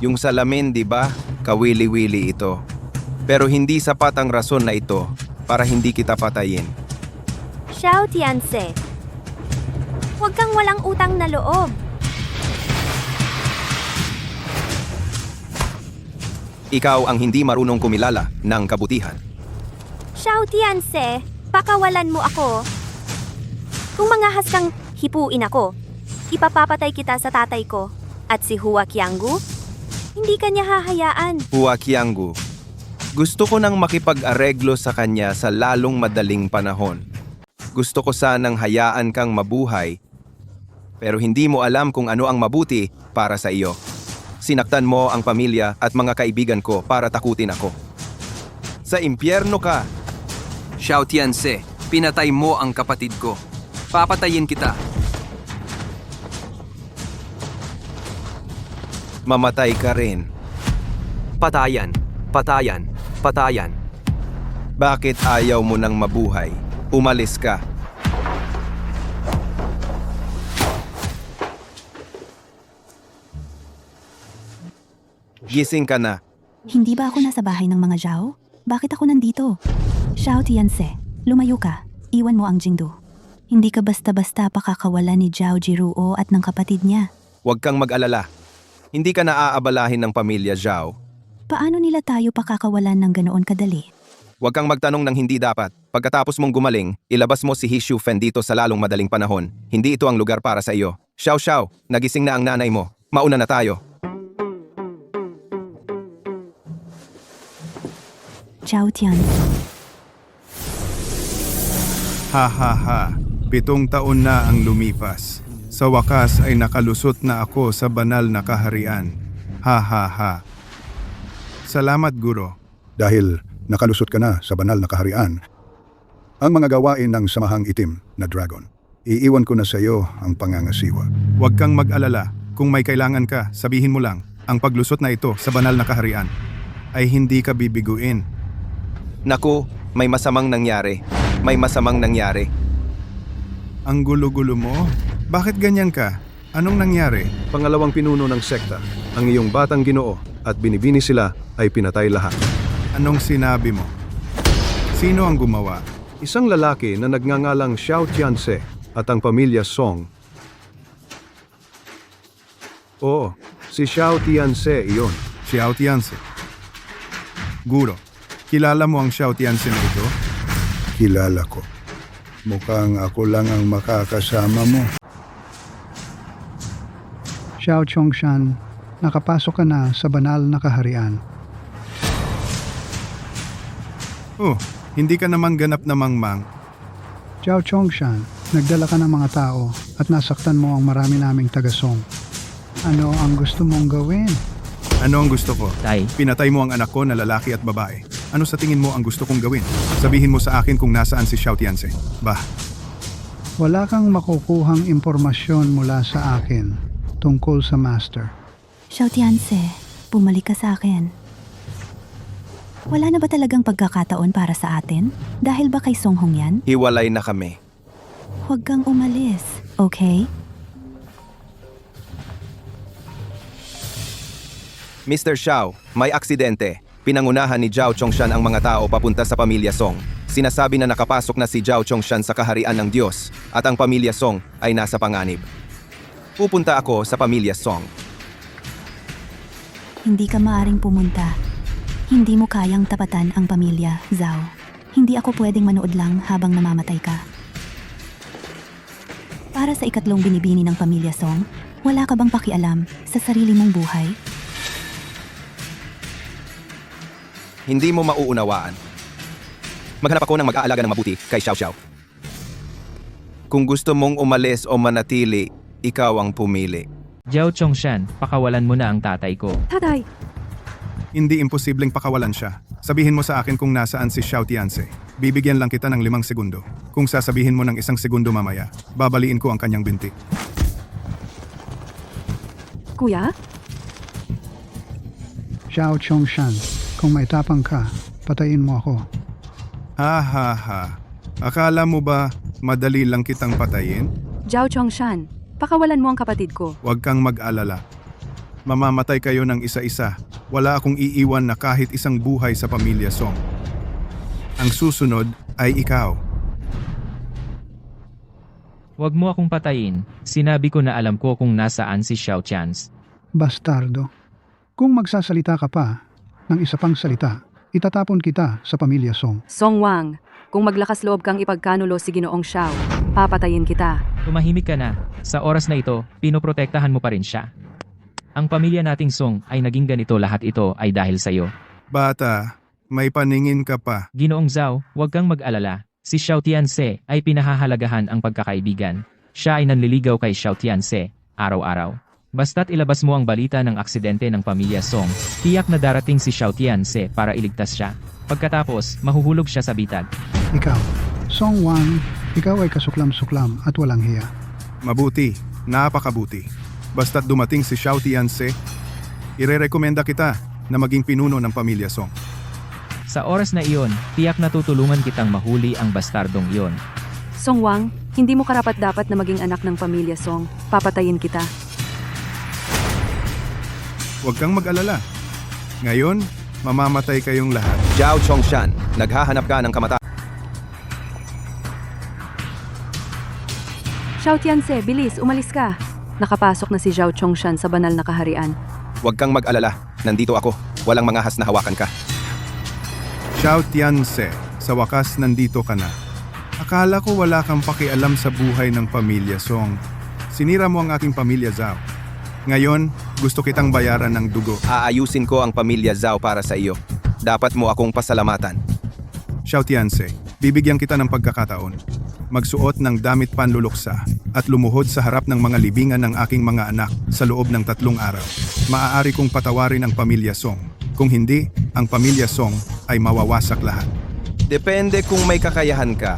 Yung salamin, di ba? Kawili-wili ito. Pero hindi sapat ang rason na ito para hindi kita patayin. Xiao Tianse, huwag kang walang utang na loob. Ikaw ang hindi marunong kumilala ng kabutihan. Xiao Tianse, pakawalan mo ako. Kung mangahas kang hipuin ako, ipapapatay kita sa tatay ko. At si Hua Qianggu, hindi kanya hahayaan. Hua Qianggu, gusto ko nang makipag-areglo sa kanya sa lalong madaling panahon. Gusto ko sanang hayaan kang mabuhay, pero hindi mo alam kung ano ang mabuti para sa iyo. Sinaktan mo ang pamilya at mga kaibigan ko para takutin ako. Sa impyerno ka! Xiao Tianse, pinatay mo ang kapatid ko. Papatayin kita. mamatay ka rin. Patayan, patayan, patayan. Bakit ayaw mo nang mabuhay? Umalis ka. Gising ka na. Hindi ba ako nasa bahay ng mga Zhao? Bakit ako nandito? Xiao Tianse, lumayo ka. Iwan mo ang Jingdu. Hindi ka basta-basta pakakawala ni Zhao Jiruo at ng kapatid niya. Huwag kang mag-alala. Hindi ka naaabalahin ng pamilya Zhao. Paano nila tayo pakakawalan ng ganoon kadali? Huwag kang magtanong ng hindi dapat. Pagkatapos mong gumaling, ilabas mo si Hishu Fen dito sa lalong madaling panahon. Hindi ito ang lugar para sa iyo. Xiao Xiao, nagising na ang nanay mo. Mauna na tayo. Xiao Tian. Ha ha ha, 7 taon na ang lumipas. Sa wakas ay nakalusot na ako sa banal na kaharian. Ha ha ha. Salamat, Guro. Dahil nakalusot ka na sa banal na kaharian, ang mga gawain ng samahang itim na dragon, iiwan ko na sa iyo ang pangangasiwa. Huwag kang mag-alala. Kung may kailangan ka, sabihin mo lang. Ang paglusot na ito sa banal na kaharian ay hindi ka bibiguin. Naku, may masamang nangyari. May masamang nangyari. Ang gulo-gulo mo? Bakit ganyan ka? Anong nangyari? Pangalawang pinuno ng sekta, ang iyong batang Ginoo, at binibini sila ay pinatay lahat. Anong sinabi mo? Sino ang gumawa? Isang lalaki na nagngangalang Xiao Tianse at ang pamilya Song. Oo, si Xiao Tianse iyon. Xiao Tianse. Guro, kilala mo ang Xiao Tianse na ito? Kilala ko. Mukhang ako lang ang makakasama mo. Xiao Chongshan, nakapasok ka na sa banal na kaharian. Oh, hindi ka naman ganap na mangmang. Xiao Chongshan, nagdala ka ng mga tao at nasaktan mo ang marami naming tagasong. Ano ang gusto mong gawin? Ano ang gusto ko? Tay, Pinatay mo ang anak ko na lalaki at babae. Ano sa tingin mo ang gusto kong gawin? Sabihin mo sa akin kung nasaan si Xiao Tianse. Bah, Wala kang makukuhang impormasyon mula sa akin tungkol sa Master. Xiao Tianse, bumalik ka sa akin. Wala na ba talagang pagkakataon para sa atin? Dahil ba kay Song Hong yan? Hiwalay na kami. Huwag kang umalis, okay? Mr. Xiao, may aksidente. Pinangunahan ni Zhao Chongshan ang mga tao papunta sa pamilya Song. Sinasabi na nakapasok na si Zhao Chongshan sa kaharian ng Diyos at ang pamilya Song ay nasa panganib. Pupunta ako sa pamilya Song. Hindi ka maaring pumunta. Hindi mo kayang tapatan ang pamilya, Zhao. Hindi ako pwedeng manood lang habang namamatay ka. Para sa ikatlong binibini ng pamilya Song, wala ka bang pakialam sa sarili mong buhay? Hindi mo mauunawaan. Maghanap ako ng mag-aalaga ng mabuti kay Xiao Xiao. Kung gusto mong umalis o manatili, ikaw ang pumili. Zhao Chongshan, pakawalan mo na ang tatay ko. Tatay! hindi imposibleng pakawalan siya. Sabihin mo sa akin kung nasaan si Xiao Tianse. Bibigyan lang kita ng 5 segundo. Kung sasabihin mo ng 1 segundo mamaya, babaliin ko ang kanyang binti. Kuya? Xiao Chongshan, kung may tapang ka, patayin mo ako. Ha ha ha. Akala mo ba madali lang kitang patayin? Zhao Chongshan, pakawalan mo ang kapatid ko. Huwag kang mag-alala. Mamamatay kayo ng isa-isa. Wala akong iiwan na kahit isang buhay sa pamilya Song. Ang susunod ay ikaw. Huwag mo akong patayin. Sinabi ko na alam ko kung nasaan si Xiao Chance. Bastardo. Kung magsasalita ka pa ng isa pang salita, itatapon kita sa pamilya Song. Song Wang, kung maglakas loob kang ipagkanulo si Ginoong Xiao, papatayin kita. Tumahimik ka na. Sa oras na ito, pinoprotektahan mo pa rin siya. Ang pamilya nating Song ay naging ganito, lahat ito ay dahil sa iyo. Bata, may paningin ka pa. Ginoong Zhao, huwag kang mag-alala. Si Xiao Tianse ay pinahahalagahan ang pagkakaibigan. Siya ay nanliligaw kay Xiao Tianse, araw-araw. Basta't ilabas mo ang balita ng aksidente ng pamilya Song, tiyak na darating si Xiao Tianse para iligtas siya. Pagkatapos, mahuhulog siya sa bitag. Ikaw, Song Wang, ikaw ay kasuklam-suklam at walang hiya. Mabuti, napakabuti. Basta't dumating si Xiao Tianse, Irerekomenda kita na maging pinuno ng pamilya Song. Sa oras na iyon, tiyak na tutulungan kitang mahuli ang bastardong iyon. Song Wang, hindi mo karapat-dapat na maging anak ng pamilya Song. Papatayin kita. Huwag kang mag-alala. Ngayon, mamamatay kayong lahat. Zhao Chongshan, naghahanap ka ng kamatayan. Xiao Tianse, bilis, umalis ka. Nakapasok na si Zhao Chongshan sa banal na kaharian. Huwag kang mag-alala, nandito ako. Walang mga has na hawakan ka. Xiao Tianse, sa wakas nandito ka na. Akala ko wala kang pakialam sa buhay ng pamilya Song. Sinira mo ang aking pamilya Zhao. Ngayon, gusto kitang bayaran ng dugo. Aayusin ko ang pamilya Zhao para sa iyo. Dapat mo akong pasalamatan. Xiao Tianse, bibigyan kita ng pagkakataon. Magsuot ng damit panluluksa at lumuhod sa harap ng mga libingan ng aking mga anak sa loob ng 3 araw. Maaari kong patawarin ang pamilya Song. Kung hindi, ang pamilya Song ay mawawasak lahat. Depende kung may kakayahan ka.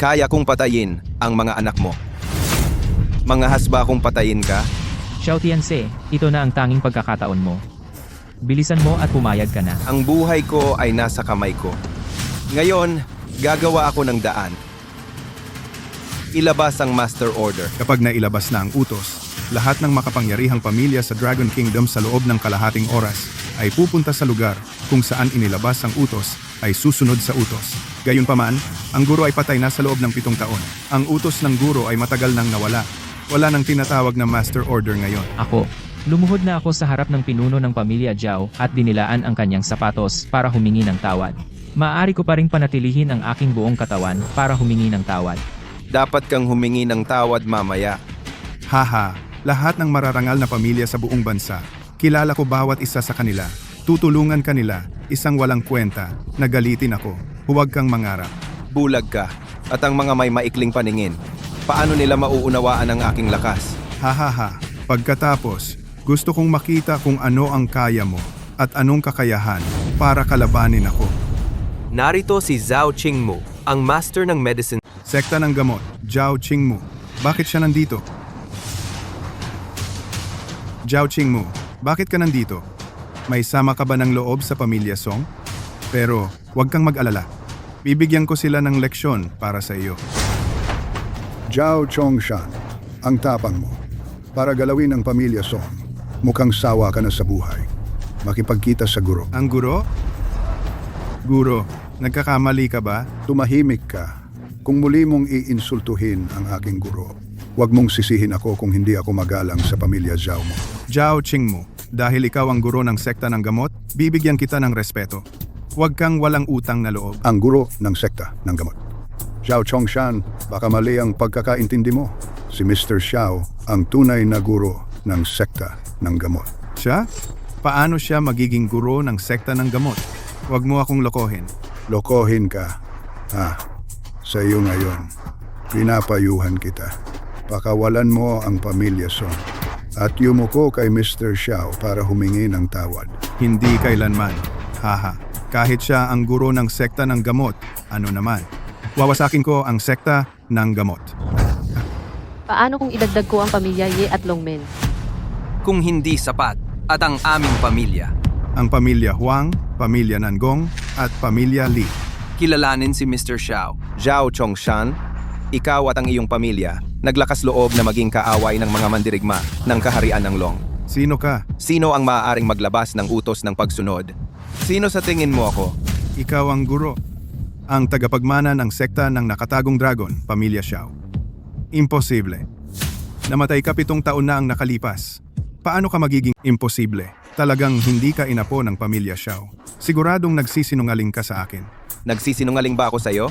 Kaya kong patayin ang mga anak mo. Mga has ba akong patayin ka? Xiao Tianse, ito na ang tanging pagkakataon mo. Bilisan mo at pumayag ka na. Ang buhay ko ay nasa kamay ko. Ngayon, gagawa ako ng daan. Ilabas ang Master Order. Kapag nailabas na ang utos, lahat ng makapangyarihang pamilya sa Dragon Kingdom sa loob ng kalahating oras ay pupunta sa lugar kung saan inilabas ang utos ay susunod sa utos. Gayunpaman, ang guro ay patay na sa loob ng 7 taon. Ang utos ng guro ay matagal nang nawala. Wala nang tinatawag na Master Order ngayon. Ako, lumuhod na ako sa harap ng pinuno ng pamilya Zhao at dinilaan ang kanyang sapatos para humingi ng tawad. Maaari ko pa ring panatilihin ang aking buong katawan para humingi ng tawad. Dapat kang humingi ng tawad mamaya. Haha, lahat ng mararangal na pamilya sa buong bansa, kilala ko bawat isa sa kanila. Tutulungan kanila, isang walang kwenta, nagalitin ako. Huwag kang mangarap. Bulag ka, at ang mga may maikling paningin. Paano nila mauunawaan ang aking lakas? Hahaha, pagkatapos, gusto kong makita kung ano ang kaya mo at anong kakayahan para kalabanin ako. Narito si Zhao Qingmu, ang master ng medicine. Sekta ng gamot, Zhao Qingmu. Bakit siya nandito? Zhao Qingmu, bakit ka nandito? May sama ka ba ng loob sa pamilya Song? Pero, huwag kang mag-alala. Bibigyan ko sila ng leksyon para sa iyo. Zhao Chongshan, ang tapang mo. Para galawin ang pamilya Song, mukhang sawa ka na sa buhay. Makipagkita sa guro. Ang guro? Guro, nagkakamali ka ba? Tumahimik ka. Kung muli mong iinsultuhin ang aking guro, huwag mong sisihin ako kung hindi ako magalang sa pamilya Zhao mo. Zhao Qingmu, dahil ikaw ang guro ng sekta ng gamot, bibigyan kita ng respeto. Huwag kang walang utang na loob. Ang guro ng sekta ng gamot. Zhao Chongshan, baka mali ang pagkakaintindi mo. Si Mr. Xiao ang tunay na guro ng sekta ng gamot. Siya? Paano siya magiging guro ng sekta ng gamot? Huwag mo akong lokohin. Lokohin ka. Sa iyo ngayon, pinapayuhan kita. Pakawalan mo ang pamilya Song at yumuko kay Mr. Xiao para humingi ng tawad. Hindi kailanman. Haha, kahit siya ang guro ng sekta ng gamot, ano naman? Wawasakin ko ang sekta ng gamot. Paano kung idagdag ko ang pamilya Ye at Longmen? Kung hindi sapat, at ang aming pamilya. Ang pamilya Huang, pamilya Nangong, at pamilya Li. Kilalanin si Mr. Xiao. Zhao Chongshan, ikaw at ang iyong pamilya, naglakas loob na maging kaaway ng mga mandirigma ng kaharian ng Long. Sino ka? Sino ang maaaring maglabas ng utos ng pagsunod? Sino sa tingin mo ako? Ikaw ang guro. Ang tagapagmana ng sekta ng nakatagong dragon, pamilya Xiao. Imposible. Namatay ka 7 taon na ang nakalipas. Paano ka magiging imposible? Talagang hindi ka inapo ng pamilya Xiao. Siguradong nagsisinungaling ka sa akin. Nagsisinungaling ba ako sa iyo?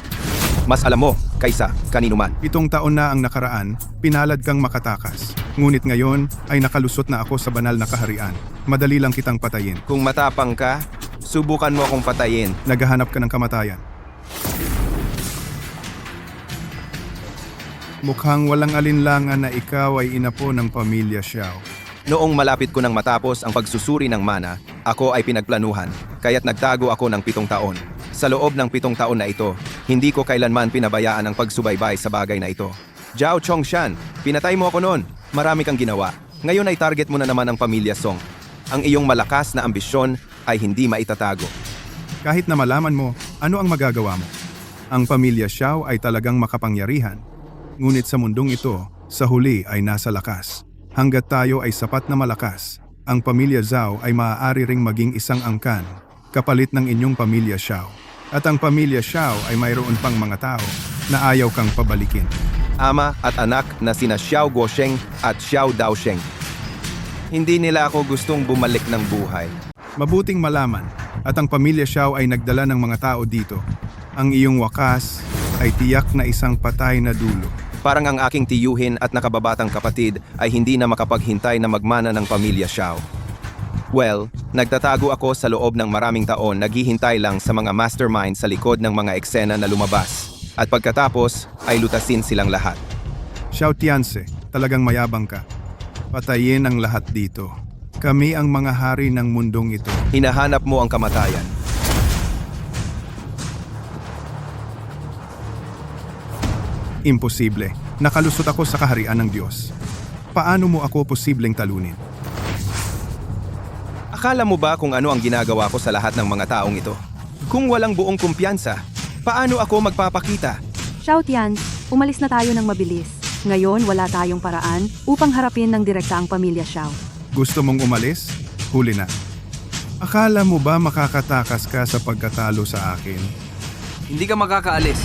Mas alam mo kaysa kanino man. 7 taon na ang nakaraan, pinalad kang makatakas. Ngunit ngayon ay nakalusot na ako sa banal na kaharian. Madali lang kitang patayin. Kung matapang ka, subukan mo akong patayin. Naghahanap ka ng kamatayan. Mukhang walang alinlangan na ikaw ay inapo ng pamilya Xiao. Noong malapit ko nang matapos ang pagsusuri ng mana, ako ay pinagplanuhan, kaya't nagtago ako ng 7 taon. Sa loob ng 7 taon na ito, hindi ko kailanman pinabayaan ang pagsubaybay sa bagay na ito. Zhao Chongshan, pinatay mo ako noon. Marami kang ginawa. Ngayon ay target mo na naman ang pamilya Song. Ang iyong malakas na ambisyon ay hindi maitatago. Kahit na malaman mo, ano ang magagawa mo? Ang pamilya Xiao ay talagang makapangyarihan. Ngunit sa mundong ito, sa huli ay nasa lakas. Hanggat tayo ay sapat na malakas, ang pamilya Zhao ay maaari ring maging isang angkan, kapalit ng inyong pamilya Xiao. At ang pamilya Xiao ay mayroon pang mga tao na ayaw kang pabalikin. Ama at anak na sina Xiao Guosheng at Xiao Daosheng. Hindi nila ako gustong bumalik ng buhay. Mabuting malaman, at ang pamilya Xiao ay nagdala ng mga tao dito. Ang iyong wakas ay tiyak na isang patay na dulo. Parang ang aking tiyuhin at nakababatang kapatid ay hindi na makapaghintay na magmana ng pamilya Xiao. Well, nagtatago ako sa loob ng maraming taon, naghihintay lang sa mga mastermind sa likod ng mga eksena na lumabas. At pagkatapos, ay lutasin silang lahat. Xiao Tianze, talagang mayabang ka. Patayin ang lahat dito. Kami ang mga hari ng mundong ito. Hinahanap mo ang kamatayan. Imposible. Nakalusot ako sa kaharian ng Diyos. Paano mo ako posibleng talunin? Akala mo ba kung ano ang ginagawa ko sa lahat ng mga taong ito? Kung walang buong kumpiyansa, paano ako magpapakita? Xiao Tian, umalis na tayo ng mabilis. Ngayon wala tayong paraan upang harapin ng direkta ang pamilya Xiao. Gusto mong umalis? Huli na. Akala mo ba makakatakas ka sa pagkatalo sa akin? Hindi ka makakaalis.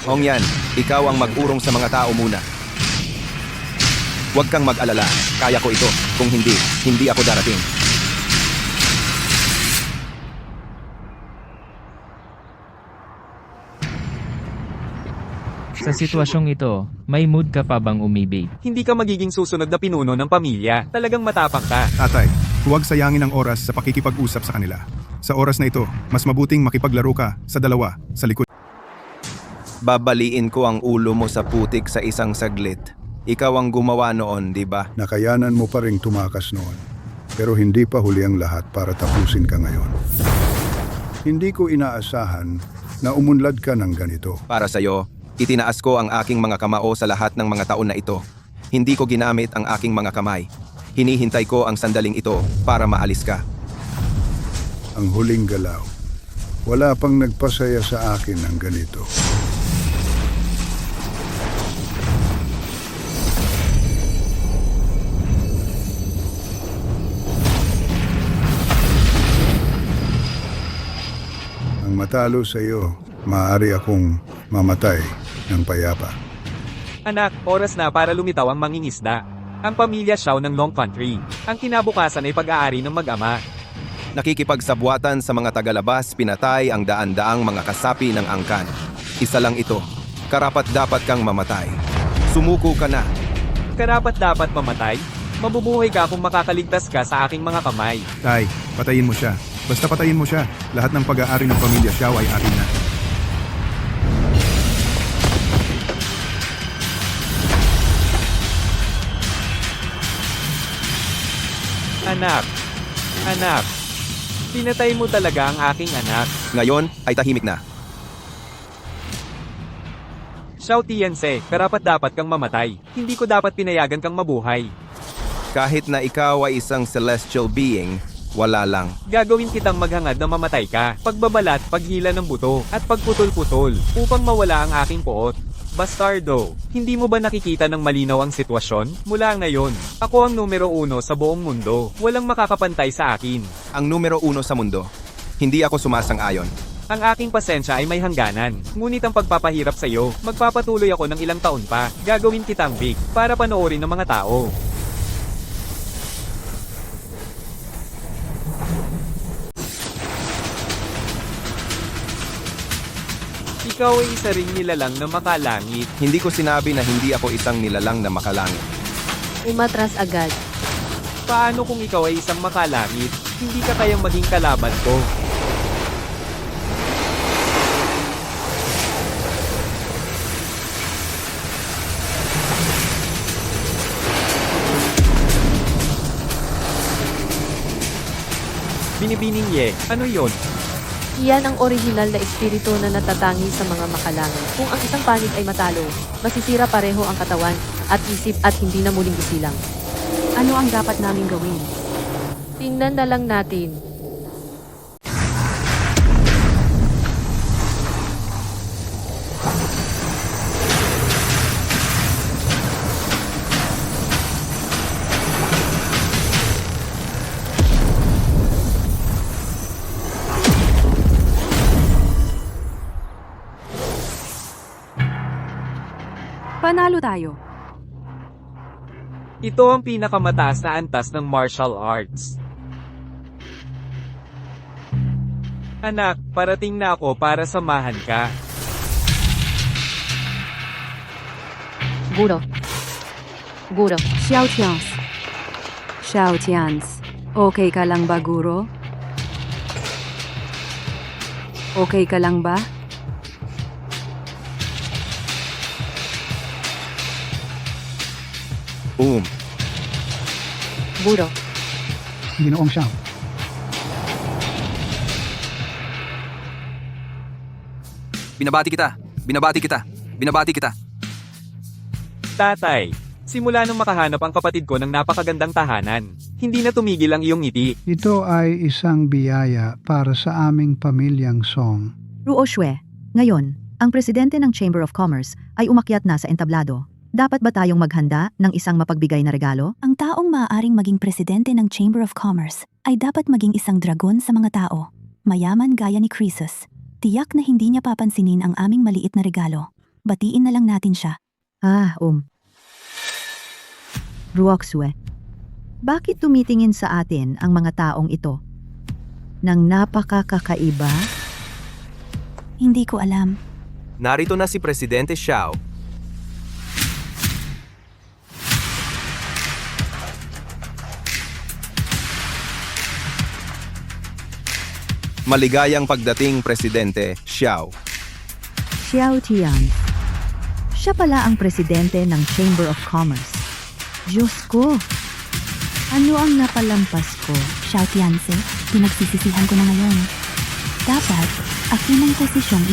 Hongyan, ikaw ang mag-urong sa mga tao muna. Huwag kang mag-alala, kaya ko ito. Kung hindi, hindi ako darating. Sa sitwasyong ito, may mood ka pa bang umibig? Hindi ka magiging susunod na pinuno ng pamilya. Talagang matapang ka. Tatay, huwag sayangin ang oras sa pakikipag-usap sa kanila. Sa oras na ito, mas mabuting makipaglaro ka sa dalawa, sa likod. Babaliin ko ang ulo mo sa putik sa isang saglit. Ikaw ang gumawa noon, di ba? Nakayanan mo pa ring tumakas noon. Pero hindi pa huli ang lahat para tapusin ka ngayon. Hindi ko inaasahan na umunlad ka ng ganito. Para sa'yo, itinaas ko ang aking mga kamao sa lahat ng mga taon na ito. Hindi ko ginamit ang aking mga kamay. Hinihintay ko ang sandaling ito para maalis ka. Ang huling galaw. Wala pang nagpasaya sa akin ng ganito. Ang matalo sa iyo, maaari akong mamatay ng payapa. Anak, oras na para lumitaw ang mangingisda. Ang pamilya Xiao ng Long Country. Ang kinabukasan ay pag-aari ng mag-ama. Nakikipagsabwatan sa mga tagalabas, pinatay ang daan-daang mga kasapi ng angkan. Isa lang ito, karapat-dapat kang mamatay. Sumuko ka na. Karapat-dapat mamatay? Mabubuhay ka kung makakaligtas ka sa aking mga kamay. Tay, patayin mo siya. Basta patayin mo siya. Lahat ng pag-aari ng pamilya Xiao ay akin na. Anak, pinatay mo talaga ang aking anak. Ngayon ay tahimik na. Xiao Tianze, karapat-dapat kang mamatay. Hindi ko dapat pinayagan kang mabuhay. Kahit na ikaw ay isang celestial being, wala lang. Gagawin kitang maghangad na mamatay ka. Pagbabalat, paghila ng buto, at pagputol-putol, upang mawala ang aking puot. Bastardo, hindi mo ba nakikita ng malinaw ang sitwasyon? Mula ngayon, ako ang numero 1 sa buong mundo. Walang makakapantay sa akin. Ang numero 1 sa mundo. Hindi ako sumasang-ayon. Ang aking pasensya ay may hangganan. Ngunit ang pagpapahirap sa iyo, magpapatuloy ako ng ilang taon pa. Gagawin kitang big, para panoorin ng mga tao. Ikaw ay isa ring nilalang na makalangit. Hindi ko sinabi na hindi ako isang nilalang na makalangit. Umatras agad. Paano kung ikaw ay isang makalangit? Hindi ka kayang maging kalaban ko. Binibining Ye, ano yon? Iyan ang orihinal na espiritu na natatangi sa mga makalangan. Kung ang isang panig ay matalo, masisira pareho ang katawan at isip at hindi na muling isilang. Ano ang dapat naming gawin? Tingnan na lang natin. Panalo tayo. Ito ang pinakamataas na antas ng martial arts. Anak, parating na ako para samahan ka. Guro. Guro. Xiao Tians. Xiao Tians. Okay ka lang ba, Guro? Okay ka lang ba? Guro. Ginoong Xiao. Binabati kita. Binabati kita. Binabati kita. Tatay, simula nung makahanap ang kapatid ko ng napakagandang tahanan, hindi na tumigil ang iyong ngiti. Ito ay isang biyaya para sa aming pamilyang Song. Ruo Xue, ngayon, ang presidente ng Chamber of Commerce ay umakyat na sa entablado. Dapat ba tayong maghanda ng isang mapagbigay na regalo? Ang taong maaaring maging presidente ng Chamber of Commerce ay dapat maging isang dragon sa mga tao. Mayaman gaya ni Croesus. Tiyak na hindi niya papansinin ang aming maliit na regalo. Batiin na lang natin siya. Ruoxue, bakit tumitingin sa atin ang mga taong ito? Nang napakakakaiba? Hindi ko alam. Narito na si Presidente Xiao. Maligayang pagdating, Presidente Xiao. Xiao Tian. Siya pala ang presidente ng Chamber of Commerce. Diyos ko! Ano ang napalampas ko? Xiao Tianze, pinagsisisihan ko na ngayon. Dapat, akin ang posisyong